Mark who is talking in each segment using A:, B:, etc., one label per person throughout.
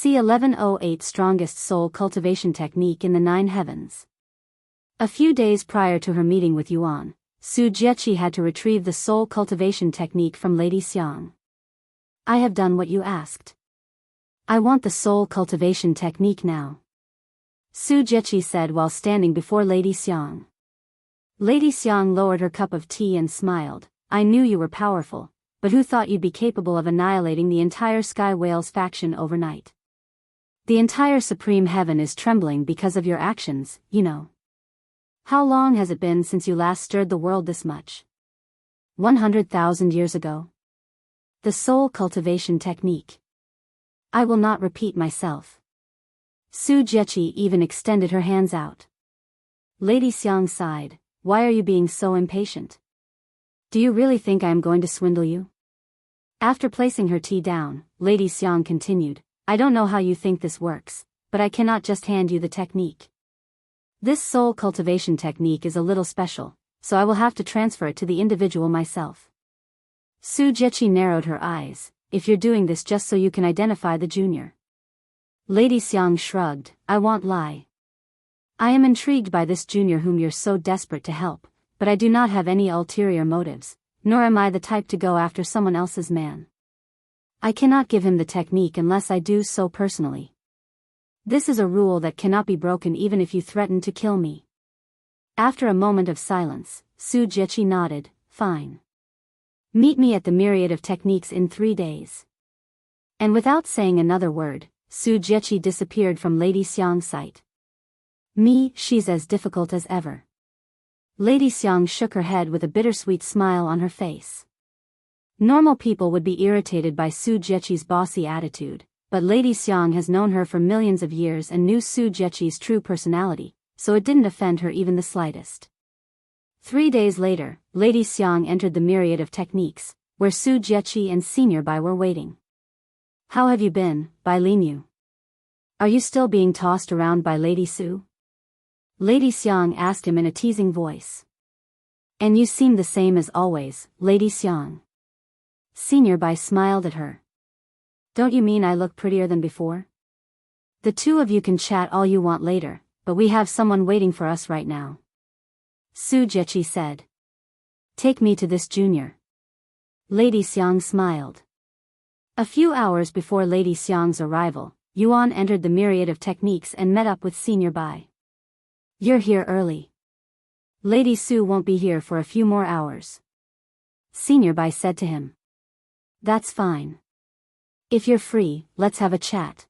A: C1108 Strongest Soul Cultivation Technique in the Nine Heavens. A few days prior to her meeting with Yuan, Su Jieqi had to retrieve the soul cultivation technique from Lady Xiang. I have done what you asked. I want the soul cultivation technique now, Su Jieqi said while standing before Lady Xiang. Lady Xiang lowered her cup of tea and smiled. I knew you were powerful, but who thought you'd be capable of annihilating the entire Sky Whales faction overnight? The entire Supreme Heaven is trembling because of your actions, you know. How long has it been since you last stirred the world this much? 100,000 years ago. The soul cultivation technique. I will not repeat myself. Su Jieqi even extended her hands out. Lady Xiang sighed. Why are you being so impatient? Do you really think I am going to swindle you? After placing her tea down, Lady Xiang continued, I don't know how you think this works, but I cannot just hand you the technique. This soul cultivation technique is a little special, so I will have to transfer it to the individual myself. Su Jieqi narrowed her eyes. If you're doing this just so you can identify the junior. Lady Xiang shrugged, I won't lie. I am intrigued by this junior whom you're so desperate to help, but I do not have any ulterior motives, nor am I the type to go after someone else's man. I cannot give him the technique unless I do so personally. This is a rule that cannot be broken even if you threaten to kill me. After a moment of silence, Su Jieqi nodded, fine. Meet me at the myriad of techniques in 3 days. And without saying another word, Su Jieqi disappeared from Lady Xiang's sight. She's as difficult as ever. Lady Xiang shook her head with a bittersweet smile on her face. Normal people would be irritated by Su Jieqi's bossy attitude, but Lady Xiang has known her for millions of years and knew Su Jieqi's true personality, so it didn't offend her even the slightest. 3 days later, Lady Xiang entered the myriad of techniques, where Su Jieqi and Senior Bai were waiting. How have you been, Bai Linyu? Are you still being tossed around by Lady Su? Lady Xiang asked him in a teasing voice. And you seem the same as always, Lady Xiang. Senior Bai smiled at her. Don't you mean I look prettier than before? The two of you can chat all you want later, but we have someone waiting for us right now. Su Jieqi said. Take me to this junior. Lady Xiang smiled. A few hours before Lady Xiang's arrival, Yuan entered the myriad of techniques and met up with Senior Bai. You're here early. Lady Su won't be here for a few more hours. Senior Bai said to him. That's fine. If you're free, let's have a chat.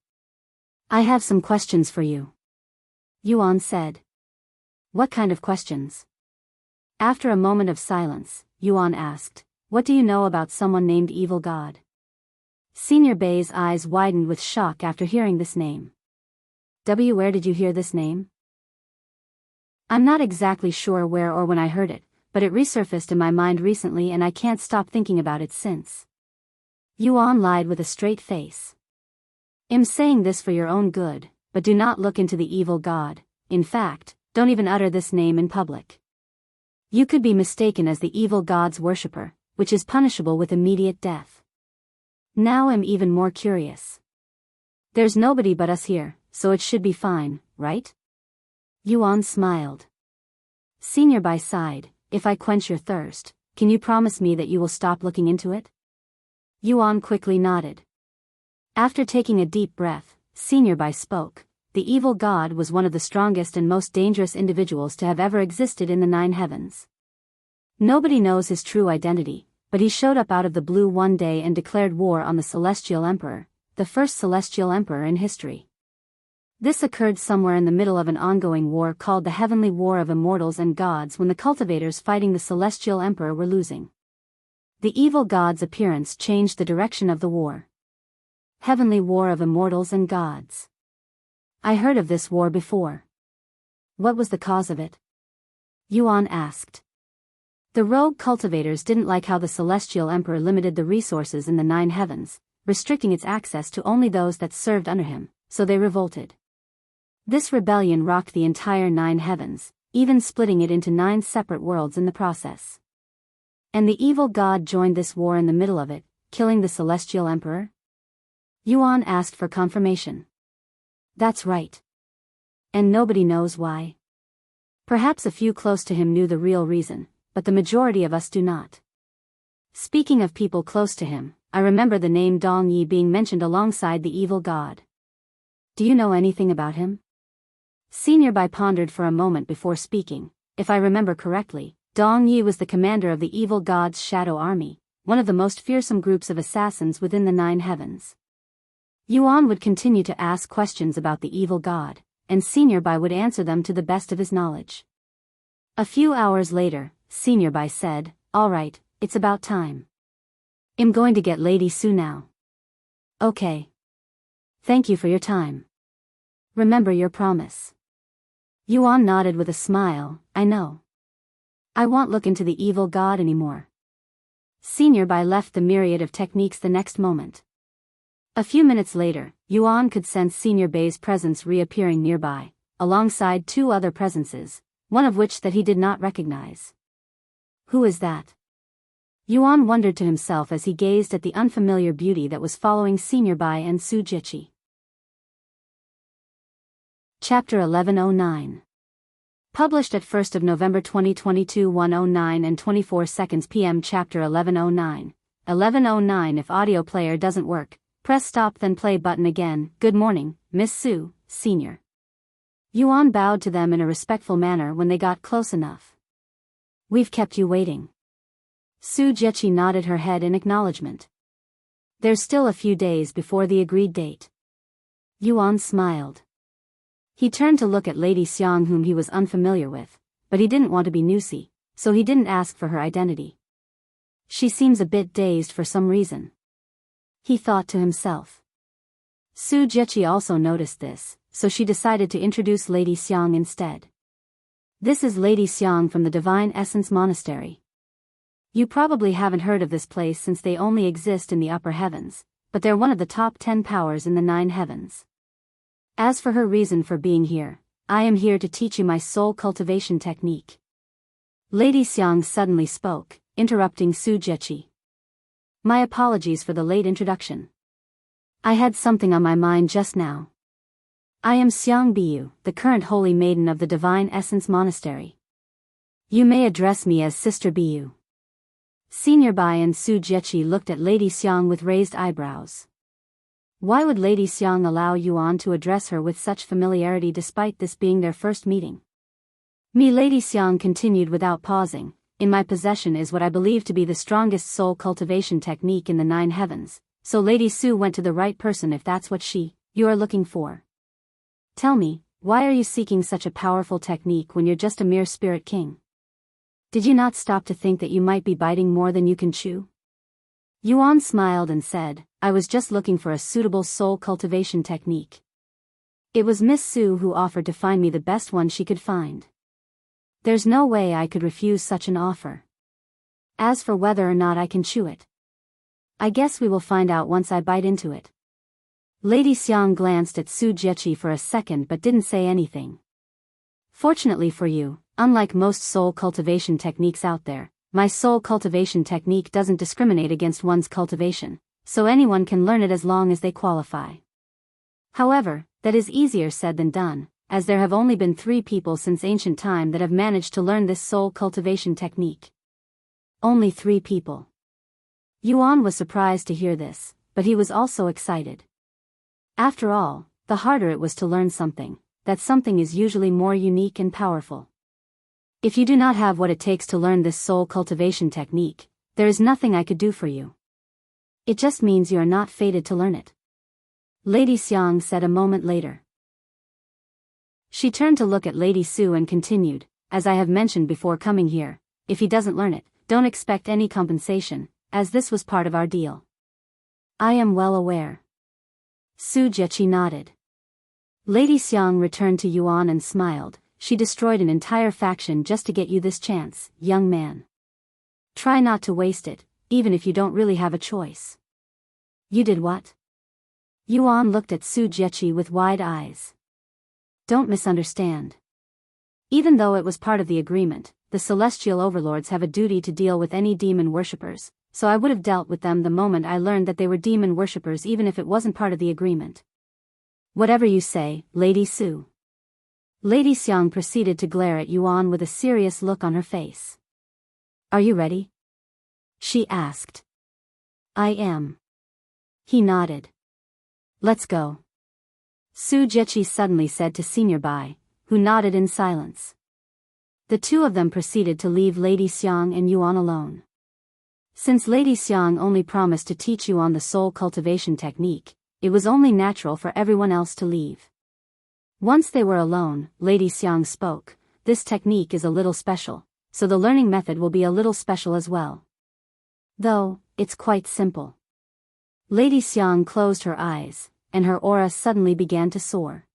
A: I have some questions for you. Yuan said. What kind of questions? After a moment of silence, Yuan asked, what do you know about someone named Evil God? Senior Bai's eyes widened with shock after hearing this name. Where did you hear this name? I'm not exactly sure where or when I heard it, but it resurfaced in my mind recently and I can't stop thinking about it since. Yuan lied with a straight face. I'm saying this for your own good, but do not look into the evil god. In fact, don't even utter this name in public. You could be mistaken as the evil god's worshipper, which is punishable with immediate death. Now I'm even more curious. There's nobody but us here, so it should be fine, right? Yuan smiled. Senior Bai sighed, if I quench your thirst, can you promise me that you will stop looking into it? Yuan quickly nodded. After taking a deep breath, Senior Bai spoke. The evil god was one of the strongest and most dangerous individuals to have ever existed in the Nine Heavens. Nobody knows his true identity, but he showed up out of the blue one day and declared war on the Celestial Emperor, the first Celestial Emperor in history. This occurred somewhere in the middle of an ongoing war called the Heavenly War of Immortals and Gods when the cultivators fighting the Celestial Emperor were losing. The evil god's appearance changed the direction of the war. Heavenly War of Immortals and Gods. I heard of this war before. What was the cause of it? Yuan asked. The rogue cultivators didn't like how the Celestial Emperor limited the resources in the Nine Heavens, restricting its access to only those that served under him, so they revolted. This rebellion rocked the entire Nine Heavens, even splitting it into 9 separate worlds in the process. And the evil god joined this war in the middle of it, killing the Celestial Emperor? Yuan asked for confirmation. That's right. And nobody knows why. Perhaps a few close to him knew the real reason, but the majority of us do not. Speaking of people close to him, I remember the name Dong Yi being mentioned alongside the evil god. Do you know anything about him? Senior Bai pondered for a moment before speaking. If I remember correctly, Dong Yi was the commander of the evil god's shadow army, one of the most fearsome groups of assassins within the 9 heavens. Yuan would continue to ask questions about the evil god, and Senior Bai would answer them to the best of his knowledge. A few hours later, Senior Bai said, "All right, it's about time. I'm going to get Lady Su now." "Okay. Thank you for your time. Remember your promise." Yuan nodded with a smile. "I know. I won't look into the evil god anymore." Senior Bai left the myriad of techniques the next moment. A few minutes later, Yuan could sense Senior Bai's presence reappearing nearby, alongside 2 other presences, one of which that he did not recognize. Who is that? Yuan wondered to himself as he gazed at the unfamiliar beauty that was following Senior Bai and Su Jiechi. Chapter 1109. Published at 1st of November 2022 1:09 and 24 seconds p.m. Chapter 1109. 1109 If audio player doesn't work, press stop then play button again. Good morning, Miss Su, Senior. Yuan bowed to them in a respectful manner when they got close enough. We've kept you waiting. Su Jiechi nodded her head in acknowledgement. There's still a few days before the agreed date. Yuan smiled. He turned to look at Lady Xiang, whom he was unfamiliar with, but he didn't want to be nosy, so he didn't ask for her identity. She seems a bit dazed for some reason, he thought to himself. Su Jiechi also noticed this, so she decided to introduce Lady Xiang instead. This is Lady Xiang from the Divine Essence Monastery. You probably haven't heard of this place since they only exist in the upper heavens, but they're one of the top 10 powers in the 9 heavens. As for her reason for being here, I am here to teach you my soul cultivation technique. Lady Xiang suddenly spoke, interrupting Su Jiechi. My apologies for the late introduction. I had something on my mind just now. I am Xiang Biyao, the current holy maiden of the Divine Essence Monastery. You may address me as Sister Biyao. Senior Bai and Su Jiechi looked at Lady Xiang with raised eyebrows. Why would Lady Xiang allow Yuan to address her with such familiarity despite this being their first meeting? Lady Xiang continued without pausing. In my possession is what I believe to be the strongest soul cultivation technique in the 9 heavens, so Lady Su went to the right person if that's what you are looking for. Tell me, why are you seeking such a powerful technique when you're just a mere spirit king? Did you not stop to think that you might be biting more than you can chew? Yuan smiled and said, I was just looking for a suitable soul cultivation technique. It was Miss Su who offered to find me the best one she could find. There's no way I could refuse such an offer. As for whether or not I can chew it, I guess we will find out once I bite into it. Lady Xiang glanced at Su Jiechi for a second but didn't say anything. Fortunately for you, unlike most soul cultivation techniques out there, my soul cultivation technique doesn't discriminate against one's cultivation, so anyone can learn it as long as they qualify. However, that is easier said than done, as there have only been 3 people since ancient time that have managed to learn this soul cultivation technique. Only 3 people. Yuan was surprised to hear this, but he was also excited. After all, the harder it was to learn something, that something is usually more unique and powerful. If you do not have what it takes to learn this soul cultivation technique, there is nothing I could do for you. It just means you are not fated to learn it. Lady Xiang said a moment later. She turned to look at Lady Su and continued, as I have mentioned before coming here, if he doesn't learn it, don't expect any compensation, as this was part of our deal. I am well aware. Su Jiechi nodded. Lady Xiang returned to Yuan and smiled. She destroyed an entire faction just to get you this chance, young man. Try not to waste it, even if you don't really have a choice. You did what? Yuan looked at Su Jiechi with wide eyes. Don't misunderstand. Even though it was part of the agreement, the celestial overlords have a duty to deal with any demon worshippers, so I would have dealt with them the moment I learned that they were demon worshippers, even if it wasn't part of the agreement. Whatever you say, Lady Su. Lady Xiang proceeded to glare at Yuan with a serious look on her face. Are you ready? She asked. I am. He nodded. Let's go. Su Jiechi suddenly said to Senior Bai, who nodded in silence. The two of them proceeded to leave Lady Xiang and Yuan alone. Since Lady Xiang only promised to teach Yuan the soul cultivation technique, it was only natural for everyone else to leave. Once they were alone, Lady Xiang spoke. This technique is a little special, so the learning method will be a little special as well. Though, it's quite simple. Lady Xiang closed her eyes, and her aura suddenly began to soar.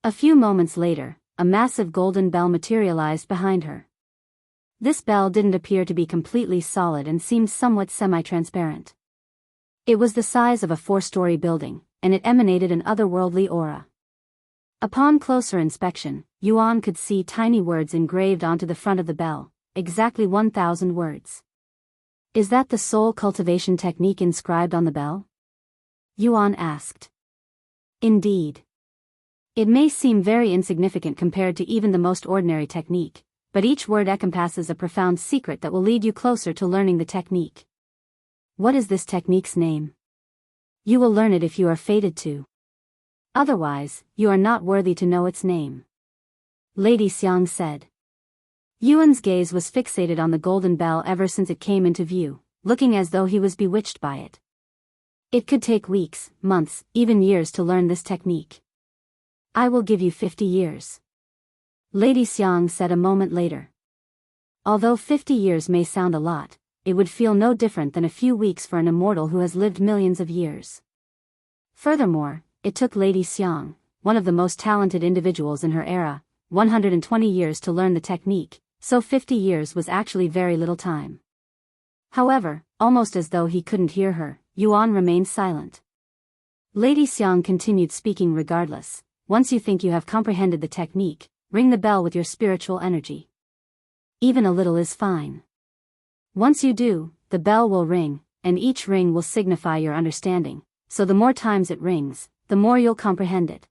A: A few moments later, a massive golden bell materialized behind her. This bell didn't appear to be completely solid and seemed somewhat semi-transparent. It was the size of a 4-story building, and it emanated an otherworldly aura. Upon closer inspection, Yuan could see tiny words engraved onto the front of the bell, exactly 1,000 words. Is that the soul cultivation technique inscribed on the bell? Yuan asked. Indeed. It may seem very insignificant compared to even the most ordinary technique, but each word encompasses a profound secret that will lead you closer to learning the technique. What is this technique's name? You will learn it if you are fated to. Otherwise, you are not worthy to know its name. Lady Xiang said. Yuan's gaze was fixated on the golden bell ever since it came into view, looking as though he was bewitched by it. It could take weeks, months, even years to learn this technique. I will give you 50 years. Lady Xiang said a moment later. Although 50 years may sound a lot, it would feel no different than a few weeks for an immortal who has lived millions of years. Furthermore, it took Lady Xiang, one of the most talented individuals in her era, 120 years to learn the technique, so 50 years was actually very little time. However, almost as though he couldn't hear her, Yuan remained silent. Lady Xiang continued speaking regardless. Once you think you have comprehended the technique, ring the bell with your spiritual energy. Even a little is fine. Once you do, the bell will ring, and each ring will signify your understanding, so the more times it rings, the more you'll comprehend it.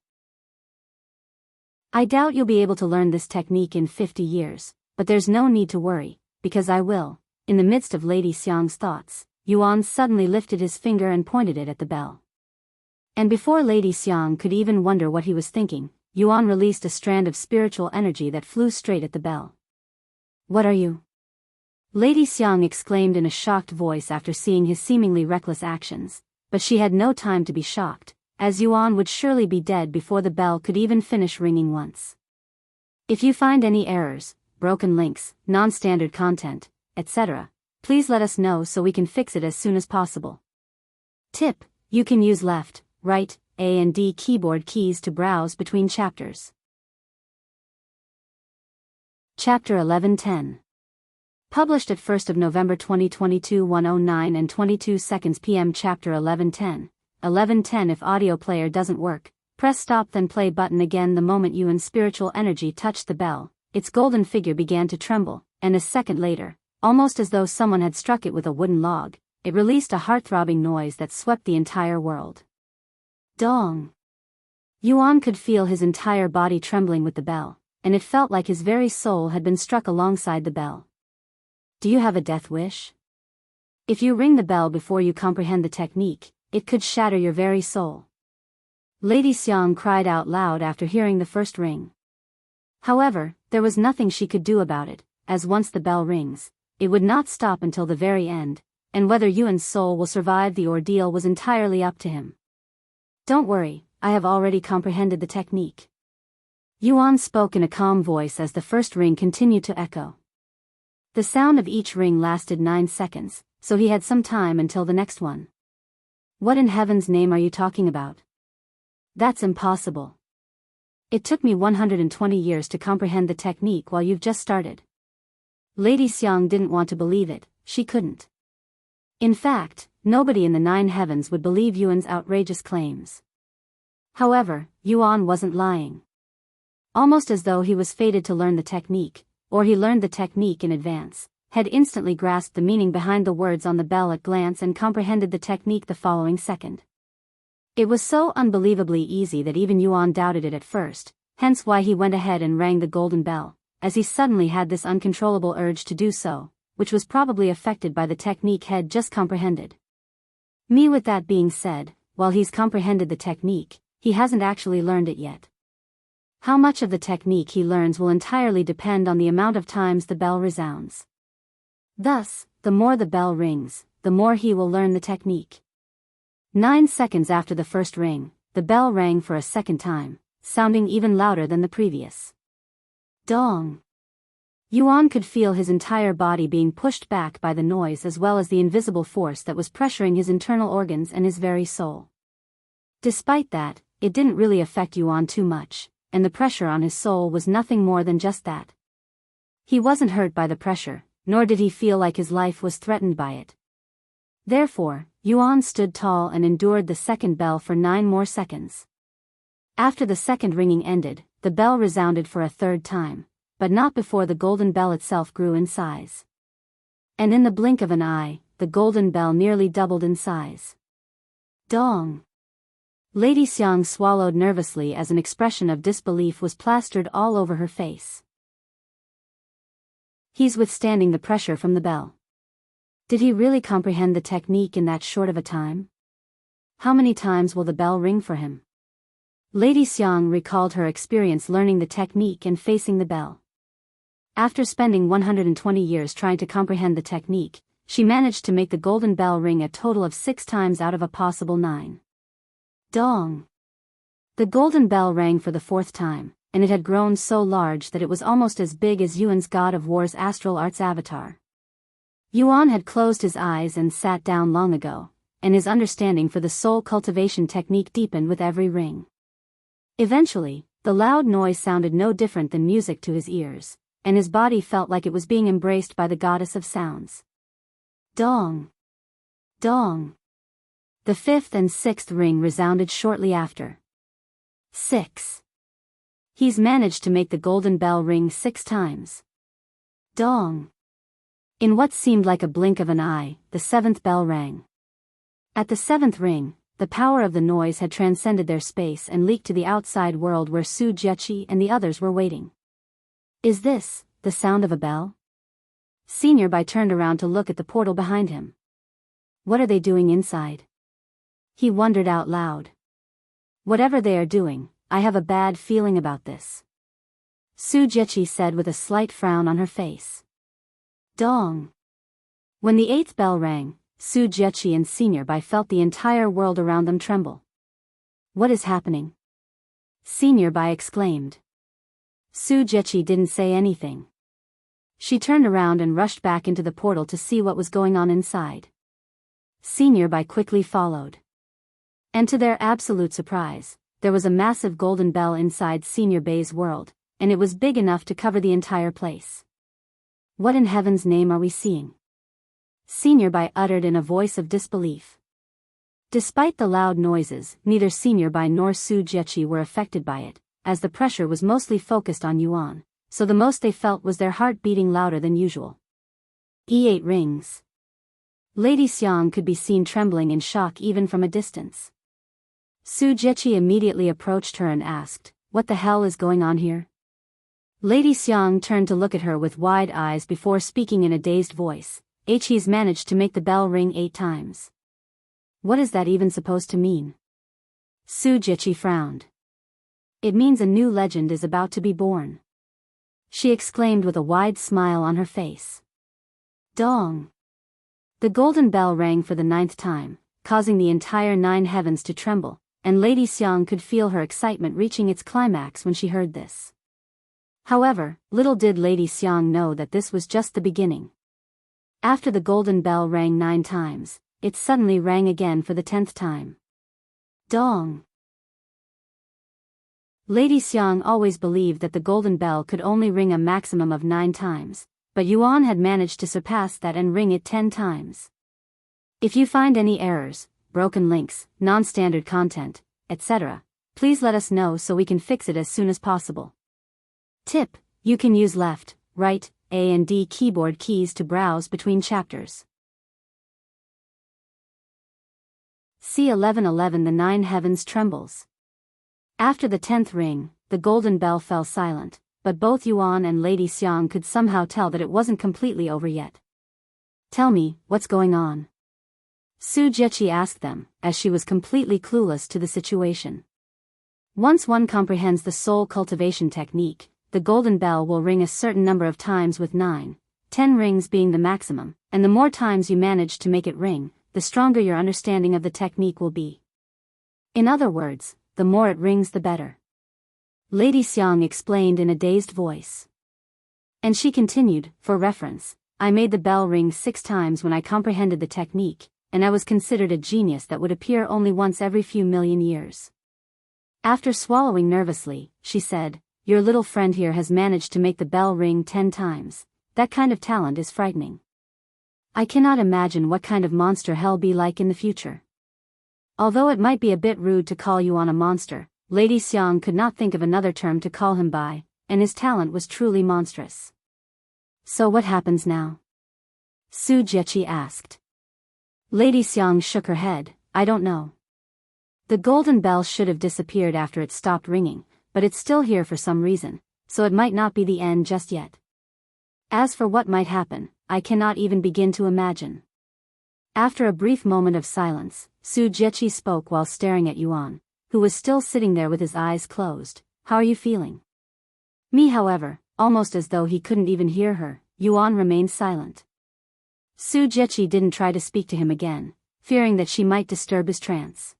A: I doubt you'll be able to learn this technique in 50 years, but there's no need to worry, because I will. In the midst of Lady Xiang's thoughts, Yuan suddenly lifted his finger and pointed it at the bell. And before Lady Xiang could even wonder what he was thinking, Yuan released a strand of spiritual energy that flew straight at the bell. What are you? Lady Xiang exclaimed in a shocked voice after seeing his seemingly reckless actions, but she had no time to be shocked, as Yuan would surely be dead before the bell could even finish ringing once. If you find any errors, broken links, non-standard content, etc., please let us know so we can fix it as soon as possible. Tip: you can use left, right, A and D keyboard keys to browse between chapters. Chapter 1110. Published at 1st of November 2022 1:09 and 22 seconds p.m. Chapter 1110. 1110 If audio player doesn't work, press stop then play button again. The moment Yuan's spiritual energy touched the bell, its golden figure began to tremble, and a second later, almost as though someone had struck it with a wooden log, it released a heart-throbbing noise that swept the entire world. Dong! Yuan could feel his entire body trembling with the bell, and it felt like his very soul had been struck alongside the bell. Do you have a death wish? If you ring the bell before you comprehend the technique, it could shatter your very soul. Lady Xiang cried out loud after hearing the first ring. However, there was nothing she could do about it, as once the bell rings, it would not stop until the very end, and whether Yuan's soul will survive the ordeal was entirely up to him. Don't worry, I have already comprehended the technique. Yuan spoke in a calm voice as the first ring continued to echo. The sound of each ring lasted 9 seconds, so he had some time until the next one. What in heaven's name are you talking about? That's impossible. It took me 120 years to comprehend the technique while you've just started. Lady Xiang didn't want to believe it, she couldn't. In fact, nobody in the 9 heavens would believe Yuan's outrageous claims. However, Yuan wasn't lying. Almost as though he was fated to learn the technique, or he learned the technique in advance, had instantly grasped the meaning behind the words on the bell at glance and comprehended the technique the following second. It was so unbelievably easy that even Yuan doubted it at first, hence why he went ahead and rang the golden bell, as he suddenly had this uncontrollable urge to do so, which was probably affected by the technique he'd just comprehended. With that being said, while he's comprehended the technique, he hasn't actually learned it yet. How much of the technique he learns will entirely depend on the amount of times the bell resounds. Thus, the more the bell rings, the more he will learn the technique. 9 seconds after the first ring, the bell rang for a second time, sounding even louder than the previous. Dong! Yuan could feel his entire body being pushed back by the noise as well as the invisible force that was pressuring his internal organs and his very soul. Despite that, it didn't really affect Yuan too much, and the pressure on his soul was nothing more than just that. He wasn't hurt by the pressure, nor did he feel like his life was threatened by it. Therefore, Yuan stood tall and endured the second bell for 9 more seconds. After the second ringing ended, the bell resounded for a third time, but not before the golden bell itself grew in size. And in the blink of an eye, the golden bell nearly doubled in size. Dong! Lady Xiang swallowed nervously as an expression of disbelief was plastered all over her face. He's withstanding the pressure from the bell. Did he really comprehend the technique in that short of a time? How many times will the bell ring for him? Lady Xiang recalled her experience learning the technique and facing the bell. After spending 120 years trying to comprehend the technique, she managed to make the golden bell ring a total of 6 times out of a possible 9. Dong! The golden bell rang for the 4th time, and it had grown so large that it was almost as big as Yuan's God of War's astral arts avatar. Yuan had closed his eyes and sat down long ago, and his understanding for the soul cultivation technique deepened with every ring. Eventually, the loud noise sounded no different than music to his ears, and his body felt like it was being embraced by the goddess of sounds. Dong! Dong! The 5th and 6th ring resounded shortly after. 6. He's managed to make the golden bell ring 6 times. Dong! In what seemed like a blink of an eye, the 7th bell rang. At the 7th ring, the power of the noise had transcended their space and leaked to the outside world where Su Jiechi and the others were waiting. Is this the sound of a bell? Senior Bai turned around to look at the portal behind him. What are they doing inside? He wondered out loud. Whatever they are doing, I have a bad feeling about this. Su Jiechi said with a slight frown on her face. Dong! When the 8th bell rang, Su Jiechi and Senior Bai felt the entire world around them tremble. What is happening? Senior Bai exclaimed. Su Jiechi didn't say anything. She turned around and rushed back into the portal to see what was going on inside. Senior Bai quickly followed. And to their absolute surprise, there was a massive golden bell inside Senior Bai's world, and it was big enough to cover the entire place. What in heaven's name are we seeing? Senior Bai uttered in a voice of disbelief. Despite the loud noises, neither Senior Bai nor Su Jiechi were affected by it, as the pressure was mostly focused on Yuan, so the most they felt was their heart beating louder than usual. E8 rings. Lady Xiang could be seen trembling in shock even from a distance. Su Jiechi immediately approached her and asked, "What the hell is going on here?" Lady Xiang turned to look at her with wide eyes before speaking in a dazed voice. He's managed to make the bell ring 8 times. What is that even supposed to mean? Su Jiechi frowned. It means a new legend is about to be born. She exclaimed with a wide smile on her face. Dong! The golden bell rang for the 9th time, causing the entire 9 heavens to tremble, and Lady Xiang could feel her excitement reaching its climax when she heard this. However, little did Lady Xiang know that this was just the beginning. After the golden bell rang 9 times, it suddenly rang again for the 10th time. Dong! Lady Xiang always believed that the golden bell could only ring a maximum of 9 times, but Yuan had managed to surpass that and ring it 10 times. If you find any errors, broken links, non-standard content, etc., please let us know so we can fix it as soon as possible. Tip: you can use left, right, A and D keyboard keys to browse between chapters. C1111 The Nine Heavens Trembles. After the 10th ring, the golden bell fell silent, but both Yuan and Lady Xiang could somehow tell that it wasn't completely over yet. "Tell me, what's going on?" Su Jieqi asked them, as she was completely clueless to the situation. Once one comprehends the soul cultivation technique, the golden bell will ring a certain number of times, with 9, 10 rings being the maximum, and the more times you manage to make it ring, the stronger your understanding of the technique will be. In other words, the more it rings the better. Lady Xiang explained in a dazed voice. And she continued, for reference, "I made the bell ring 6 times when I comprehended the technique, and I was considered a genius that would appear only once every few million years." After swallowing nervously, she said, "Your little friend here has managed to make the bell ring 10 times. That kind of talent is frightening. I cannot imagine what kind of monster he'll be like in the future." Although it might be a bit rude to call Yuan a monster, Lady Xiang could not think of another term to call him by, and his talent was truly monstrous. "So what happens now?" Su Jieqi asked. Lady Xiang shook her head, "I don't know. The golden bell should have disappeared after it stopped ringing, but it's still here for some reason, so it might not be the end just yet. As for what might happen, I cannot even begin to imagine." After a brief moment of silence, Su Jieqi spoke while staring at Yuan, who was still sitting there with his eyes closed. "How are you feeling?" Me, however, almost as though he couldn't even hear her, Yuan remained silent. Su Jieqi didn't try to speak to him again, fearing that she might disturb his trance.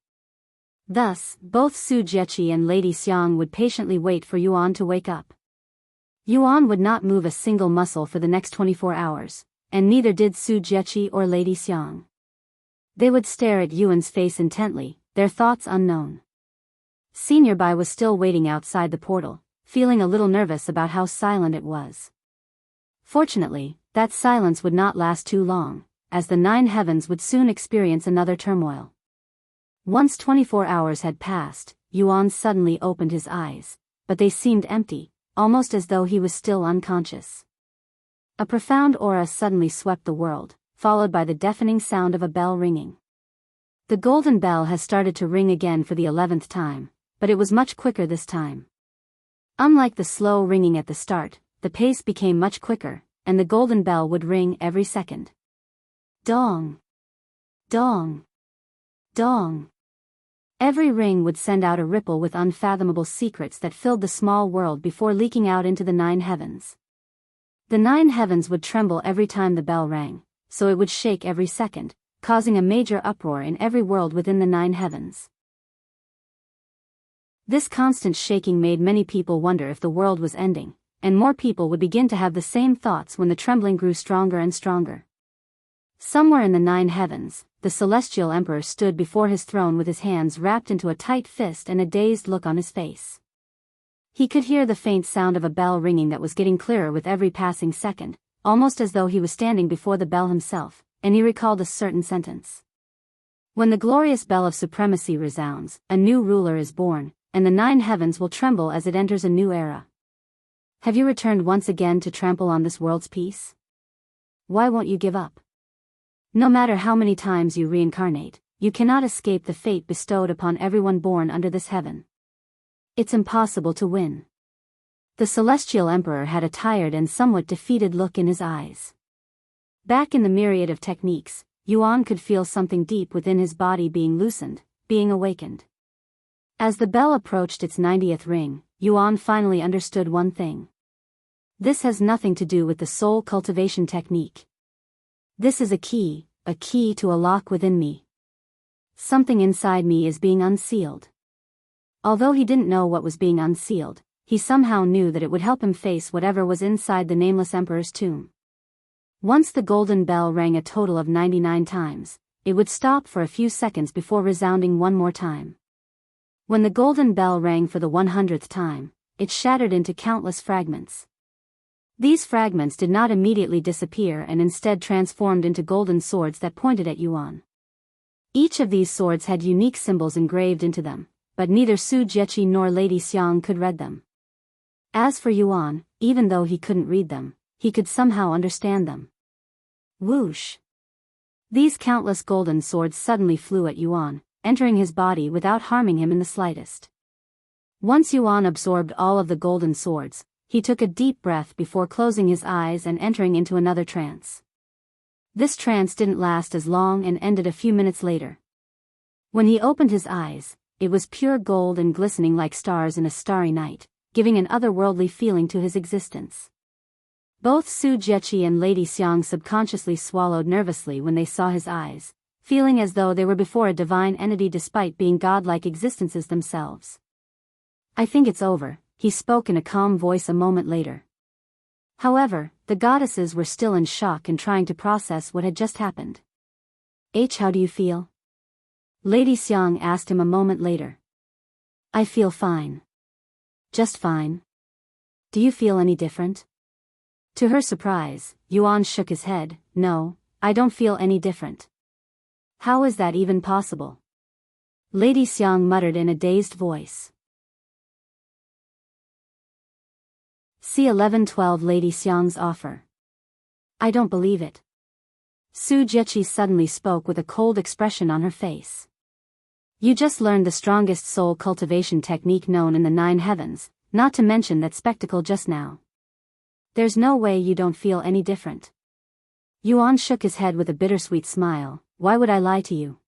A: Thus, both Su Jieqi and Lady Xiang would patiently wait for Yuan to wake up. Yuan would not move a single muscle for the next 24 hours, and neither did Su Jieqi or Lady Xiang. They would stare at Yuan's face intently, their thoughts unknown. Senior Bai was still waiting outside the portal, feeling a little nervous about how silent it was. Fortunately, that silence would not last too long, as the 9 heavens would soon experience another turmoil. Once 24 hours had passed, Yuan suddenly opened his eyes, but they seemed empty, almost as though he was still unconscious. A profound aura suddenly swept the world, followed by the deafening sound of a bell ringing. The golden bell has started to ring again for the 11th time, but it was much quicker this time. Unlike the slow ringing at the start, the pace became much quicker, and the golden bell would ring every second. Dong! Dong! Dong! Every ring would send out a ripple with unfathomable secrets that filled the small world before leaking out into the 9 heavens. The 9 heavens would tremble every time the bell rang, so it would shake every second, causing a major uproar in every world within the 9 heavens. This constant shaking made many people wonder if the world was ending, and more people would begin to have the same thoughts when the trembling grew stronger and stronger. Somewhere in the 9 heavens, the celestial emperor stood before his throne with his hands wrapped into a tight fist and a dazed look on his face. He could hear the faint sound of a bell ringing that was getting clearer with every passing second, almost as though he was standing before the bell himself, and he recalled a certain sentence. "When the glorious bell of supremacy resounds, a new ruler is born, and the 9 heavens will tremble as it enters a new era. Have you returned once again to trample on this world's peace? Why won't you give up? No matter how many times you reincarnate, you cannot escape the fate bestowed upon everyone born under this heaven. It's impossible to win." The celestial emperor had a tired and somewhat defeated look in his eyes. Back in the myriad of techniques, Yuan could feel something deep within his body being loosened, being awakened. As the bell approached its 90th ring, Yuan finally understood one thing. This has nothing to do with the soul cultivation technique. This is a key to a lock within me. Something inside me is being unsealed. Although he didn't know what was being unsealed, he somehow knew that it would help him face whatever was inside the Nameless Emperor's tomb. Once the golden bell rang a total of 99 times, it would stop for a few seconds before resounding one more time. When the golden bell rang for the 100th time, it shattered into countless fragments. These fragments did not immediately disappear and instead transformed into golden swords that pointed at Yuan. Each of these swords had unique symbols engraved into them, but neither Su Jieqi nor Lady Xiang could read them. As for Yuan, even though he couldn't read them, he could somehow understand them. Whoosh! These countless golden swords suddenly flew at Yuan, entering his body without harming him in the slightest. Once Yuan absorbed all of the golden swords, he took a deep breath before closing his eyes and entering into another trance. This trance didn't last as long and ended a few minutes later. When he opened his eyes, it was pure gold and glistening like stars in a starry night, giving an otherworldly feeling to his existence. Both Su Jieqi and Lady Xiang subconsciously swallowed nervously when they saw his eyes, feeling as though they were before a divine entity despite being godlike existences themselves. "I think it's over," he spoke in a calm voice a moment later. However, the goddesses were still in shock and trying to process what had just happened. How do you feel?" Lady Xiang asked him a moment later. "I feel fine. Just fine. Do you feel any different?" To her surprise, Yuan shook his head. "No, I don't feel any different." "How is that even possible?" Lady Xiang muttered in a dazed voice. C1112 Lady Xiang's offer. "I don't believe it." Su Jieqi suddenly spoke with a cold expression on her face. "You just learned the strongest soul cultivation technique known in the 9 heavens, not to mention that spectacle just now. There's no way you don't feel any different." Yuan shook his head with a bittersweet smile. "Why would I lie to you?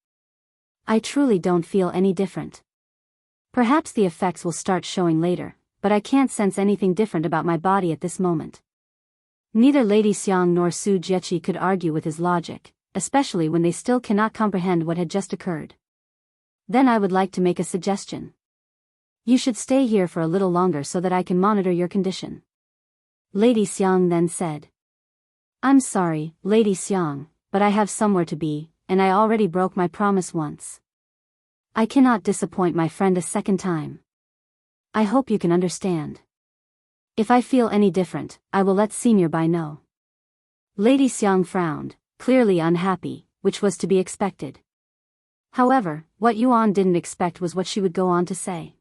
A: I truly don't feel any different. Perhaps the effects will start showing later, but I can't sense anything different about my body at this moment." Neither Lady Xiang nor Su Jieqi could argue with his logic, especially when they still cannot comprehend what had just occurred. "Then I would like to make a suggestion. You should stay here for a little longer so that I can monitor your condition." Lady Xiang then said. "I'm sorry, Lady Xiang, but I have somewhere to be, and I already broke my promise once. I cannot disappoint my friend a second time. I hope you can understand. If I feel any different, I will let Senior Bai know." Lady Xiang frowned, clearly unhappy, which was to be expected. However, what Yuan didn't expect was what she would go on to say.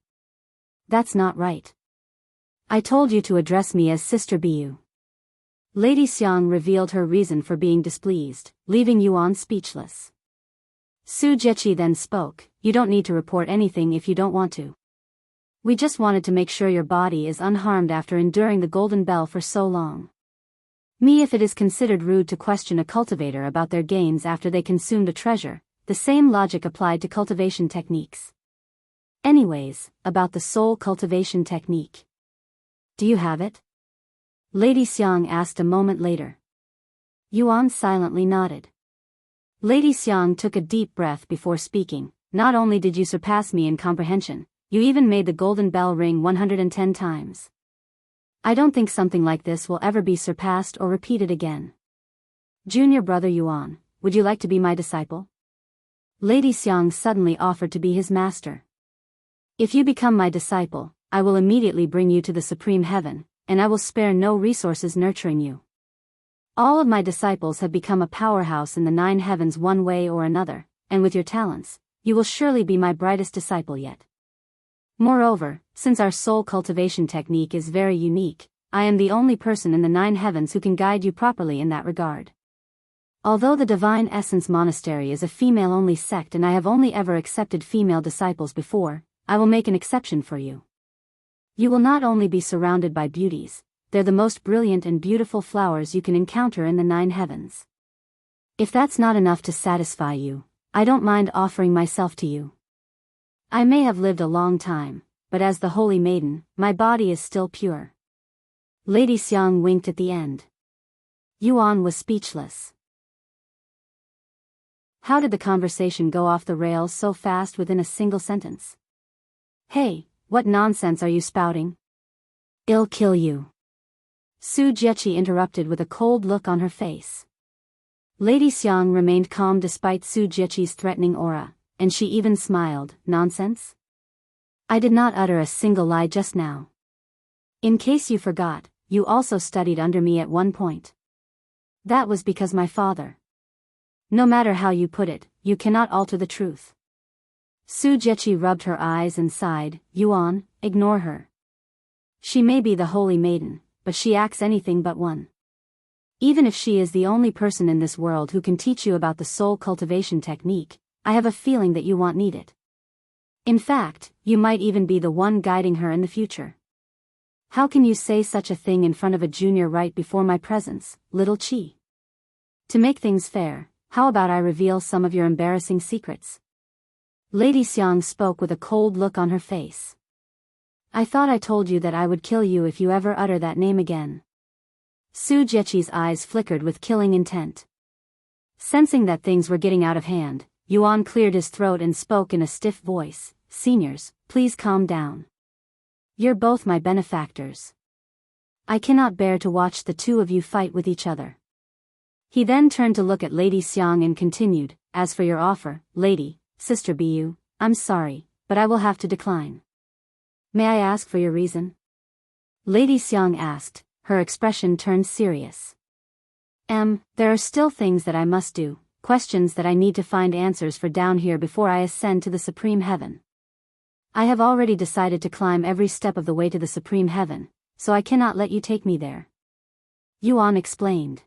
A: "That's not right. I told you to address me as Sister Biyao." Lady Xiang revealed her reason for being displeased, leaving Yuan speechless. Su Jieqi then spoke. "You don't need to report anything if you don't want to. We just wanted to make sure your body is unharmed after enduring the Golden Bell for so long. If it is considered rude to question a cultivator about their gains after they consumed a treasure, the same logic applied to cultivation techniques. Anyways, about the soul cultivation technique. Do you have it?" Lady Xiang asked a moment later. Yuan silently nodded. Lady Xiang took a deep breath before speaking. "Not only did you surpass me in comprehension, you even made the golden bell ring 110 times. I don't think something like this will ever be surpassed or repeated again. Junior brother Yuan, would you like to be my disciple?" Lady Xiang suddenly offered to be his master. "If you become my disciple, I will immediately bring you to the supreme heaven, and I will spare no resources nurturing you. All of my disciples have become a powerhouse in the 9 heavens one way or another, and with your talents, you will surely be my brightest disciple yet. Moreover, since our soul cultivation technique is very unique, I am the only person in the 9 heavens who can guide you properly in that regard. Although the Divine Essence Monastery is a female-only sect and I have only ever accepted female disciples before, I will make an exception for you. You will not only be surrounded by beauties, they're the most brilliant and beautiful flowers you can encounter in the 9 heavens. If that's not enough to satisfy you, I don't mind offering myself to you. I may have lived a long time, but as the Holy Maiden, my body is still pure." Lady Xiang winked at the end. Yuan was speechless. How did the conversation go off the rails so fast within a single sentence? "Hey, what nonsense are you spouting? I'll kill you." Su Jieqi interrupted with a cold look on her face. Lady Xiang remained calm despite Su Jieqi's threatening aura, and she even smiled. "Nonsense? I did not utter a single lie just now. In case you forgot, you also studied under me at one point. That was because my father. No matter how you put it, you cannot alter the truth." Su Jieqi rubbed her eyes and sighed. "Yuan, ignore her. She may be the Holy Maiden, but she acts anything but one. Even if she is the only person in this world who can teach you about the soul cultivation technique, I have a feeling that you won't need it. In fact, you might even be the one guiding her in the future. How can you say such a thing in front of a junior right before my presence, little Chi? To make things fair, how about I reveal some of your embarrassing secrets? Lady Xiang spoke with a cold look on her face. I thought I told you that I would kill you if you ever utter that name again. Su Jiechi's eyes flickered with killing intent. Sensing that things were getting out of hand, Yuan cleared his throat and spoke in a stiff voice, Seniors, please calm down. You're both my benefactors. I cannot bear to watch the two of you fight with each other. He then turned to look at Lady Xiang and continued, As for your offer, Lady, Sister Biyao, I'm sorry, but I will have to decline. May I ask for your reason? Lady Xiang asked, her expression turned serious. There are still things that I must do, questions that I need to find answers for down here before I ascend to the supreme heaven. I have already decided to climb every step of the way to the supreme heaven, so I cannot let you take me there. Yuan explained.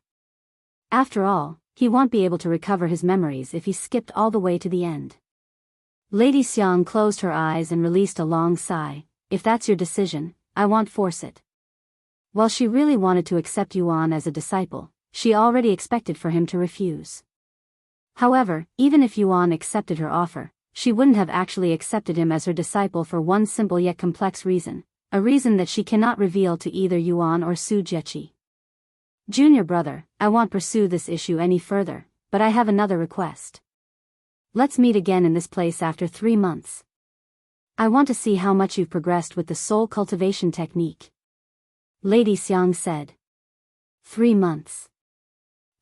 A: After all, he won't be able to recover his memories if he skipped all the way to the end. Lady Xiang closed her eyes and released a long sigh. If that's your decision, I won't force it. While she really wanted to accept Yuan as a disciple, she already expected for him to refuse. However, even if Yuan accepted her offer, she wouldn't have actually accepted him as her disciple for one simple yet complex reason, a reason that she cannot reveal to either Yuan or Su Jiechi. Junior brother, I won't pursue this issue any further, but I have another request. Let's meet again in this place after 3 months. I want to see how much you've progressed with the soul cultivation technique. Lady Xiang said. 3 months.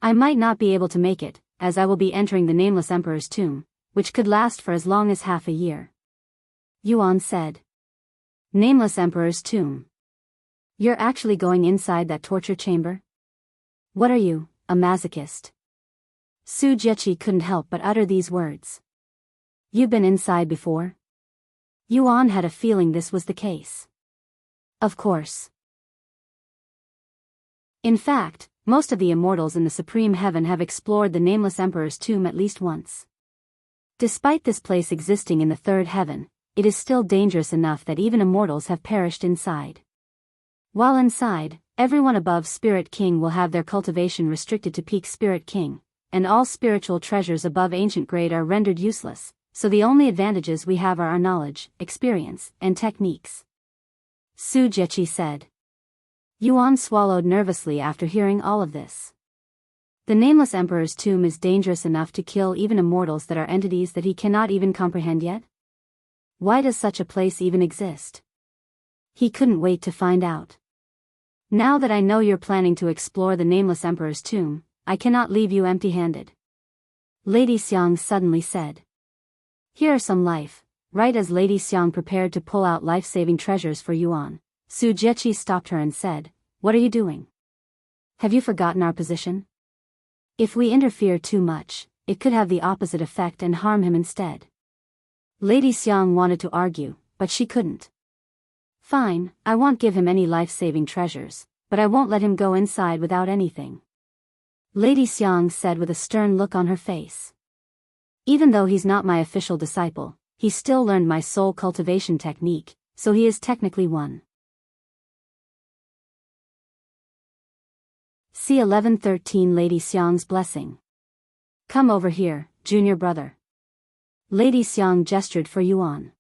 A: I might not be able to make it, as I will be entering the Nameless Emperor's tomb, which could last for as long as half a year. Yuan said. Nameless Emperor's tomb. You're actually going inside that torture chamber? What are you, a masochist? Su Jiechi couldn't help but utter these words. You've been inside before? Yuan had a feeling this was the case. Of course. In fact, most of the immortals in the Supreme Heaven have explored the Nameless Emperor's tomb at least once. Despite this place existing in the third heaven, it is still dangerous enough that even immortals have perished inside. While inside, everyone above Spirit King will have their cultivation restricted to peak Spirit King, and all spiritual treasures above Ancient Grade are rendered useless, so the only advantages we have are our knowledge, experience, and techniques. Su Jiechi said. Yuan swallowed nervously after hearing all of this. The Nameless Emperor's tomb is dangerous enough to kill even immortals that are entities that he cannot even comprehend yet? Why does such a place even exist? He couldn't wait to find out. Now that I know you're planning to explore the Nameless Emperor's tomb, I cannot leave you empty-handed. Lady Xiang suddenly said. Here are some life. Right as Lady Xiang prepared to pull out life-saving treasures for Yuan, Su Jiechi stopped her and said, What are you doing? Have you forgotten our position? If we interfere too much, it could have the opposite effect and harm him instead. Lady Xiang wanted to argue, but she couldn't. Fine, I won't give him any life-saving treasures, but I won't let him go inside without anything. Lady Xiang said with a stern look on her face. Even though he's not my official disciple, he still learned my soul cultivation technique, so he is technically one. C1113 Lady Xiang's blessing. Come over here, junior brother. Lady Xiang gestured for Yuan.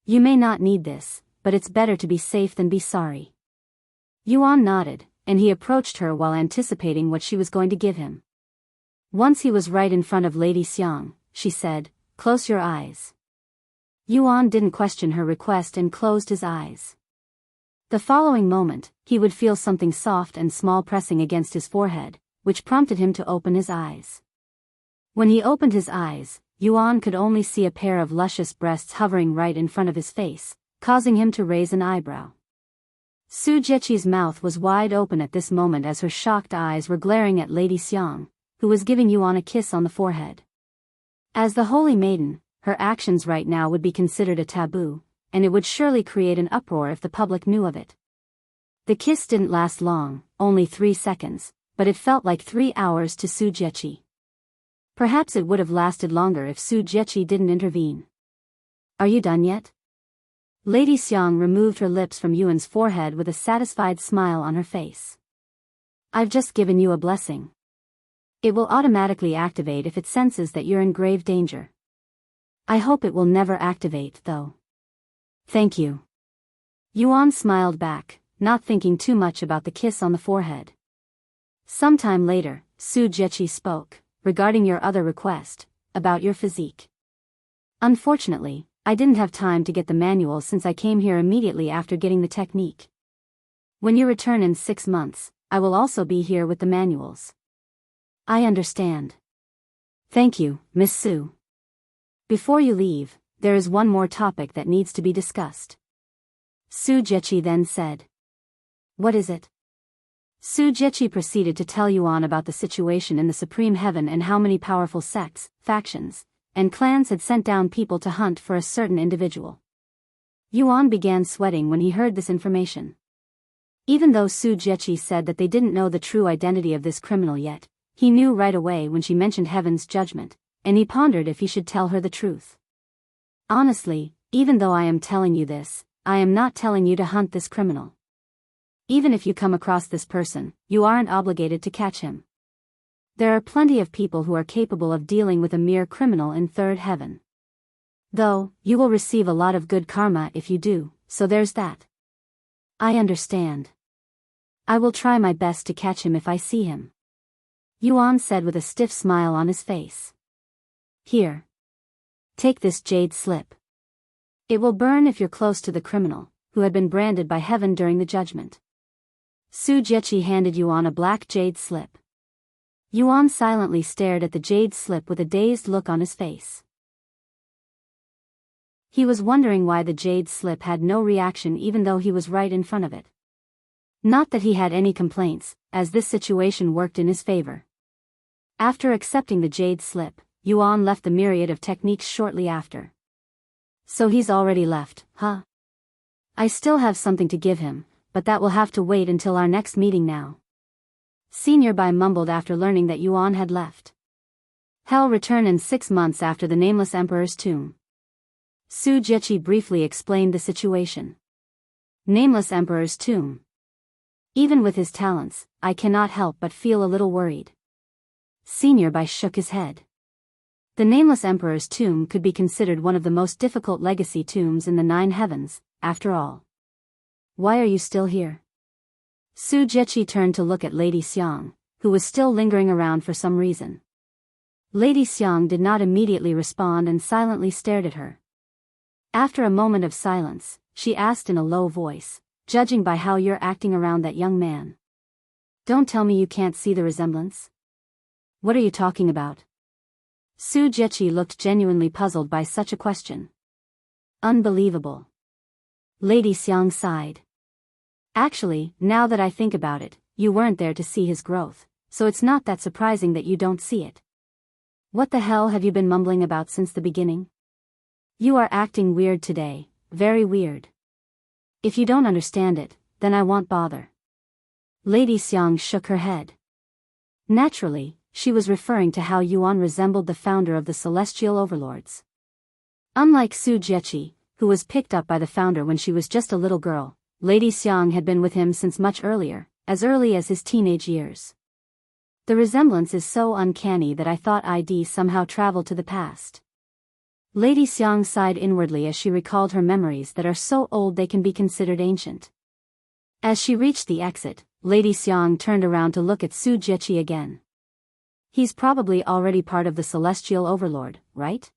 A: You may not need this, but it's better to be safe than be sorry. Yuan nodded, and he approached her while anticipating what she was going to give him. Once he was right in front of Lady Xiang, she said, Close your eyes. Yuan didn't question her request and closed his eyes. The following moment, he would feel something soft and small pressing against his forehead, which prompted him to open his eyes. When he opened his eyes, Yuan could only see a pair of luscious breasts hovering right in front of his face, causing him to raise an eyebrow. Su Jiechi's mouth was wide open at this moment as her shocked eyes were glaring at Lady Xiang, who was giving Yuan a kiss on the forehead. As the holy maiden, her actions right now would be considered a taboo, and it would surely create an uproar if the public knew of it. The kiss didn't last long, only 3 seconds, but it felt like 3 hours to Su Jiechi. Perhaps it would have lasted longer if Su Jiechi didn't intervene. Are you done yet? Lady Xiang removed her lips from Yuan's forehead with a satisfied smile on her face. I've just given you a blessing. It will automatically activate if it senses that you're in grave danger. I hope it will never activate, though. Thank you. Yuan smiled back, not thinking too much about the kiss on the forehead. Sometime later, Su Jiechi spoke, regarding your other request, about your physique. Unfortunately, I didn't have time to get the manual since I came here immediately after getting the technique. When you return in 6 months, I will also be here with the manuals. I understand. Thank you, Miss Su. Before you leave, there is one more topic that needs to be discussed. Su Jiechi then said. What is it? Su Jiechi proceeded to tell Yuan about the situation in the Supreme Heaven and how many powerful sects, factions, and clans had sent down people to hunt for a certain individual. Yuan began sweating when he heard this information. Even though Su Jiechi said that they didn't know the true identity of this criminal yet, he knew right away when she mentioned Heaven's judgment, and he pondered if he should tell her the truth. Honestly, even though I am telling you this, I am not telling you to hunt this criminal. Even if you come across this person, you aren't obligated to catch him. There are plenty of people who are capable of dealing with a mere criminal in third heaven. Though, you will receive a lot of good karma if you do, so there's that. I understand. I will try my best to catch him if I see him. Yuan said with a stiff smile on his face. Here. Take this jade slip. It will burn if you're close to the criminal, who had been branded by heaven during the judgment. Su Jiechi handed Yuan a black jade slip. Yuan silently stared at the jade slip with a dazed look on his face. He was wondering why the jade slip had no reaction even though he was right in front of it. Not that he had any complaints, as this situation worked in his favor. After accepting the jade slip, Yuan left the myriad of techniques shortly after. So he's already left, huh? I still have something to give him, but that will have to wait until our next meeting now. Senior Bai mumbled after learning that Yuan had left. He'll return in 6 months after the Nameless Emperor's tomb. Su Jiechi briefly explained the situation. Nameless Emperor's tomb. Even with his talents, I cannot help but feel a little worried. Senior Bai shook his head. The Nameless Emperor's tomb could be considered one of the most difficult legacy tombs in the 9 heavens, after all. Why are you still here? Su Jiechi turned to look at Lady Xiang, who was still lingering around for some reason. Lady Xiang did not immediately respond and silently stared at her. After a moment of silence, she asked in a low voice, judging by how you're acting around that young man. Don't tell me you can't see the resemblance? What are you talking about? Su Jiechi looked genuinely puzzled by such a question. Unbelievable. Lady Xiang sighed. Actually, now that I think about it, you weren't there to see his growth, so it's not that surprising that you don't see it. What the hell have you been mumbling about since the beginning? You are acting weird today, very weird. If you don't understand it, then I won't bother. Lady Xiang shook her head. Naturally, she was referring to how Yuan resembled the founder of the Celestial Overlords. Unlike Su Jiechi, who was picked up by the founder when she was just a little girl, Lady Xiang had been with him since much earlier, as early as his teenage years. The resemblance is so uncanny that I thought I'd somehow traveled to the past. Lady Xiang sighed inwardly as she recalled her memories that are so old they can be considered ancient. As she reached the exit, Lady Xiang turned around to look at Su Jiechi again. He's probably already part of the Celestial Overlord, right?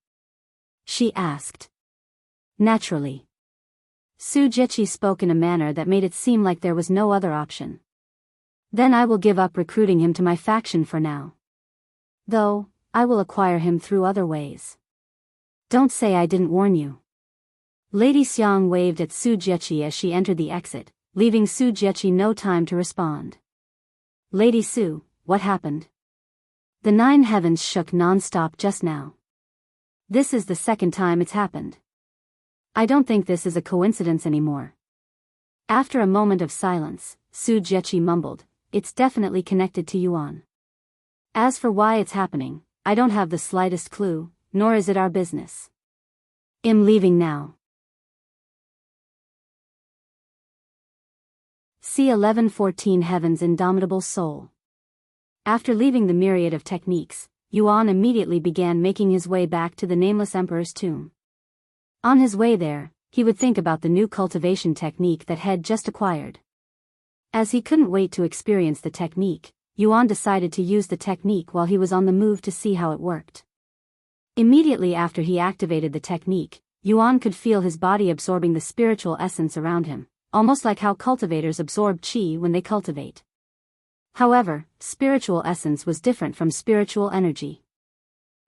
A: She asked. Naturally. Su Jiechi spoke in a manner that made it seem like there was no other option. Then I will give up recruiting him to my faction for now. Though, I will acquire him through other ways. Don't say I didn't warn you. Lady Xiang waved at Su Jiechi as she entered the exit, leaving Su Jiechi no time to respond. Lady Su, what happened? The 9 heavens shook non-stop just now. This is the second time it's happened. I don't think this is a coincidence anymore. After a moment of silence, Su Jiechi mumbled, it's definitely connected to Yuan. As for why it's happening, I don't have the slightest clue, nor is it our business. I'm leaving now. C1114 Heaven's Indomitable Soul. After leaving the myriad of techniques, Yuan immediately began making his way back to the Nameless Emperor's tomb. On his way there, he would think about the new cultivation technique that had just acquired. As he couldn't wait to experience the technique, Yuan decided to use the technique while he was on the move to see how it worked. Immediately after he activated the technique, Yuan could feel his body absorbing the spiritual essence around him, almost like how cultivators absorb qi when they cultivate. However, spiritual essence was different from spiritual energy.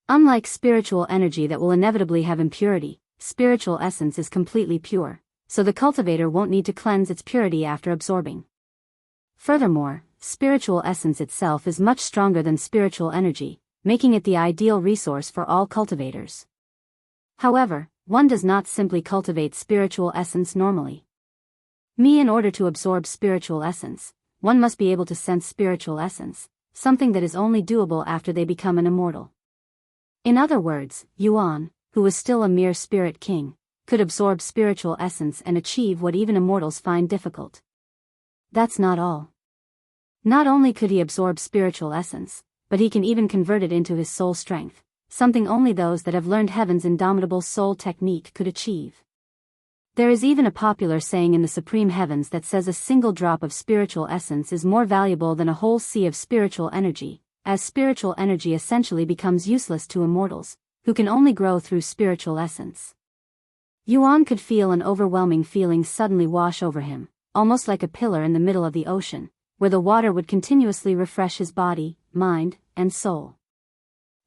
A: Unlike spiritual energy that will inevitably have impurity, spiritual essence is completely pure, so the cultivator won't need to cleanse its purity after absorbing. Furthermore, spiritual essence itself is much stronger than spiritual energy, making it the ideal resource for all cultivators. However, one does not simply cultivate spiritual essence normally. In order to absorb spiritual essence, one must be able to sense spiritual essence, something that is only doable after they become an immortal. In other words, Yuan, who was still a mere spirit king, could absorb spiritual essence and achieve what even immortals find difficult. That's not all. Not only could he absorb spiritual essence, but he can even convert it into his soul strength, something only those that have learned Heaven's Indomitable Soul technique could achieve. There is even a popular saying in the Supreme Heavens that says a single drop of spiritual essence is more valuable than a whole sea of spiritual energy, as spiritual energy essentially becomes useless to immortals, who can only grow through spiritual essence. Yuan could feel an overwhelming feeling suddenly wash over him, almost like a pillar in the middle of the ocean, where the water would continuously refresh his body, mind, and soul.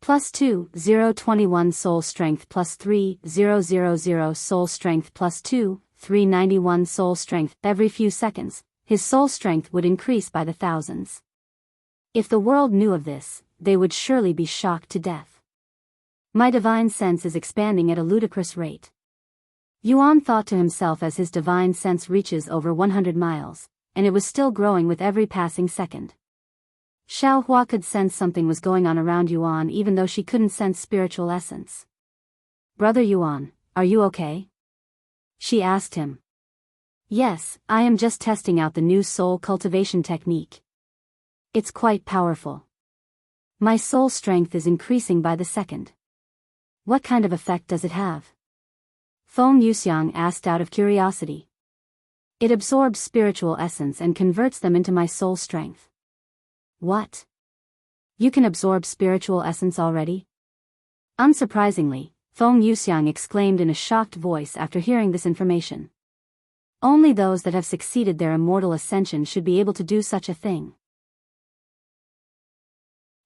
A: +2, 021 soul strength +3, 000 soul strength +2, 391 soul strength. Every few seconds, his soul strength would increase by the thousands. If the world knew of this, they would surely be shocked to death. My divine sense is expanding at a ludicrous rate. Yuan thought to himself as his divine sense reaches over 100 miles, and it was still growing with every passing second. Xiaohua could sense something was going on around Yuan even though she couldn't sense spiritual essence. "Brother Yuan, are you okay?" she asked him. "Yes, I am just testing out the new soul cultivation technique. It's quite powerful. My soul strength is increasing by the second." "What kind of effect does it have?" Feng Yuxiang asked out of curiosity. "It absorbs spiritual essence and converts them into my soul strength." "What? You can absorb spiritual essence already?" Unsurprisingly, Feng Yuxiang exclaimed in a shocked voice after hearing this information. Only those that have succeeded their immortal ascension should be able to do such a thing.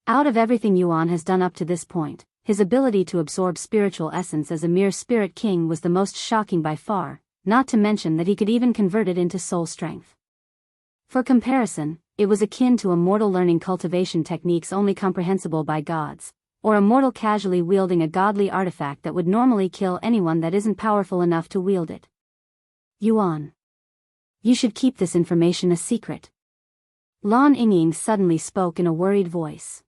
A: Out of everything Yuan has done up to this point, his ability to absorb spiritual essence as a mere spirit king was the most shocking by far, not to mention that he could even convert it into soul strength. For comparison, it was akin to a mortal learning cultivation techniques only comprehensible by gods, or a mortal casually wielding a godly artifact that would normally kill anyone that isn't powerful enough to wield it. "Yuan, you should keep this information a secret." Lan Yingying suddenly spoke in a worried voice.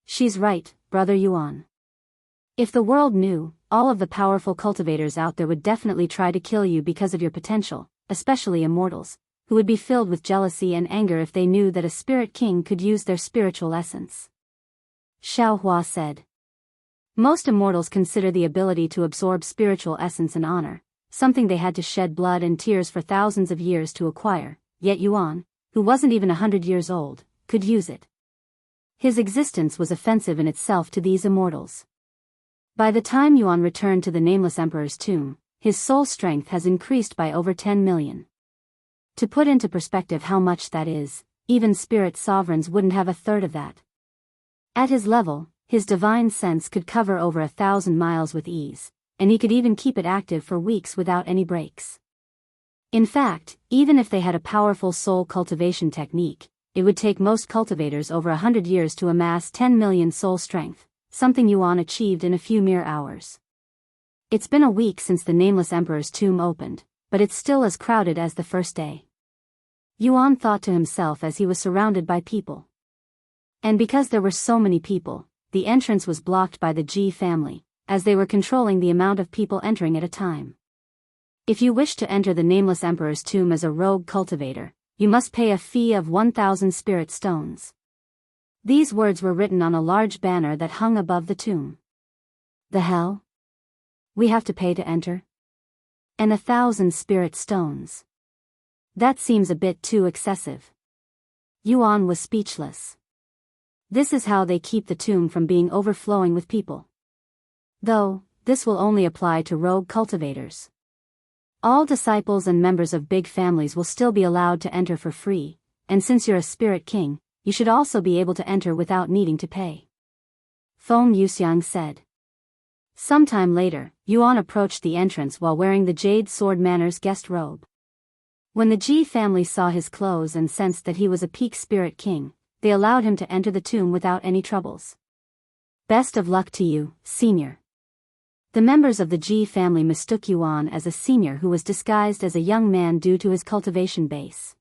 A: "She's right, brother Yuan. If the world knew, all of the powerful cultivators out there would definitely try to kill you because of your potential, especially immortals, who would be filled with jealousy and anger if they knew that a spirit king could use their spiritual essence," Xiaohua said. Most immortals consider the ability to absorb spiritual essence an honor, something they had to shed blood and tears for thousands of years to acquire, yet Yuan, who wasn't even 100 years old, could use it. His existence was offensive in itself to these immortals. By the time Yuan returned to the Nameless Emperor's tomb, his soul strength has increased by over 10 million. To put into perspective how much that is, even spirit sovereigns wouldn't have a third of that. At his level, his divine sense could cover over 1,000 miles with ease, and he could even keep it active for weeks without any breaks. In fact, even if they had a powerful soul cultivation technique, it would take most cultivators over 100 years to amass 10 million soul strength, something Yuan achieved in a few mere hours. It's been a week since the Nameless Emperor's tomb opened, but it's still as crowded as the first day. Yuan thought to himself as he was surrounded by people. And because there were so many people, the entrance was blocked by the Ji family, as they were controlling the amount of people entering at a time. If you wish to enter the Nameless Emperor's tomb as a rogue cultivator, you must pay a fee of 1,000 spirit stones. These words were written on a large banner that hung above the tomb. The hell? We have to pay to enter? And 1,000 spirit stones. That seems a bit too excessive. Yuan was speechless. This is how they keep the tomb from being overflowing with people. Though, this will only apply to rogue cultivators. All disciples and members of big families will still be allowed to enter for free, and since you're a spirit king, you should also be able to enter without needing to pay. Feng Yuxiang said. Sometime later, Yuan approached the entrance while wearing the Jade Sword Manor's guest robe. When the Ji family saw his clothes and sensed that he was a peak spirit king, they allowed him to enter the tomb without any troubles. Best of luck to you, senior. The members of the Ji family mistook Yuan as a senior who was disguised as a young man due to his cultivation base.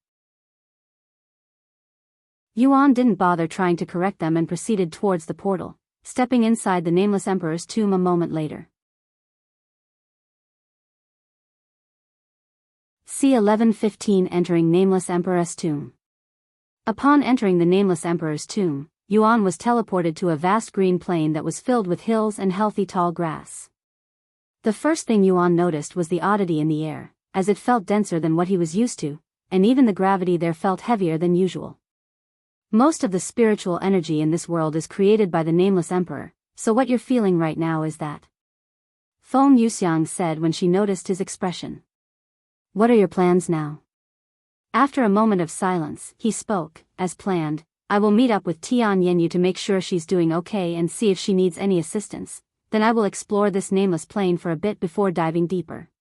A: Yuan didn't bother trying to correct them and proceeded towards the portal, stepping inside the Nameless Emperor's tomb a moment later. C1115 Entering Nameless Emperor's Tomb. Upon entering the Nameless Emperor's tomb, Yuan was teleported to a vast green plain that was filled with hills and healthy tall grass. The first thing Yuan noticed was the oddity in the air, as it felt denser than what he was used to, and even the gravity there felt heavier than usual. Most of the spiritual energy in this world is created by the Nameless Emperor, so what you're feeling right now is that. Feng Yuxiang said when she noticed his expression. What are your plans now? After a moment of silence, he spoke, as planned, I will meet up with Tian Yenyu to make sure she's doing okay and see if she needs any assistance, then I will explore this nameless plane for a bit before diving deeper.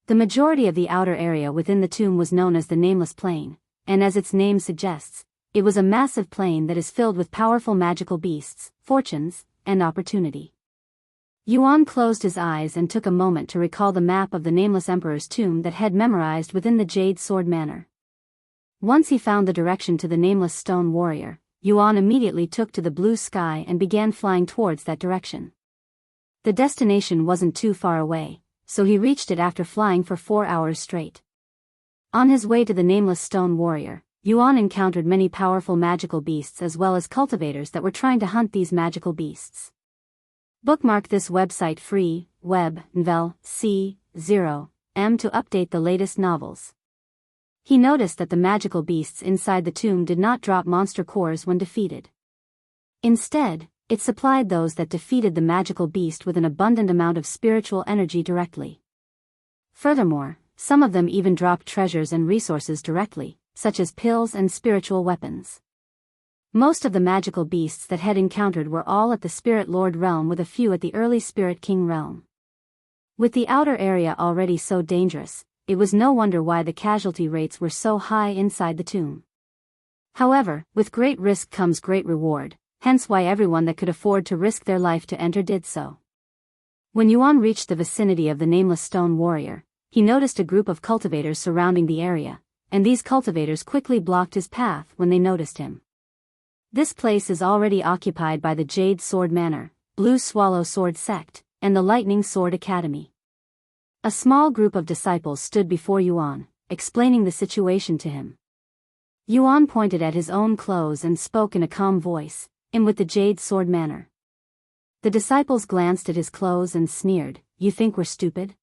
A: The majority of the outer area within the tomb was known as the Nameless Plane, and as its name suggests, it was a massive plane that is filled with powerful magical beasts, fortunes, and opportunity. Yuan closed his eyes and took a moment to recall the map of the Nameless Emperor's tomb that had memorized within the Jade Sword Manor. Once he found the direction to the Nameless Stone Warrior, Yuan immediately took to the blue sky and began flying towards that direction. The destination wasn't too far away, so he reached it after flying for 4 hours straight. On his way to the Nameless Stone Warrior, Yuan encountered many powerful magical beasts as well as cultivators that were trying to hunt these magical beasts. Bookmark this website free, web, nvel, C0M to update the latest novels. He noticed that the magical beasts inside the tomb did not drop monster cores when defeated. Instead, it supplied those that defeated the magical beast with an abundant amount of spiritual energy directly. Furthermore, some of them even dropped treasures and resources directly, such as pills and spiritual weapons. Most of the magical beasts that had encountered were all at the Spirit Lord realm with a few at the early Spirit King realm. With the outer area already so dangerous, it was no wonder why the casualty rates were so high inside the tomb. However, with great risk comes great reward, hence why everyone that could afford to risk their life to enter did so. When Yuan reached the vicinity of the Nameless Stone Warrior, he noticed a group of cultivators surrounding the area, and these cultivators quickly blocked his path when they noticed him. This place is already occupied by the Jade Sword Manor, Blue Swallow Sword Sect, and the Lightning Sword Academy. A small group of disciples stood before Yuan, explaining the situation to him. Yuan pointed at his own clothes and spoke in a calm voice, "I'm with the Jade Sword Manor." The disciples glanced at his clothes and sneered, "You think we're stupid?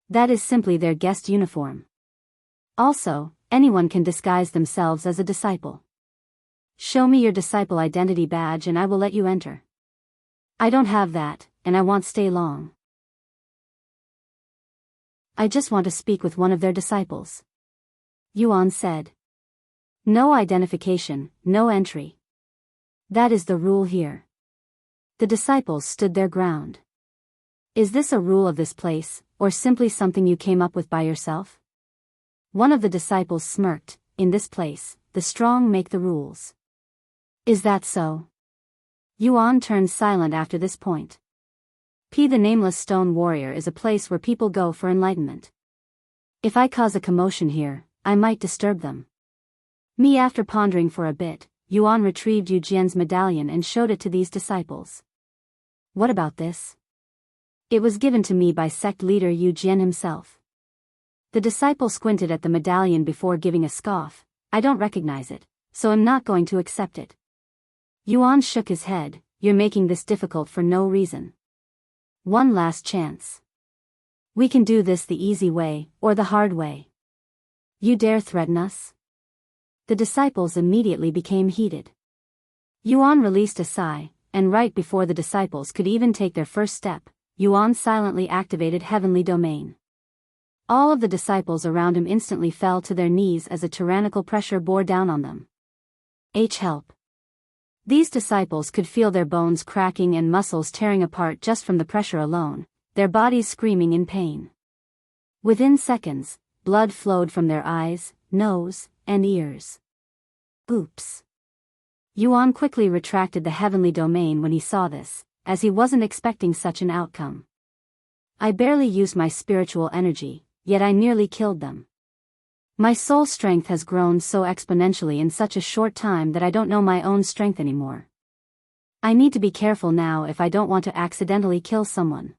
A: That is simply their guest uniform. Also, anyone can disguise themselves as a disciple. Show me your disciple identity badge and I will let you enter." "I don't have that, and I won't stay long. I just want to speak with one of their disciples," Yuan said. "No identification, no entry. That is the rule here." The disciples stood their ground. "Is this a rule of this place, or simply something you came up with by yourself?" One of the disciples smirked, "In this place, the strong make the rules." "Is that so?" Yuan turned silent after this point. The Nameless Stone Warrior is a place where people go for enlightenment. If I cause a commotion here, I might disturb them. Me. After pondering for a bit, Yuan retrieved Yu Jian's medallion and showed it to these disciples. What about this? It was given to me by sect leader Yu Jian himself. The disciple squinted at the medallion before giving a scoff. I don't recognize it, so I'm not going to accept it. Yuan shook his head. You're making this difficult for no reason. One last chance. We can do this the easy way, or the hard way. You dare threaten us? The disciples immediately became heated. Yuan released a sigh, and right before the disciples could even take their first step, Yuan silently activated Heavenly Domain. All of the disciples around him instantly fell to their knees as a tyrannical pressure bore down on them. Help! These disciples could feel their bones cracking and muscles tearing apart just from the pressure alone, their bodies screaming in pain. Within seconds, blood flowed from their eyes, nose, and ears. Oops! Yuan quickly retracted the Heavenly Domain when he saw this, as he wasn't expecting such an outcome. I barely used my spiritual energy, yet I nearly killed them. My soul strength has grown so exponentially in such a short time that I don't know my own strength anymore. I need to be careful now if I don't want to accidentally kill someone.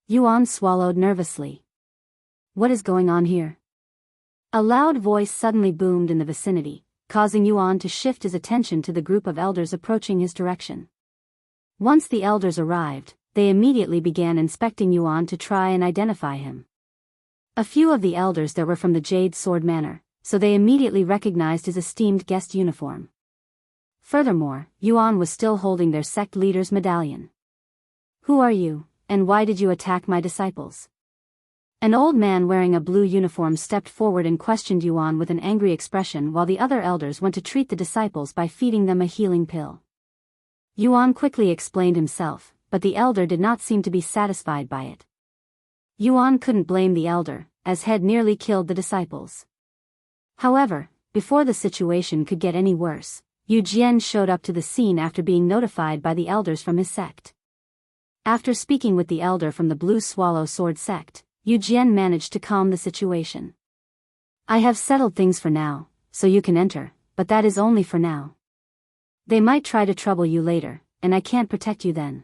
A: Yuan swallowed nervously. What is going on here? A loud voice suddenly boomed in the vicinity, causing Yuan to shift his attention to the group of elders approaching his direction. Once the elders arrived, they immediately began inspecting Yuan to try and identify him. A few of the elders there were from the Jade Sword Manor, so they immediately recognized his esteemed guest uniform. Furthermore, Yuan was still holding their sect leader's medallion. Who are you, and why did you attack my disciples? An old man wearing a blue uniform stepped forward and questioned Yuan with an angry expression while the other elders went to treat the disciples by feeding them a healing pill. Yuan quickly explained himself, but the elder did not seem to be satisfied by it. Yuan couldn't blame the elder, as had nearly killed the disciples. However, before the situation could get any worse, Yu Jian showed up to the scene after being notified by the elders from his sect. After speaking with the elder from the Blue Swallow Sword sect, Yu Jian managed to calm the situation. I have settled things for now, so you can enter, but that is only for now. They might try to trouble you later, and I can't protect you then.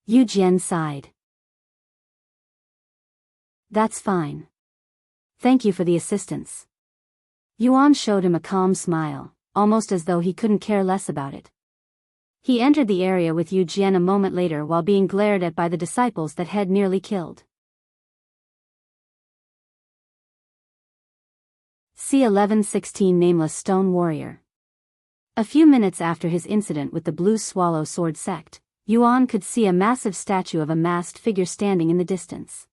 A: Yu Jian sighed. That's fine. Thank you for the assistance. Yuan showed him a calm smile, almost as though he couldn't care less about it. He entered the area with Yu Jian a moment later while being glared at by the disciples that had nearly killed. C1140 Nameless Stone Warrior. A few minutes after his incident with the Blue Swallow Sword sect, Yuan could see a massive statue of a masked figure standing in the distance.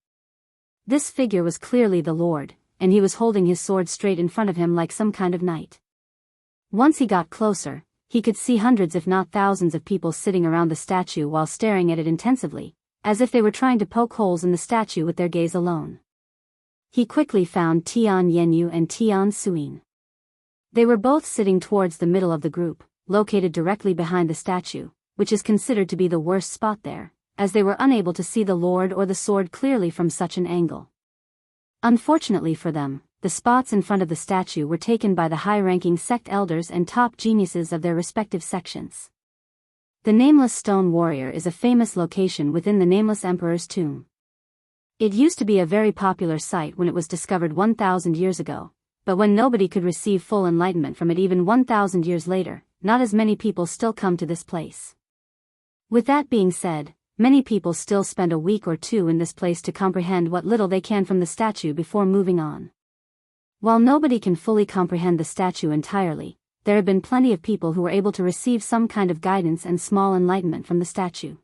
A: This figure was clearly the Lord, and he was holding his sword straight in front of him like some kind of knight. Once he got closer, he could see hundreds if not thousands of people sitting around the statue while staring at it intensively, as if they were trying to poke holes in the statue with their gaze alone. He quickly found Tian Yenyu and Tian Suyin. They were both sitting towards the middle of the group, located directly behind the statue, which is considered to be the worst spot there, as they were unable to see the Lord or the sword clearly from such an angle. Unfortunately for them, the spots in front of the statue were taken by the high-ranking sect elders and top geniuses of their respective sections. The Nameless Stone Warrior is a famous location within the Nameless Emperor's tomb. It used to be a very popular site when it was discovered 1,000 years ago, but when nobody could receive full enlightenment from it even 1,000 years later, not as many people still come to this place. With that being said, many people still spend a week or two in this place to comprehend what little they can from the statue before moving on. While nobody can fully comprehend the statue entirely, there have been plenty of people who were able to receive some kind of guidance and small enlightenment from the statue.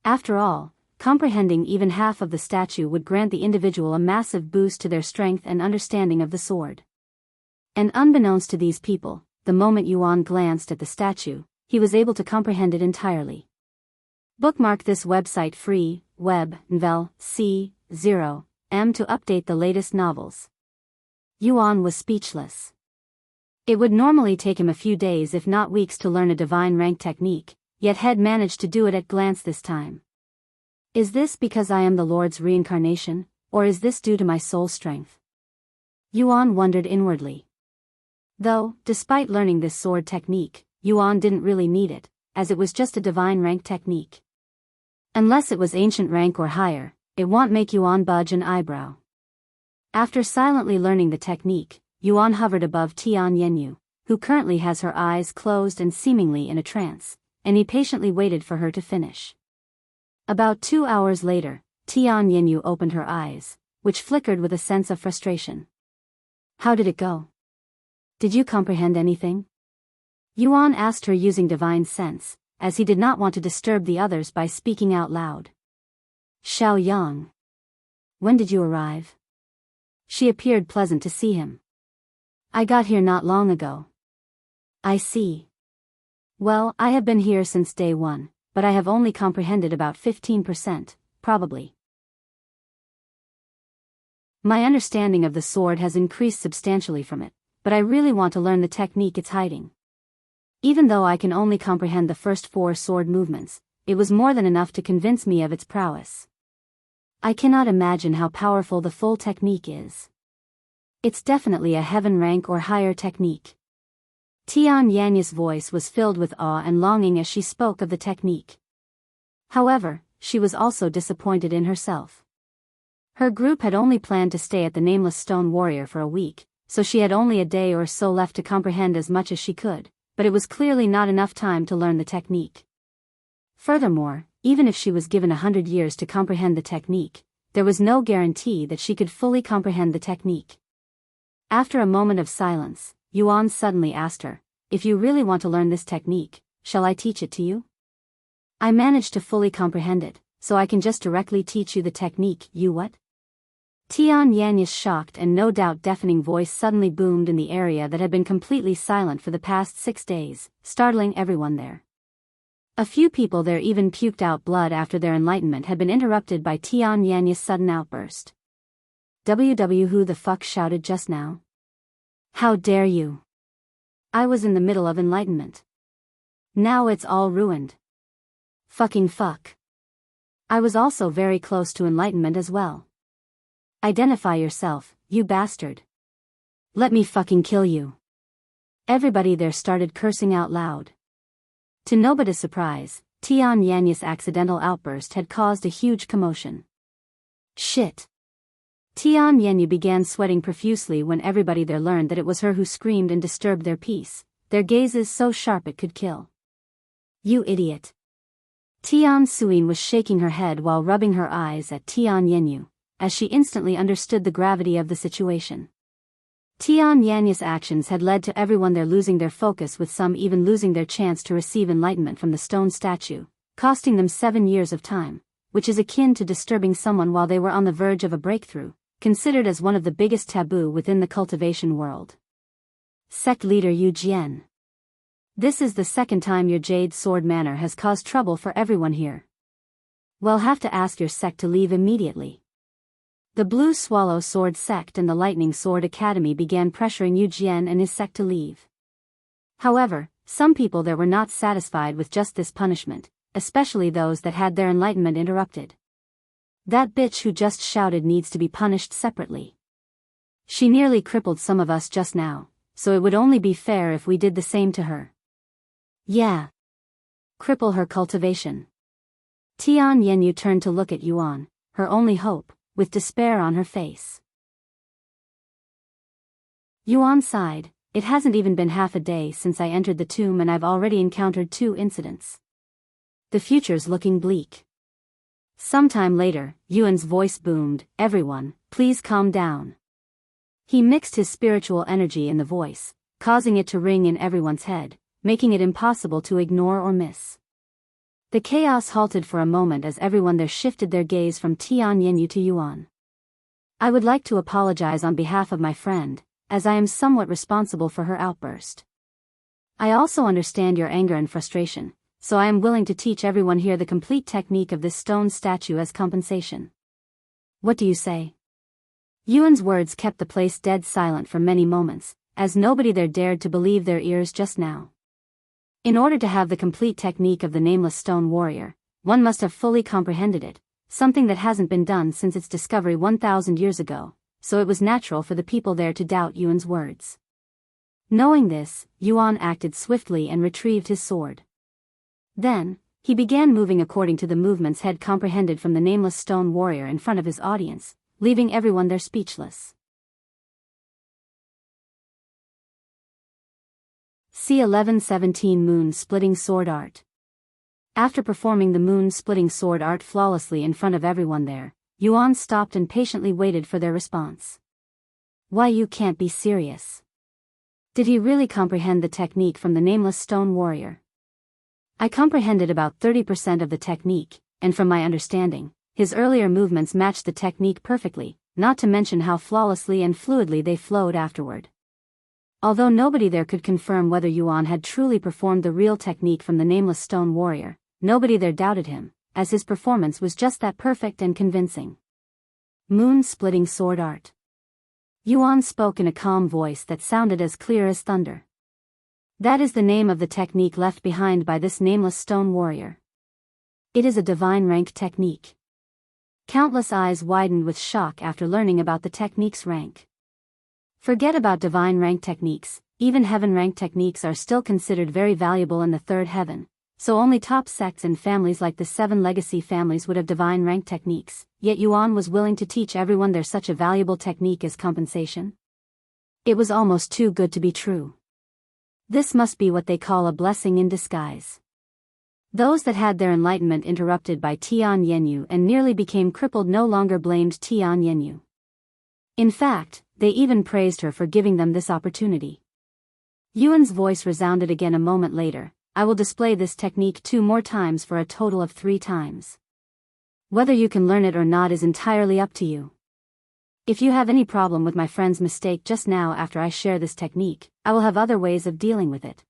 A: After all, comprehending even half of the statue would grant the individual a massive boost to their strength and understanding of the sword. And unbeknownst to these people, the moment Yuan glanced at the statue, he was able to comprehend it entirely. Bookmark this website free, web, nvel, C0M to update the latest novels. Yuan was speechless. It would normally take him a few days if not weeks to learn a divine rank technique, yet had managed to do it at glance this time. Is this because I am the Lord's reincarnation, or is this due to my soul strength? Yuan wondered inwardly. Though, despite learning this sword technique, Yuan didn't really need it, as it was just a divine rank technique. Unless it was ancient rank or higher, it won't make Yuan budge an eyebrow. After silently learning the technique, Yuan hovered above Tian Yenyu, who currently has her eyes closed and seemingly in a trance, and he patiently waited for her to finish. About 2 hours later, Tian Yenyu opened her eyes, which flickered with a sense of frustration. How did it go? Did you comprehend anything? Yuan asked her using divine sense, as he did not want to disturb the others by speaking out loud. Xiao Yang. When did you arrive? She appeared pleasant to see him. I got here not long ago. I see. Well, I have been here since day one, but I have only comprehended about 15%, probably. My understanding of the sword has increased substantially from it, but I really want to learn the technique it's hiding. Even though I can only comprehend the first 4 sword movements, it was more than enough to convince me of its prowess. I cannot imagine how powerful the full technique is. It's definitely a heaven rank or higher technique. Tian Yanya's voice was filled with awe and longing as she spoke of the technique. However, she was also disappointed in herself. Her group had only planned to stay at the Nameless Stone Warrior for a week, so she had only a day or so left to comprehend as much as she could, but it was clearly not enough time to learn the technique. Furthermore, even if she was given 100 years to comprehend the technique, there was no guarantee that she could fully comprehend the technique. After a moment of silence, Yuan suddenly asked her, if you really want to learn this technique, shall I teach it to you? I managed to fully comprehend it, so I can just directly teach you the technique. You what? Tian Yanya's shocked and no doubt deafening voice suddenly boomed in the area that had been completely silent for the past 6 days, startling everyone there. A few people there even puked out blood after their enlightenment had been interrupted by Tian Yanya's sudden outburst. Who the fuck shouted just now? How dare you? I was in the middle of enlightenment. Now it's all ruined. Fucking fuck. I was also very close to enlightenment as well. Identify yourself, you bastard. Let me fucking kill you. Everybody there started cursing out loud. To nobody's surprise, Tian Yanya's accidental outburst had caused a huge commotion. Shit. Tian Yanyu began sweating profusely when everybody there learned that it was her who screamed and disturbed their peace, their gazes so sharp it could kill. You idiot. Tian Suyin was shaking her head while rubbing her eyes at Tian Yanyu, as she instantly understood the gravity of the situation. Tian Yanya's actions had led to everyone there losing their focus, with some even losing their chance to receive enlightenment from the stone statue, costing them 7 years of time, which is akin to disturbing someone while they were on the verge of a breakthrough, considered as one of the biggest taboo within the cultivation world. Sect leader Yu Jian. This is the second time your Jade Sword Manor has caused trouble for everyone here. We'll have to ask your sect to leave immediately. The Blue Swallow Sword Sect and the Lightning Sword Academy began pressuring Yu Jian and his sect to leave. However, some people there were not satisfied with just this punishment, especially those that had their enlightenment interrupted. That bitch who just shouted needs to be punished separately. She nearly crippled some of us just now, so it would only be fair if we did the same to her. Yeah. Cripple her cultivation. Tian Yenyu turned to look at Yuan, her only hope, with despair on her face. Yuan sighed. It hasn't even been half a day since I entered the tomb and I've already encountered 2 incidents. The future's looking bleak. Sometime later, Yuan's voice boomed, everyone, please calm down. He mixed his spiritual energy in the voice, causing it to ring in everyone's head, making it impossible to ignore or miss. The chaos halted for a moment as everyone there shifted their gaze from Tian Yenyu to Yuan. I would like to apologize on behalf of my friend, as I am somewhat responsible for her outburst. I also understand your anger and frustration, so I am willing to teach everyone here the complete technique of this stone statue as compensation. What do you say? Yuan's words kept the place dead silent for many moments, as nobody there dared to believe their ears just now. In order to have the complete technique of the Nameless Stone Warrior, one must have fully comprehended it, something that hasn't been done since its discovery 1,000 years ago, so it was natural for the people there to doubt Yuan's words. Knowing this, Yuan acted swiftly and retrieved his sword. Then, he began moving according to the movements had comprehended from the Nameless stone warrior in front of his audience, leaving everyone there speechless. C1117 Moon-Splitting Sword Art. After performing the moon-splitting sword art flawlessly in front of everyone there, Yuan stopped and patiently waited for their response. Why, you can't be serious. Did he really comprehend the technique from the Nameless stone warrior? I comprehended about 30% of the technique, and from my understanding, his earlier movements matched the technique perfectly, not to mention how flawlessly and fluidly they flowed afterward. Although nobody there could confirm whether Yuan had truly performed the real technique from the Nameless stone warrior, nobody there doubted him, as his performance was just that perfect and convincing. Moon-splitting sword art. Yuan spoke in a calm voice that sounded as clear as thunder. That is the name of the technique left behind by this Nameless stone warrior. It is a divine rank technique. Countless eyes widened with shock after learning about the technique's rank. Forget about divine rank techniques, even heaven rank techniques are still considered very valuable in the third heaven, so only top sects and families like the 7 legacy families would have divine rank techniques, yet Yuan was willing to teach everyone there such a valuable technique as compensation. It was almost too good to be true. This must be what they call a blessing in disguise. Those that had their enlightenment interrupted by Tian Yenyu and nearly became crippled no longer blamed Tian Yenyu. In fact, they even praised her for giving them this opportunity. Yuan's voice resounded again a moment later. I will display this technique 2 more times for a total of 3 times. Whether you can learn it or not is entirely up to you. If you have any problem with my friend's mistake just now after I share this technique, I will have other ways of dealing with it.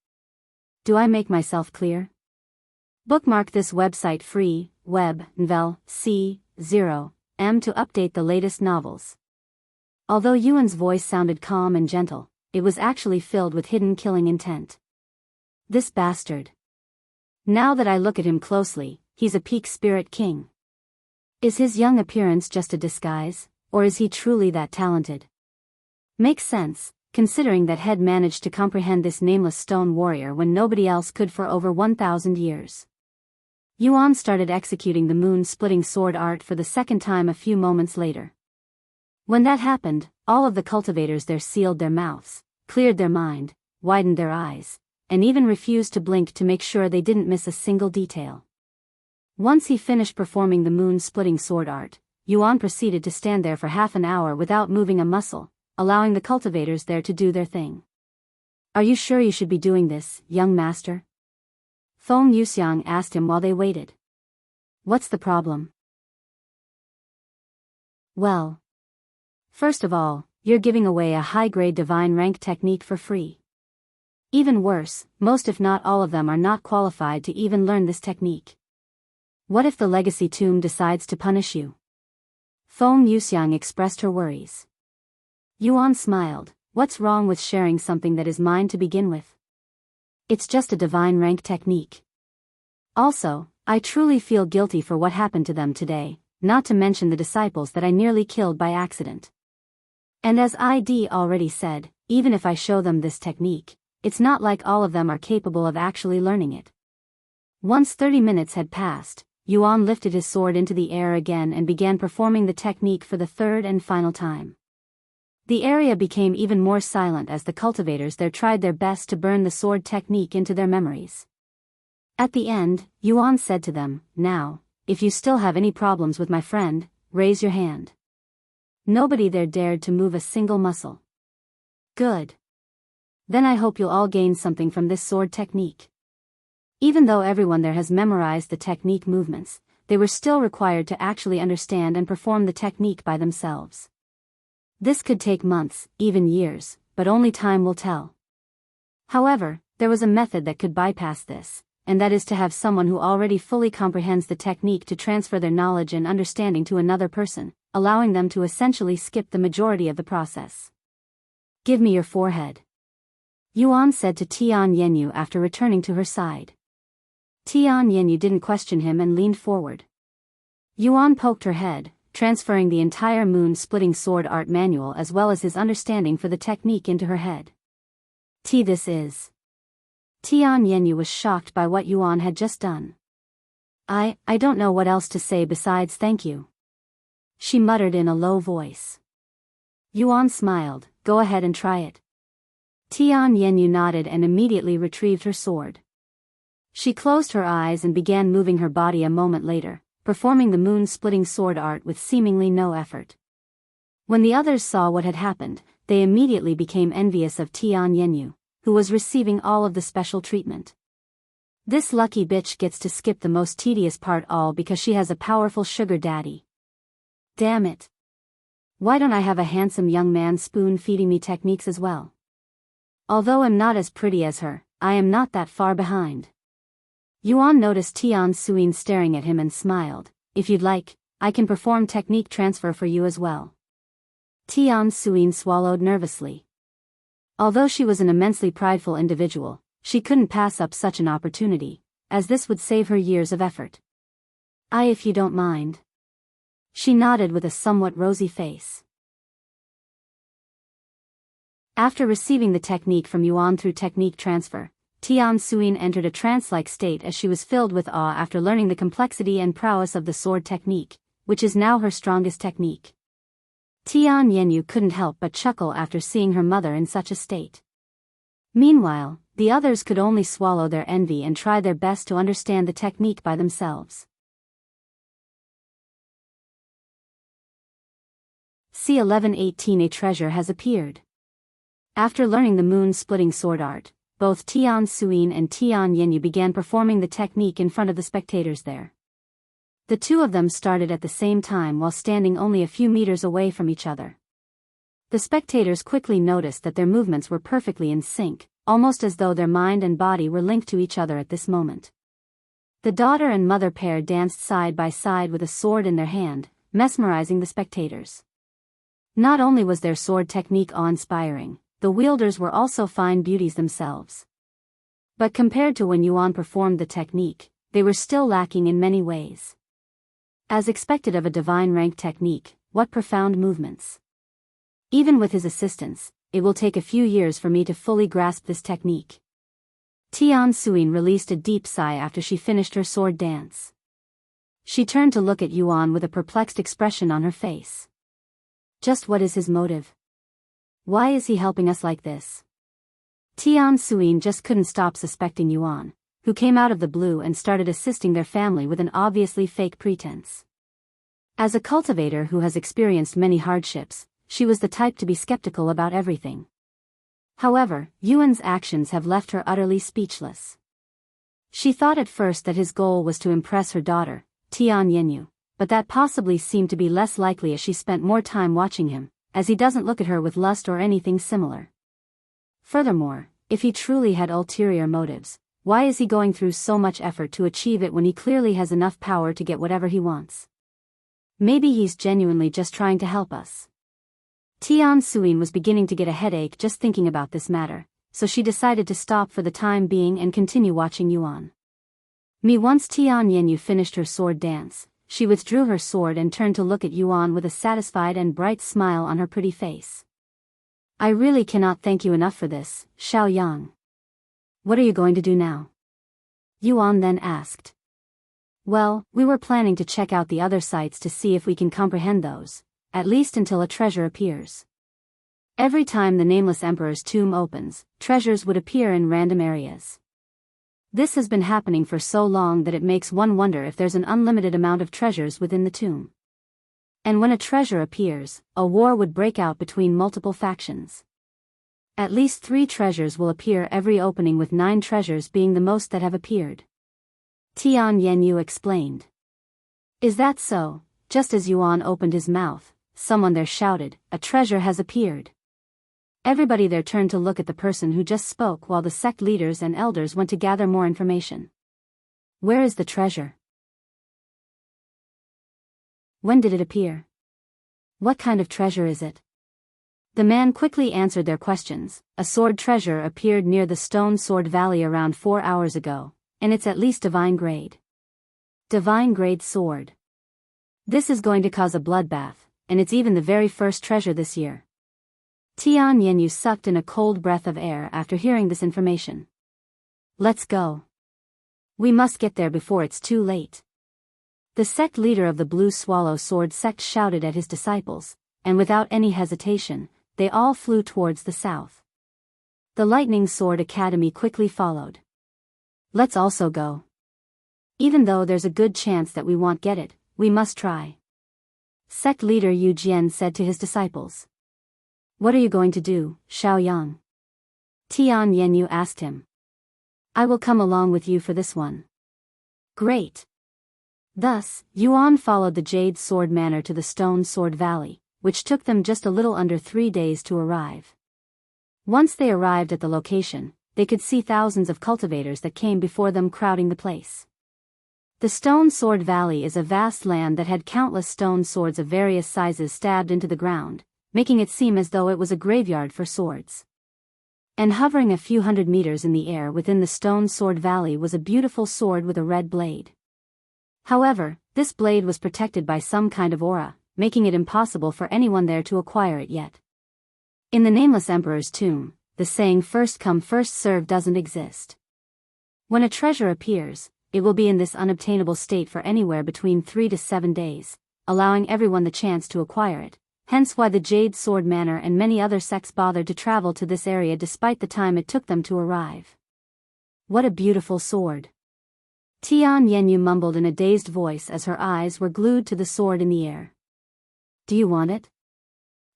A: Do I make myself clear? Bookmark this website free, web, nvel, C0M to update the latest novels. Although Yuan's voice sounded calm and gentle, it was actually filled with hidden killing intent. This bastard. Now that I look at him closely, he's a peak spirit king. Is his young appearance just a disguise, or is he truly that talented? Makes sense, considering that Head managed to comprehend this Nameless stone warrior when nobody else could for over 1,000 years. Yuan started executing the moon-splitting sword art for the second time a few moments later. When that happened, all of the cultivators there sealed their mouths, cleared their mind, widened their eyes, and even refused to blink to make sure they didn't miss a single detail. Once he finished performing the moon-splitting sword art, Yuan proceeded to stand there for half an hour without moving a muscle, allowing the cultivators there to do their thing. Are you sure you should be doing this, young master? Feng Yuxiang asked him while they waited. What's the problem? Well, first of all, you're giving away a high-grade divine rank technique for free. Even worse, most if not all of them are not qualified to even learn this technique. What if the legacy tomb decides to punish you? Feng Yuxiang expressed her worries. Yuan smiled. What's wrong with sharing something that is mine to begin with? It's just a divine rank technique. Also, I truly feel guilty for what happened to them today, not to mention the disciples that I nearly killed by accident. And as ID already said, even if I show them this technique, it's not like all of them are capable of actually learning it. Once 30 minutes had passed, Yuan lifted his sword into the air again and began performing the technique for the third and final time. The area became even more silent as the cultivators there tried their best to burn the sword technique into their memories. At the end, Yuan said to them, "Now, if you still have any problems with my friend, raise your hand." Nobody there dared to move a single muscle. Good. Then I hope you'll all gain something from this sword technique. Even though everyone there has memorized the technique movements, they were still required to actually understand and perform the technique by themselves. This could take months, even years, but only time will tell. However, there was a method that could bypass this, and that is to have someone who already fully comprehends the technique to transfer their knowledge and understanding to another person, allowing them to essentially skip the majority of the process. Give me your forehead. Yuan said to Tian Yenyu after returning to her side. Tian Yenyu didn't question him and leaned forward. Yuan poked her head, transferring the entire moon-splitting sword art manual as well as his understanding for the technique into her head. This is. Tian Yenyu was shocked by what Yuan had just done. I don't know what else to say besides thank you. She muttered in a low voice. Yuan smiled, go ahead and try it. Tian Yenyu nodded and immediately retrieved her sword. She closed her eyes and began moving her body a moment later, performing the moon-splitting sword art with seemingly no effort. When the others saw what had happened, they immediately became envious of Tian Yenyu, who was receiving all of the special treatment. This lucky bitch gets to skip the most tedious part all because she has a powerful sugar daddy. Damn it. Why don't I have a handsome young man spoon-feeding me techniques as well? Although I'm not as pretty as her, I am not that far behind. Yuan noticed Tian Suyin staring at him and smiled. If you'd like, I can perform technique transfer for you as well. Tian Suyin swallowed nervously. Although she was an immensely prideful individual, she couldn't pass up such an opportunity, as this would save her years of effort. If you don't mind. She nodded with a somewhat rosy face. After receiving the technique from Yuan through technique transfer, Tian Suyin entered a trance-like state as she was filled with awe after learning the complexity and prowess of the sword technique, which is now her strongest technique. Tian Yenyu couldn't help but chuckle after seeing her mother in such a state. Meanwhile, the others could only swallow their envy and try their best to understand the technique by themselves. C1118 A treasure has appeared. After learning the moon-splitting sword art, both Tian Suyin and Tian Yenyu began performing the technique in front of the spectators there. The two of them started at the same time while standing only a few meters away from each other. The spectators quickly noticed that their movements were perfectly in sync, almost as though their mind and body were linked to each other at this moment. The daughter and mother pair danced side by side with a sword in their hand, mesmerizing the spectators. Not only was their sword technique awe-inspiring, the wielders were also fine beauties themselves. But compared to when Yuan performed the technique, they were still lacking in many ways. As expected of a divine rank technique, what profound movements. Even with his assistance, it will take a few years for me to fully grasp this technique. Tian Suyin released a deep sigh after she finished her sword dance. She turned to look at Yuan with a perplexed expression on her face. Just what is his motive? Why is he helping us like this? Tian Suyin just couldn't stop suspecting Yuan, who came out of the blue and started assisting their family with an obviously fake pretense. As a cultivator who has experienced many hardships, she was the type to be skeptical about everything. However, Yuan's actions have left her utterly speechless. She thought at first that his goal was to impress her daughter, Tian Yenyu, but that possibly seemed to be less likely as she spent more time watching him, as he doesn't look at her with lust or anything similar. Furthermore, if he truly had ulterior motives, why is he going through so much effort to achieve it when he clearly has enough power to get whatever he wants? Maybe he's genuinely just trying to help us. Tian Suyin was beginning to get a headache just thinking about this matter, so she decided to stop for the time being and continue watching Yuan. Once Tian Yenyu finished her sword dance, she withdrew her sword and turned to look at Yuan with a satisfied and bright smile on her pretty face. I really cannot thank you enough for this, Xiang. What are you going to do now? Yuan then asked. Well, we were planning to check out the other sites to see if we can comprehend those, at least until a treasure appears. Every time the Nameless Emperor's tomb opens, treasures would appear in random areas. This has been happening for so long that it makes one wonder if there's an unlimited amount of treasures within the tomb. And when a treasure appears, a war would break out between multiple factions. At least 3 treasures will appear every opening, with 9 treasures being the most that have appeared. Tian Yenyu explained. Is that so? Just as Yuan opened his mouth, someone there shouted, a treasure has appeared. Everybody there turned to look at the person who just spoke while the sect leaders and elders went to gather more information. Where is the treasure? When did it appear? What kind of treasure is it? The man quickly answered their questions. A sword treasure appeared near the Stone Sword Valley around 4 hours ago, and it's at least divine grade. Divine grade sword. This is going to cause a bloodbath, and it's even the very first treasure this year. Tian Yanyu sucked in a cold breath of air after hearing this information. Let's go. We must get there before it's too late. The sect leader of the Blue Swallow Sword sect shouted at his disciples, and without any hesitation, they all flew towards the south. The Lightning Sword Academy quickly followed. Let's also go. Even though there's a good chance that we won't get it, we must try. Sect leader Yu Jian said to his disciples. What are you going to do, Xiaoyang? Tian Yanyu asked him. I will come along with you for this one. Great. Thus, Yuan followed the Jade Sword Manor to the Stone Sword Valley, which took them just a little under 3 days to arrive. Once they arrived at the location, they could see thousands of cultivators that came before them crowding the place. The Stone Sword Valley is a vast land that had countless stone swords of various sizes stabbed into the ground, making it seem as though it was a graveyard for swords. And hovering a few hundred meters in the air within the Stone Sword Valley was a beautiful sword with a red blade. However, this blade was protected by some kind of aura, making it impossible for anyone there to acquire it yet. In the Nameless Emperor's tomb, the saying first come first serve doesn't exist. When a treasure appears, it will be in this unobtainable state for anywhere between 3 to 7 days, allowing everyone the chance to acquire it. Hence why the Jade Sword Manor and many other sects bothered to travel to this area despite the time it took them to arrive. What a beautiful sword. Tian Yanyu mumbled in a dazed voice as her eyes were glued to the sword in the air. Do you want it?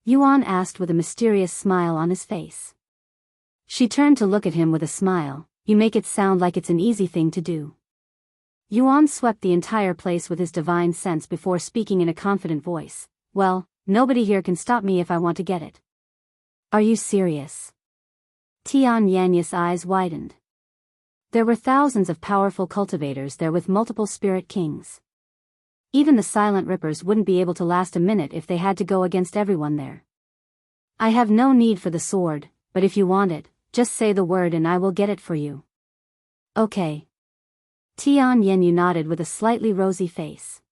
A: Yuan asked with a mysterious smile on his face. She turned to look at him with a smile. You make it sound like it's an easy thing to do. Yuan swept the entire place with his divine sense before speaking in a confident voice. Well, nobody here can stop me if I want to get it. Are you serious? Tian Yanyu's eyes widened. There were thousands of powerful cultivators there with multiple spirit kings. Even the Silent Rippers wouldn't be able to last a minute if they had to go against everyone there. I have no need for the sword, but if you want it, just say the word and I will get it for you. Okay. Tian Yanyu nodded with a slightly rosy face.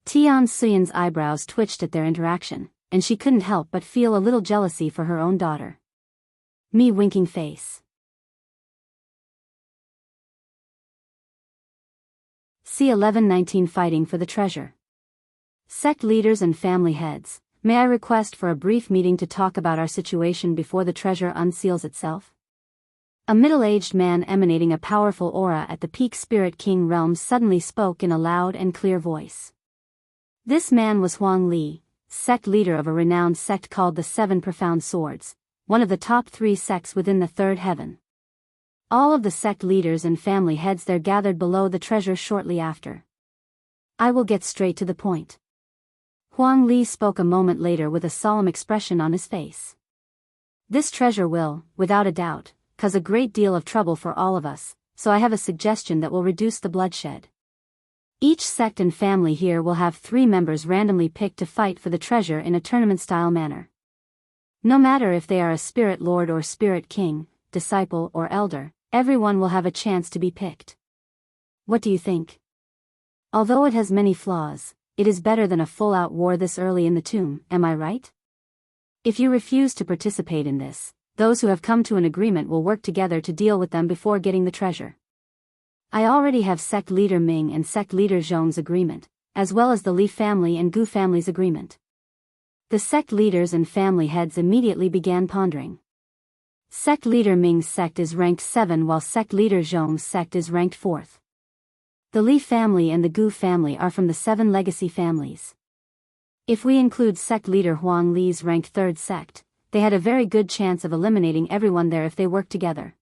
A: Tian Suyan's eyebrows twitched at their interaction, and she couldn't help but feel a little jealousy for her own daughter. Me winking face. C1119 Fighting for the treasure. Sect leaders and family heads, may I request for a brief meeting to talk about our situation before the treasure unseals itself? A middle-aged man emanating a powerful aura at the peak Spirit King realm suddenly spoke in a loud and clear voice. This man was Huang Li, sect leader of a renowned sect called the Seven Profound Swords, one of the top 3 sects within the third heaven. All of the sect leaders and family heads there gathered below the treasure shortly after. I will get straight to the point. Huang Li spoke a moment later with a solemn expression on his face. This treasure will, without a doubt, cause a great deal of trouble for all of us, so I have a suggestion that will reduce the bloodshed. Each sect and family here will have 3 members randomly picked to fight for the treasure in a tournament-style manner. No matter if they are a spirit lord or spirit king, disciple or elder, everyone will have a chance to be picked. What do you think? Although it has many flaws, it is better than a full-out war this early in the tomb, am I right? If you refuse to participate in this, those who have come to an agreement will work together to deal with them before getting the treasure. I already have sect leader Ming and sect leader Zhong's agreement, as well as the Li family and Gu family's agreement. The sect leaders and family heads immediately began pondering. Sect leader Ming's sect is ranked 7 while sect leader Zhong's sect is ranked 4th. The Li family and the Gu family are from the 7 legacy families. If we include sect leader Huang Li's ranked 3rd sect, they had a very good chance of eliminating everyone there if they work together.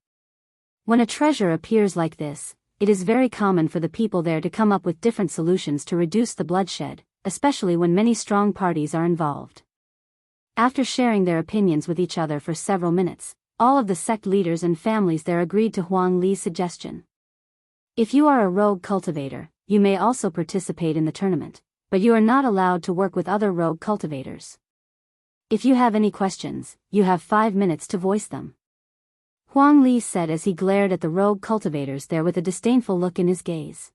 A: When a treasure appears like this, it is very common for the people there to come up with different solutions to reduce the bloodshed, especially when many strong parties are involved. After sharing their opinions with each other for several minutes, all of the sect leaders and families there agreed to Huang Li's suggestion. If you are a rogue cultivator, you may also participate in the tournament, but you are not allowed to work with other rogue cultivators. If you have any questions, you have 5 minutes to voice them. Huang Li said as he glared at the rogue cultivators there with a disdainful look in his gaze.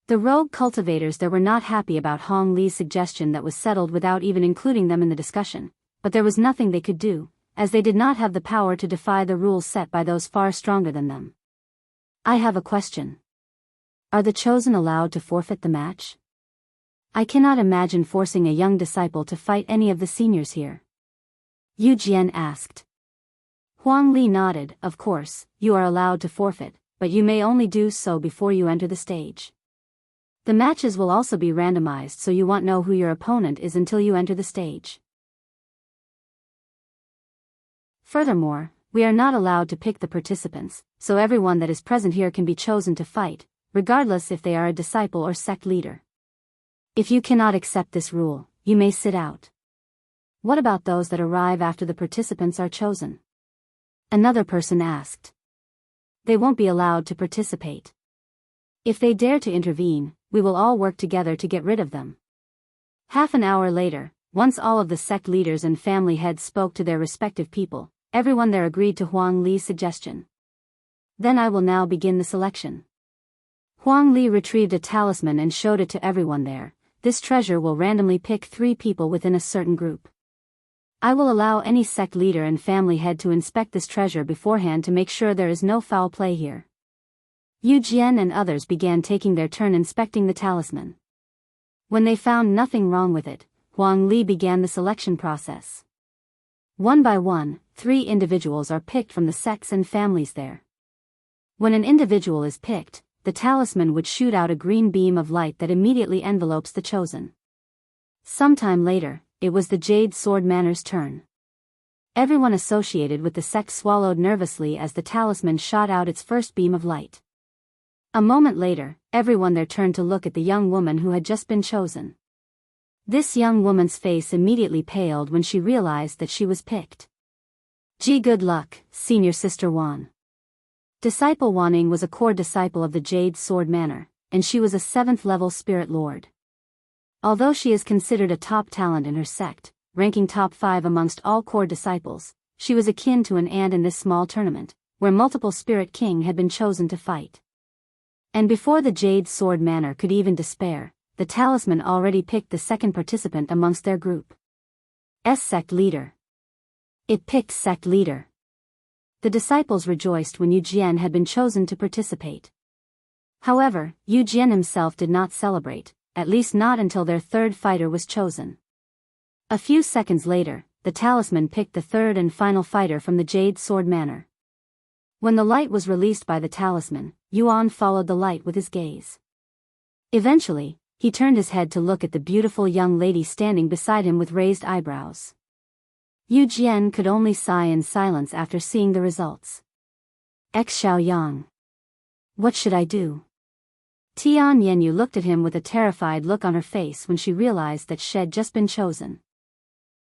A: The rogue cultivators there were not happy about Huang Li's suggestion that was settled without even including them in the discussion, but there was nothing they could do, as they did not have the power to defy the rules set by those far stronger than them. I have a question. Are the chosen allowed to forfeit the match? I cannot imagine forcing a young disciple to fight any of the seniors here. Yu Jian asked. Huang Li nodded. Of course, you are allowed to forfeit, but you may only do so before you enter the stage. The matches will also be randomized, so you won't know who your opponent is until you enter the stage. Furthermore, we are not allowed to pick the participants, so everyone that is present here can be chosen to fight, regardless if they are a disciple or sect leader. If you cannot accept this rule, you may sit out. What about those that arrive after the participants are chosen? Another person asked. They won't be allowed to participate. If they dare to intervene, we will all work together to get rid of them. Half an hour later, once all of the sect leaders and family heads spoke to their respective people, everyone there agreed to Huang Li's suggestion. Then I will now begin the selection. Huang Li retrieved a talisman and showed it to everyone there. This treasure will randomly pick 3 people within a certain group. I will allow any sect leader and family head to inspect this treasure beforehand to make sure there is no foul play here. Yu Jian and others began taking their turn inspecting the talisman. When they found nothing wrong with it, Huang Li began the selection process. One by one, 3 individuals are picked from the sects and families there. When an individual is picked, the talisman would shoot out a green beam of light that immediately envelopes the chosen. Sometime later, it was the Jade Sword Manor's turn. Everyone associated with the sect swallowed nervously as the talisman shot out its first beam of light. A moment later, everyone there turned to look at the young woman who had just been chosen. This young woman's face immediately paled when she realized that she was picked. Gee, good luck, Senior Sister Wan. Disciple Waning was a core disciple of the Jade Sword Manor, and she was a 7th-level spirit lord. Although she is considered a top talent in her sect, ranking top 5 amongst all core disciples, she was akin to an ant in this small tournament, where multiple Spirit King had been chosen to fight. And before the Jade Sword Manor could even despair, the talisman already picked the second participant amongst their group. Sect leader. It picked sect leader. The disciples rejoiced when Yu Jian had been chosen to participate. However, Yu Jian himself did not celebrate, at least not until their 3rd fighter was chosen. A few seconds later, the talisman picked the 3rd and final fighter from the Jade Sword Manor. When the light was released by the talisman, Yuan followed the light with his gaze. Eventually, he turned his head to look at the beautiful young lady standing beside him with raised eyebrows. Yu Jian could only sigh in silence after seeing the results. Xiaoyang. What should I do? Tian Yenyu looked at him with a terrified look on her face when she realized that she had just been chosen.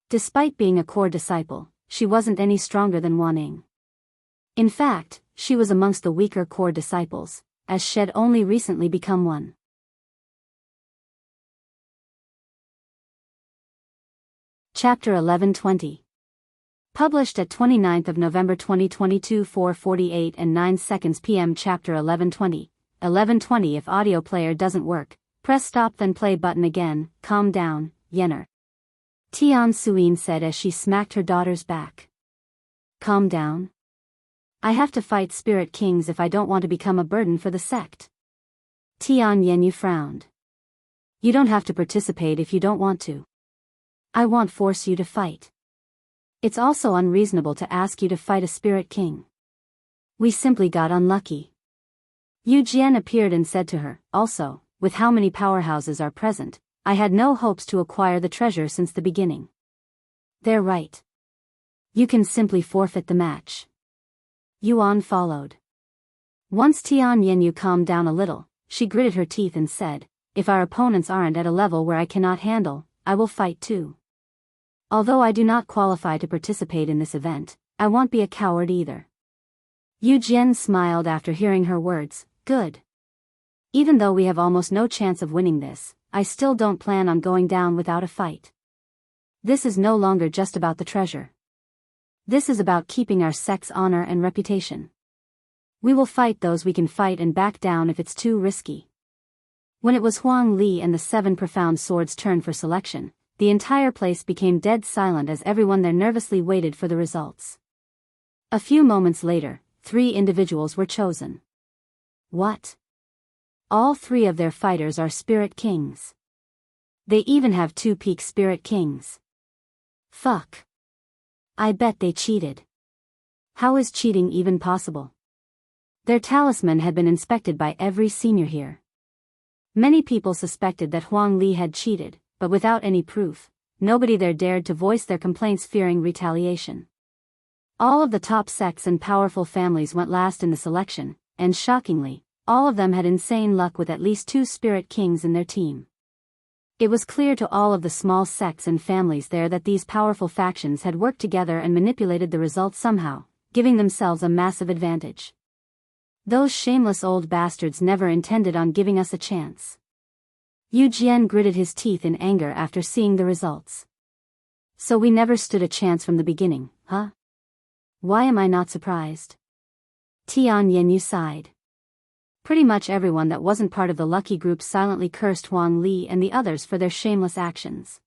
A: Despite being a core disciple, she wasn't any stronger than Waning. In fact, she was amongst the weaker core disciples, as she had only recently become one. Chapter 1120. Published at 29th of November 2022 4:48 and 9 seconds p.m. Chapter 1120. 1120 If audio player doesn't work, press stop then play button again. Calm down, Yenner. Tian Suyin said as she smacked her daughter's back. Calm down? I have to fight Spirit Kings if I don't want to become a burden for the sect. Tian Yenyu frowned. You don't have to participate if you don't want to. I won't force you to fight. It's also unreasonable to ask you to fight a Spirit King. We simply got unlucky. Yu Jian appeared and said to her, also, with how many powerhouses are present, I had no hopes to acquire the treasure since the beginning. They're right. You can simply forfeit the match. Yuan followed. Once Tian Yenyu calmed down a little, she gritted her teeth and said, if our opponents aren't at a level where I cannot handle, I will fight too. Although I do not qualify to participate in this event, I won't be a coward either. Yu Jian smiled after hearing her words. Good. Even though we have almost no chance of winning this, I still don't plan on going down without a fight. This is no longer just about the treasure. This is about keeping our sect's honor and reputation. We will fight those we can fight and back down if it's too risky. When it was Huang Li and the 7 profound swords' turn for selection, the entire place became dead silent as everyone there nervously waited for the results. A few moments later, 3 individuals were chosen. What? All 3 of their fighters are Spirit Kings. They even have 2 peak Spirit Kings. Fuck. I bet they cheated. How is cheating even possible? Their talisman had been inspected by every senior here. Many people suspected that Huang Li had cheated, but without any proof, nobody there dared to voice their complaints fearing retaliation. All of the top sects and powerful families went last in the selection, and shockingly, all of them had insane luck with at least 2 Spirit Kings in their team. It was clear to all of the small sects and families there that these powerful factions had worked together and manipulated the results somehow, giving themselves a massive advantage. Those shameless old bastards never intended on giving us a chance. Yu Jian gritted his teeth in anger after seeing the results. So we never stood a chance from the beginning, huh? Why am I not surprised? Tian Yanyu sighed. Pretty much everyone that wasn't part of the lucky group silently cursed Huang Li and the others for their shameless actions.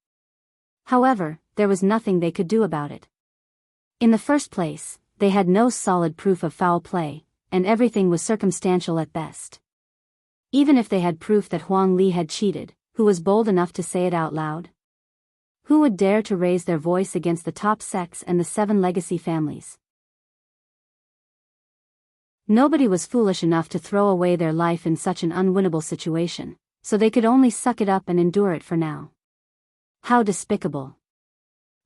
A: However, there was nothing they could do about it. In the first place, they had no solid proof of foul play, and everything was circumstantial at best. Even if they had proof that Huang Li had cheated, who was bold enough to say it out loud? Who would dare to raise their voice against the top sects and the 7 legacy families? Nobody was foolish enough to throw away their life in such an unwinnable situation, so they could only suck it up and endure it for now. How despicable.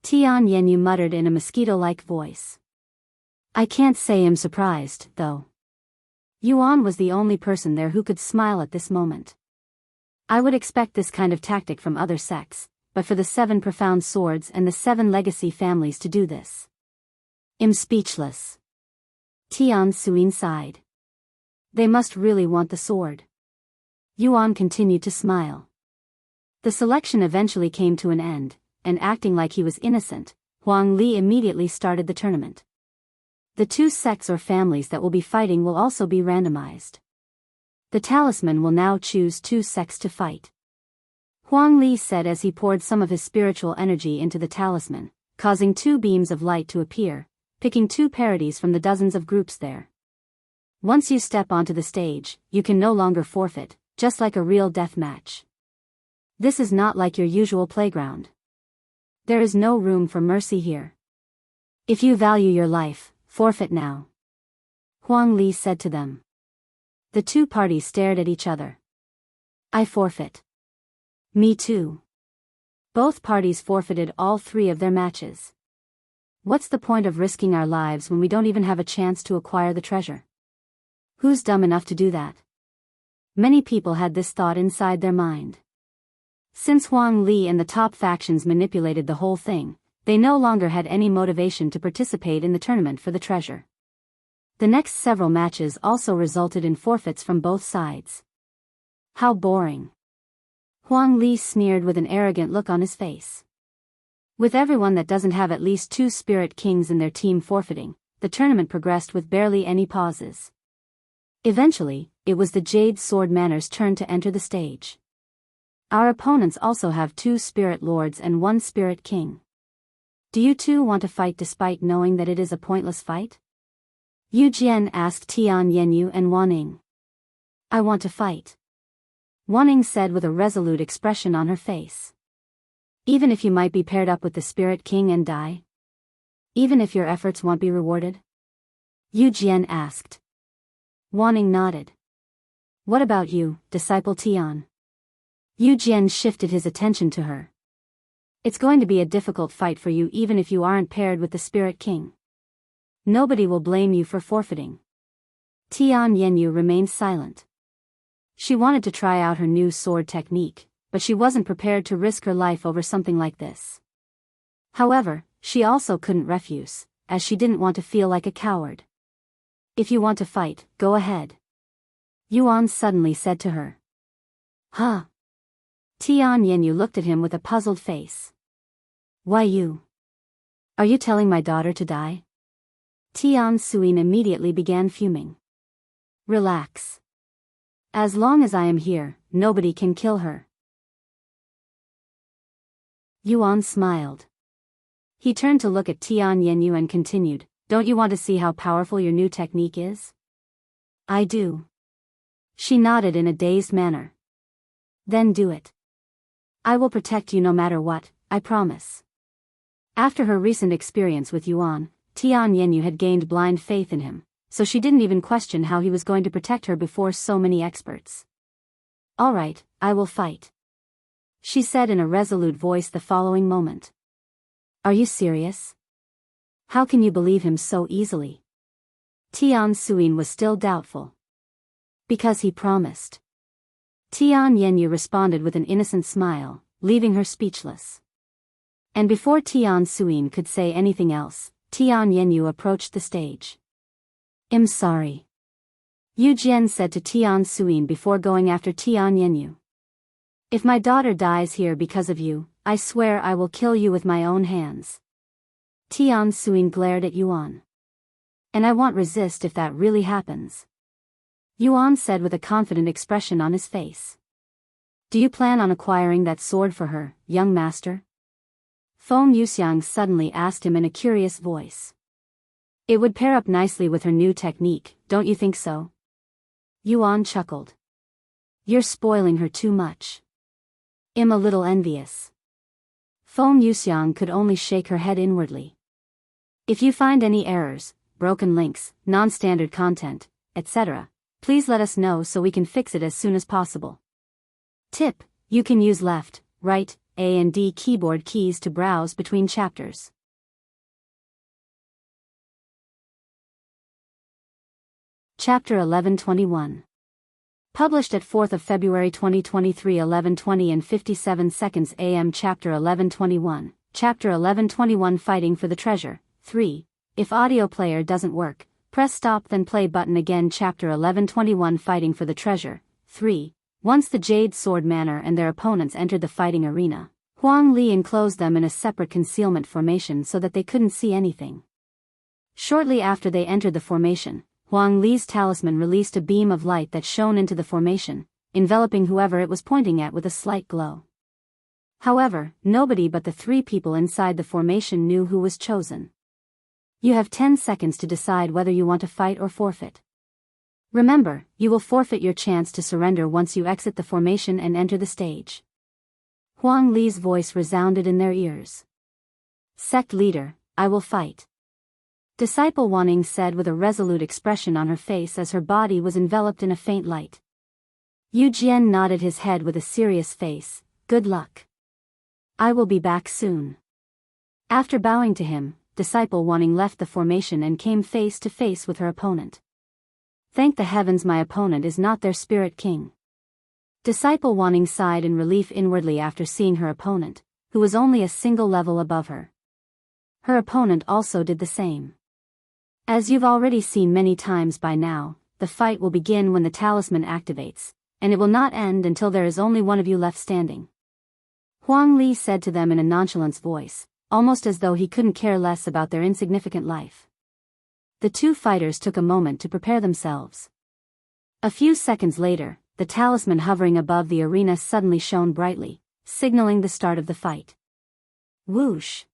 A: Tian Yanyu muttered in a mosquito-like voice. I can't say I'm surprised, though. Yuan was the only person there who could smile at this moment. I would expect this kind of tactic from other sects, but for the 7 profound swords and the 7 legacy families to do this. I'm speechless. Tian Suin sighed. They must really want the sword. Yuan continued to smile. The selection eventually came to an end, and acting like he was innocent, Huang Li immediately started the tournament. The 2 sects or families that will be fighting will also be randomized. The talisman will now choose 2 sects to fight. Huang Li said as he poured some of his spiritual energy into the talisman, causing 2 beams of light to appear, picking 2 parodies from the dozens of groups there. Once you step onto the stage, you can no longer forfeit, just like a real death match. This is not like your usual playground. There is no room for mercy here. If you value your life, forfeit now. Huang Li said to them. The 2 parties stared at each other. I forfeit. Me too. Both parties forfeited all 3 of their matches. What's the point of risking our lives when we don't even have a chance to acquire the treasure? Who's dumb enough to do that? Many people had this thought inside their mind. Since Huang Li and the top factions manipulated the whole thing, they no longer had any motivation to participate in the tournament for the treasure. The next several matches also resulted in forfeits from both sides. How boring. Huang Li sneered with an arrogant look on his face. With everyone that doesn't have at least 2 Spirit Kings in their team forfeiting, the tournament progressed with barely any pauses. Eventually, it was the Jade Sword Manor's turn to enter the stage. Our opponents also have 2 Spirit Lords and 1 Spirit King. Do you 2 want to fight despite knowing that it is a pointless fight? Yu Jian asked Tian Yanyu and Waning. I want to fight. Waning said with a resolute expression on her face. Even if you might be paired up with the Spirit King and die? Even if your efforts won't be rewarded? Yu Jian asked. Waning nodded. What about you, disciple Tian? Yu Jian shifted his attention to her. It's going to be a difficult fight for you even if you aren't paired with the Spirit King. Nobody will blame you for forfeiting. Tian Yanyu remained silent. She wanted to try out her new sword technique, but she wasn't prepared to risk her life over something like this. However, she also couldn't refuse, as she didn't want to feel like a coward. If you want to fight, go ahead. Yuan suddenly said to her. Huh? Tian Yanyu looked at him with a puzzled face. Why you? Are you telling my daughter to die? Tian Suin immediately began fuming. Relax. As long as I am here, nobody can kill her. Yuan smiled. He turned to look at Tian Yenyu and continued, "Don't you want to see how powerful your new technique is?" "I do." She nodded in a dazed manner. "Then do it. I will protect you no matter what, I promise." After her recent experience with Yuan, Tian Yenyu had gained blind faith in him, so she didn't even question how he was going to protect her before so many experts. "All right, I will fight," she said in a resolute voice the following moment. "Are you serious? How can you believe him so easily?" Tian Suyin was still doubtful. "Because he promised." Tian Yenyu responded with an innocent smile, leaving her speechless. And before Tian Suyin could say anything else, Tian Yenyu approached the stage. "I'm sorry," Yu Jian said to Tian Suyin before going after Tian Yenyu. "If my daughter dies here because of you, I swear I will kill you with my own hands." Tian Suyin glared at Yuan. "And I won't resist if that really happens," Yuan said with a confident expression on his face. "Do you plan on acquiring that sword for her, young master?" Feng Yuxiang suddenly asked him in a curious voice. "It would pair up nicely with her new technique, don't you think so?" Yuan chuckled. "You're spoiling her too much. I'm a little envious." Feng Yuxiang could only shake her head inwardly. "If you find any errors, broken links, non-standard content, etc., please let us know so we can fix it as soon as possible. Tip: you can use left, right, A and D keyboard keys to browse between chapters. Chapter 1121. Published at 4th of February 2023 11:20 and 57 seconds AM. Chapter 1121. Chapter 1121 Fighting for the Treasure. 3. If audio player doesn't work, press stop then play button again. Chapter 1121 Fighting for the Treasure. 3. Once the Jade Sword Manor and their opponents entered the fighting arena, Huang Li enclosed them in a separate concealment formation so that they couldn't see anything. Shortly after they entered the formation, Huang Li's talisman released a beam of light that shone into the formation, enveloping whoever it was pointing at with a slight glow. However, nobody but the three people inside the formation knew who was chosen. You have 10 seconds to decide whether you want to fight or forfeit. Remember, you will forfeit your chance to surrender once you exit the formation and enter the stage. Huang Li's voice resounded in their ears. Sect leader, I will fight. Disciple Wanning said with a resolute expression on her face as her body was enveloped in a faint light. Yu Jian nodded his head with a serious face. Good luck. I will be back soon. After bowing to him, Disciple Wanning left the formation and came face to face with her opponent. Thank the heavens my opponent is not their spirit king. Disciple Wanning sighed in relief inwardly after seeing her opponent, who was only a single level above her. Her opponent also did the same. As you've already seen many times by now, the fight will begin when the talisman activates, and it will not end until there is only one of you left standing. Huang Li said to them in a nonchalant voice, almost as though he couldn't care less about their insignificant life. The two fighters took a moment to prepare themselves. A few seconds later, the talisman hovering above the arena suddenly shone brightly, signaling the start of the fight. Whoosh!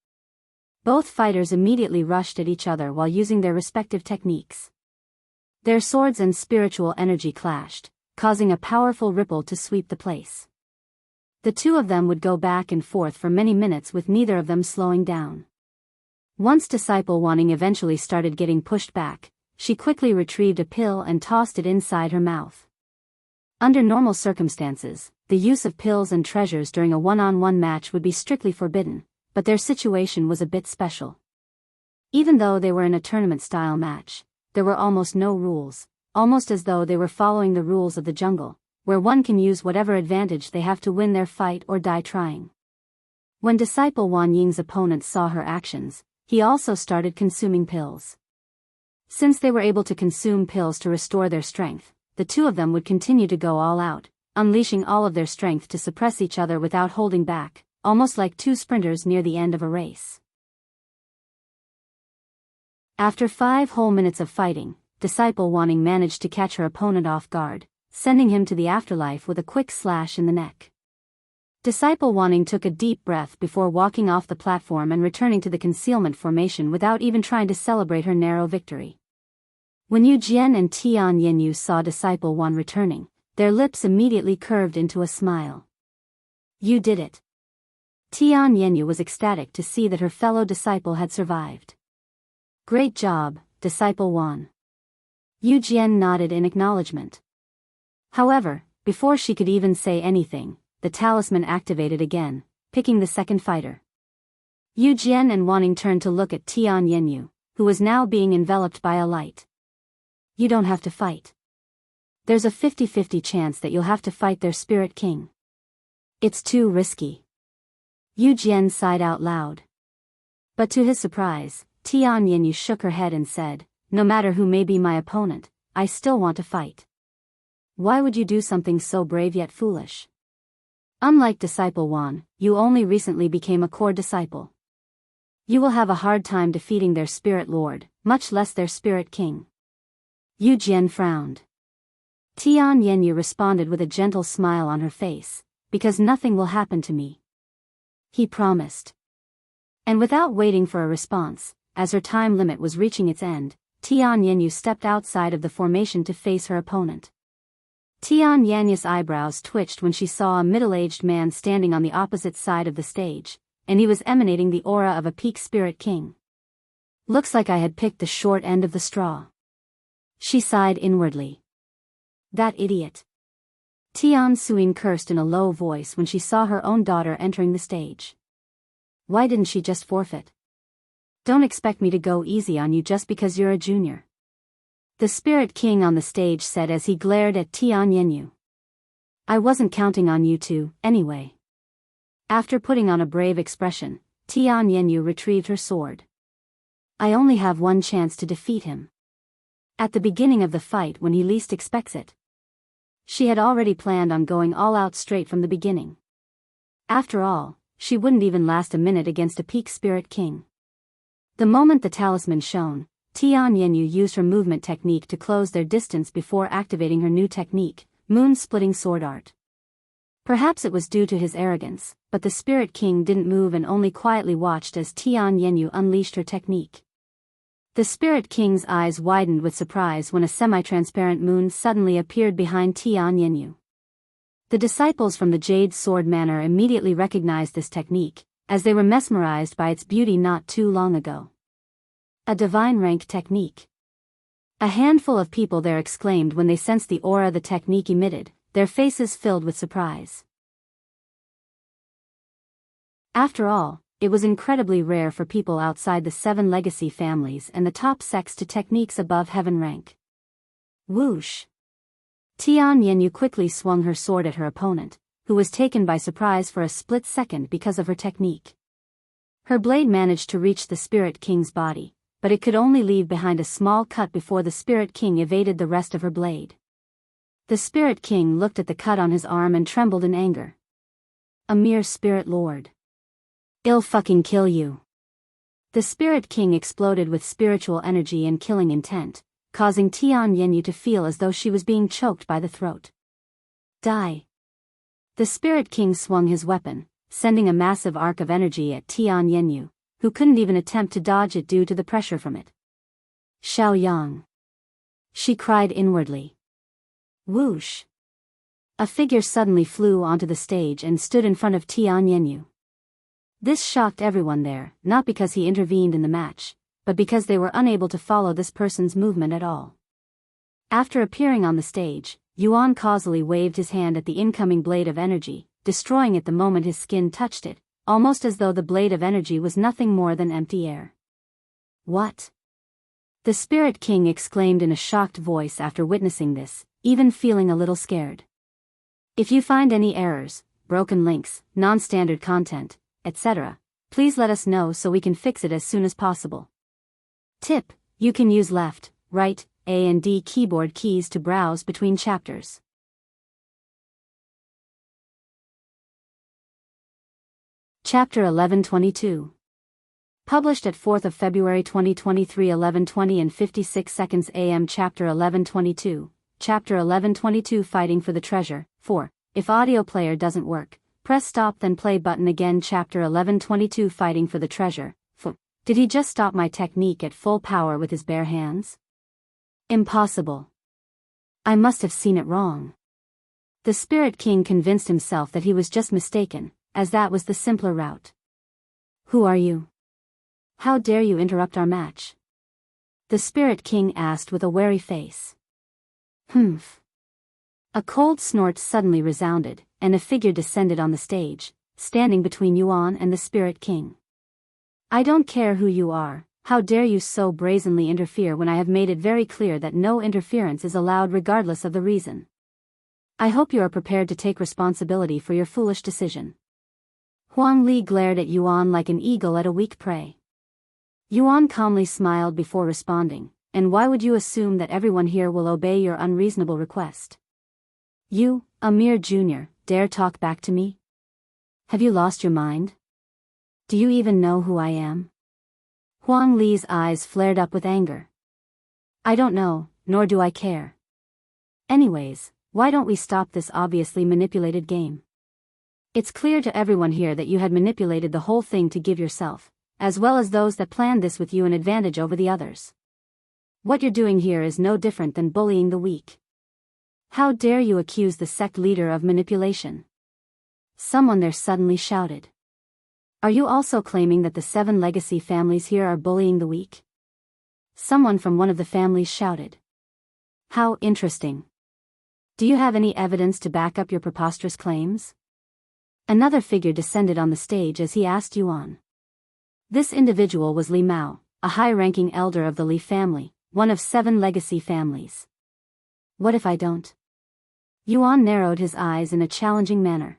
A: Both fighters immediately rushed at each other while using their respective techniques. Their swords and spiritual energy clashed, causing a powerful ripple to sweep the place. The two of them would go back and forth for many minutes with neither of them slowing down. Once Disciple Wanting eventually started getting pushed back, she quickly retrieved a pill and tossed it inside her mouth. Under normal circumstances, the use of pills and treasures during a one-on-one match would be strictly forbidden, but their situation was a bit special. Even though they were in a tournament-style match, there were almost no rules, almost as though they were following the rules of the jungle, where one can use whatever advantage they have to win their fight or die trying. When Disciple Wan Ying's opponent saw her actions, he also started consuming pills. Since they were able to consume pills to restore their strength, the two of them would continue to go all out, unleashing all of their strength to suppress each other without holding back, almost like two sprinters near the end of a race. After 5 whole minutes of fighting, Disciple Wanting managed to catch her opponent off guard, sending him to the afterlife with a quick slash in the neck. Disciple Wanting took a deep breath before walking off the platform and returning to the concealment formation without even trying to celebrate her narrow victory. When Yu Jian and Tian Yenyu saw Disciple Wan returning, their lips immediately curved into a smile. You did it. Tian Yenyu was ecstatic to see that her fellow disciple had survived. Great job, Disciple Wan. Yu Jian nodded in acknowledgement. However, before she could even say anything, the talisman activated again, picking the second fighter. Yu Jian and Wanting turned to look at Tian Yenyu, who was now being enveloped by a light. You don't have to fight. There's a 50-50 chance that you'll have to fight their spirit king. It's too risky. Yu Jian sighed out loud. But to his surprise, Tian Yenyu shook her head and said, no matter who may be my opponent, I still want to fight. Why would you do something so brave yet foolish? Unlike Disciple Wan, you only recently became a core disciple. You will have a hard time defeating their spirit lord, much less their spirit king. Yu Jian frowned. Tian Yenyu responded with a gentle smile on her face, because nothing will happen to me. He promised. And without waiting for a response, as her time limit was reaching its end, Tian Yenyu stepped outside of the formation to face her opponent. Tian Yenyu's eyebrows twitched when she saw a middle-aged man standing on the opposite side of the stage, and he was emanating the aura of a peak spirit king. Looks like I had picked the short end of the straw. She sighed inwardly. That idiot. Tian Suyin cursed in a low voice when she saw her own daughter entering the stage. Why didn't she just forfeit? Don't expect me to go easy on you just because you're a junior. The Spirit King on the stage said as he glared at Tian Yenyu. I wasn't counting on you two, anyway. After putting on a brave expression, Tian Yenyu retrieved her sword. I only have one chance to defeat him. At the beginning of the fight when he least expects it. She had already planned on going all out straight from the beginning. After all, she wouldn't even last a minute against a peak spirit king. The moment the talisman shone, Tian Yenyu used her movement technique to close their distance before activating her new technique, moon-splitting sword art. Perhaps it was due to his arrogance, but the Spirit King didn't move and only quietly watched as Tian Yenyu unleashed her technique. The Spirit King's eyes widened with surprise when a semi-transparent moon suddenly appeared behind Tian Yenyu. The disciples from the Jade Sword Manor immediately recognized this technique, as they were mesmerized by its beauty not too long ago. A divine rank technique. A handful of people there exclaimed when they sensed the aura the technique emitted, their faces filled with surprise. After all, it was incredibly rare for people outside the 7 legacy families and the top sects to techniques above heaven rank. Whoosh! Tian Yenyu quickly swung her sword at her opponent, who was taken by surprise for a split second because of her technique. Her blade managed to reach the Spirit King's body, but it could only leave behind a small cut before the Spirit King evaded the rest of her blade. The Spirit King looked at the cut on his arm and trembled in anger. A mere Spirit Lord. I'll fucking kill you. The Spirit King exploded with spiritual energy and killing intent, causing Tian Yenyu to feel as though she was being choked by the throat. Die. The Spirit King swung his weapon, sending a massive arc of energy at Tian Yenyu, who couldn't even attempt to dodge it due to the pressure from it. Xiang. She cried inwardly. Whoosh. A figure suddenly flew onto the stage and stood in front of Tian Yenyu. This shocked everyone there, not because he intervened in the match, but because they were unable to follow this person's movement at all. After appearing on the stage, Yuan causally waved his hand at the incoming blade of energy, destroying it the moment his skin touched it, almost as though the blade of energy was nothing more than empty air. What? The Spirit King exclaimed in a shocked voice after witnessing this, even feeling a little scared. If you find any errors, broken links, non-standard content, etc., please let us know so we can fix it as soon as possible. Tip: you can use left, right, A and D keyboard keys to browse between chapters. Chapter 1122. Published at 4th of February 2023 11:20 and 56 seconds AM. Chapter 1122. Chapter 1122 Fighting for the Treasure. 4. If audio player doesn't work, Press stop then play button again. Chapter 1122 Fighting for the Treasure. Did he just stop my technique at full power with his bare hands? Impossible. I must have seen it wrong. The Spirit King convinced himself that he was just mistaken, as that was the simpler route. Who are you? How dare you interrupt our match? The Spirit King asked with a wary face. Humph. A cold snort suddenly resounded, and a figure descended on the stage, standing between Yuan and the Spirit King. I don't care who you are, how dare you so brazenly interfere when I have made it very clear that no interference is allowed regardless of the reason. I hope you are prepared to take responsibility for your foolish decision. Huang Li glared at Yuan like an eagle at a weak prey. Yuan calmly smiled before responding, and why would you assume that everyone here will obey your unreasonable request? You, a mere junior, dare talk back to me? Have you lost your mind? Do you even know who I am? Huang Li's eyes flared up with anger. I don't know, nor do I care. Anyways, why don't we stop this obviously manipulated game? It's clear to everyone here that you had manipulated the whole thing to give yourself, as well as those that planned this with you, an advantage over the others. What you're doing here is no different than bullying the weak. How dare you accuse the sect leader of manipulation? Someone there suddenly shouted. Are you also claiming that the 7 legacy families here are bullying the weak? Someone from one of the families shouted. How interesting. Do you have any evidence to back up your preposterous claims? Another figure descended on the stage as he asked Yuan. This individual was Li Mao, a high-ranking elder of the Li family, one of 7 legacy families. What if I don't? Yuan narrowed his eyes in a challenging manner.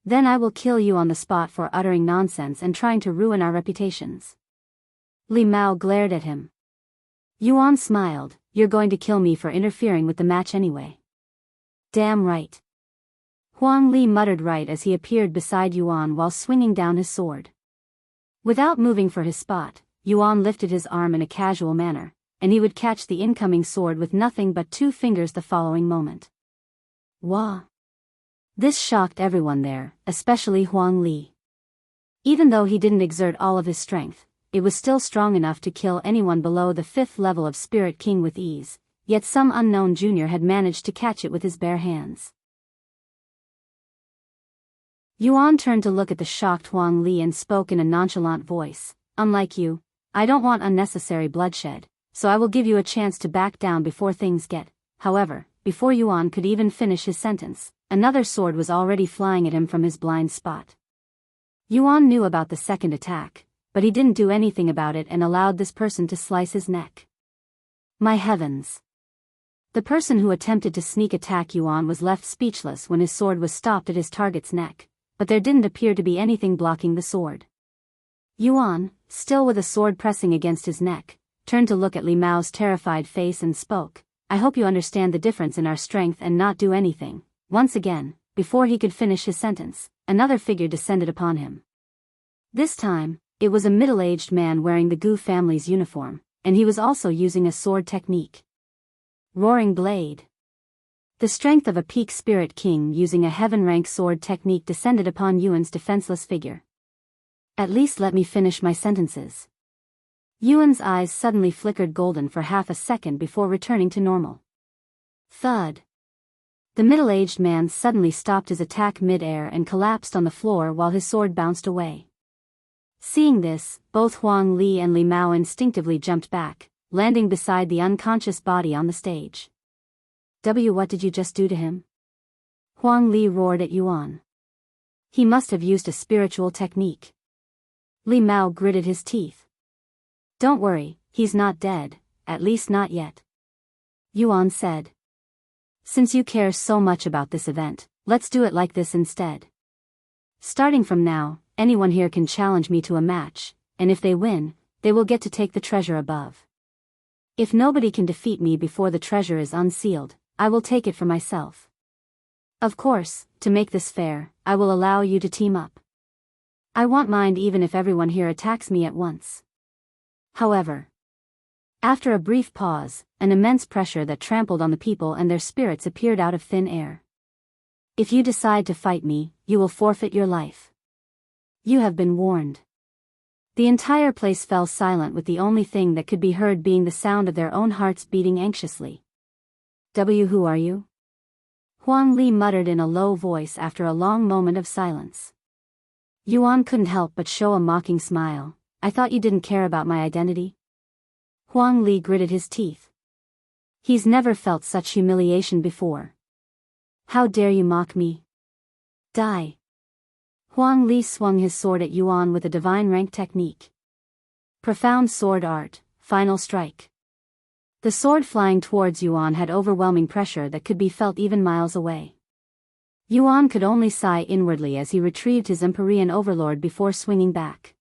A: Then I will kill you on the spot for uttering nonsense and trying to ruin our reputations. Li Mao glared at him. Yuan smiled. You're going to kill me for interfering with the match anyway. Damn right. Huang Li muttered right as he appeared beside Yuan while swinging down his sword. Without moving for his spot, Yuan lifted his arm in a casual manner, and he would catch the incoming sword with nothing but 2 fingers the following moment. Wah! This shocked everyone there, especially Huang Li. Even though he didn't exert all of his strength, it was still strong enough to kill anyone below the 5th level of Spirit King with ease, yet some unknown junior had managed to catch it with his bare hands. Yuan turned to look at the shocked Huang Li and spoke in a nonchalant voice. Unlike you, I don't want unnecessary bloodshed, so I will give you a chance to back down before things get. However, before Yuan could even finish his sentence, another sword was already flying at him from his blind spot. Yuan knew about the second attack, but he didn't do anything about it and allowed this person to slice his neck. My heavens! The person who attempted to sneak attack Yuan was left speechless when his sword was stopped at his target's neck, but there didn't appear to be anything blocking the sword. Yuan, still with a sword pressing against his neck, turned to look at Li Mao's terrified face and spoke. I hope you understand the difference in our strength and not do anything. Once again, before he could finish his sentence, another figure descended upon him. This time, it was a middle-aged man wearing the Gu family's uniform, and he was also using a sword technique. Roaring Blade. The strength of a peak Spirit King using a heaven-rank sword technique descended upon Yuan's defenseless figure. At least let me finish my sentences. Yuan's eyes suddenly flickered golden for half a second before returning to normal. Thud. The middle-aged man suddenly stopped his attack mid-air and collapsed on the floor while his sword bounced away. Seeing this, both Huang Li and Li Mao instinctively jumped back, landing beside the unconscious body on the stage. What did you just do to him? Huang Li roared at Yuan. He must have used a spiritual technique. Li Mao gritted his teeth. Don't worry, he's not dead, at least not yet. Yuan said. Since you care so much about this event, let's do it like this instead. Starting from now, anyone here can challenge me to a match, and if they win, they will get to take the treasure above. If nobody can defeat me before the treasure is unsealed, I will take it for myself. Of course, to make this fair, I will allow you to team up. I won't mind even if everyone here attacks me at once. However, after a brief pause, an immense pressure that trampled on the people and their spirits appeared out of thin air. If you decide to fight me, you will forfeit your life. You have been warned. The entire place fell silent, with the only thing that could be heard being the sound of their own hearts beating anxiously. Who are you? Huang Li muttered in a low voice after a long moment of silence. Yuan couldn't help but show a mocking smile. I thought you didn't care about my identity? Huang Li gritted his teeth. He's never felt such humiliation before. How dare you mock me? Die. Huang Li swung his sword at Yuan with a divine rank technique. Profound sword art, final strike. The sword flying towards Yuan had overwhelming pressure that could be felt even miles away. Yuan could only sigh inwardly as he retrieved his Empyrean overlord before swinging back.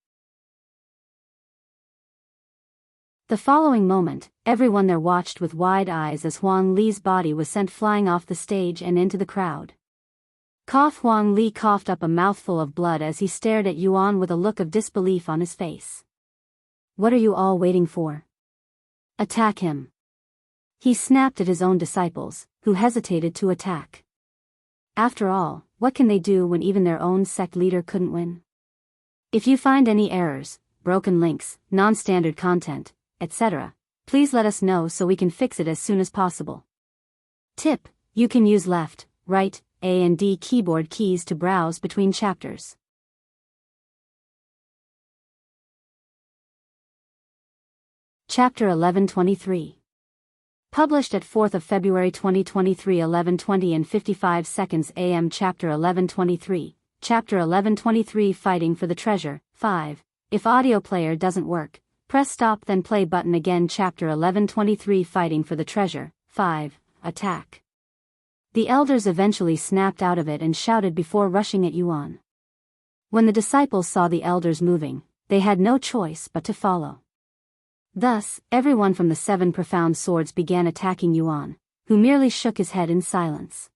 A: The following moment, everyone there watched with wide eyes as Huang Li's body was sent flying off the stage and into the crowd. Huang Li coughed up a mouthful of blood as he stared at Yuan with a look of disbelief on his face. What are you all waiting for? Attack him. He snapped at his own disciples, who hesitated to attack. After all, what can they do when even their own sect leader couldn't win? If you find any errors, broken links, non-standard content, etc., please let us know so we can fix it as soon as possible. Tip: you can use left, right, A and D keyboard keys to browse between chapters. Chapter 1123. Published at 4th of February 2023, 11:20 and 55 seconds AM. Chapter 1123. Chapter 1123, Fighting for the Treasure. 5. If audio player doesn't work, press stop then play button again. Chapter 1123, Fighting for the Treasure. 5. Attack. The elders eventually snapped out of it and shouted before rushing at Yuan. When the disciples saw the elders moving, they had no choice but to follow. Thus, everyone from the 7 profound swords began attacking Yuan, who merely shook his head in silence.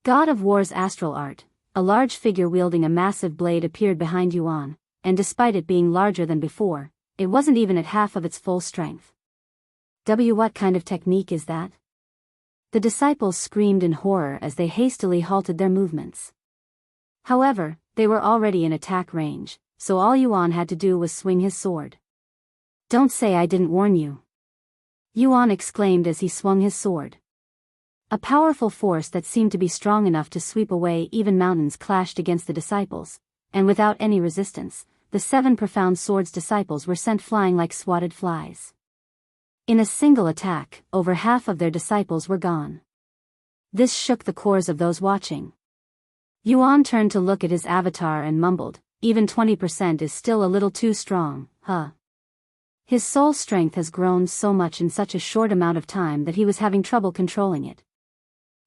A: God of War's astral art, a large figure wielding a massive blade appeared behind Yuan, and despite it being larger than before, it wasn't even at half of its full strength. What kind of technique is that? The disciples screamed in horror as they hastily halted their movements. However, they were already in attack range, so all Yuan had to do was swing his sword. Don't say I didn't warn you. Yuan exclaimed as he swung his sword. A powerful force that seemed to be strong enough to sweep away even mountains clashed against the disciples, and without any resistance, the 7 profound swords disciples were sent flying like swatted flies. In a single attack, over half of their disciples were gone. This shook the cores of those watching. Yuan turned to look at his avatar and mumbled, even 20% is still a little too strong, huh? His soul strength has grown so much in such a short amount of time that he was having trouble controlling it.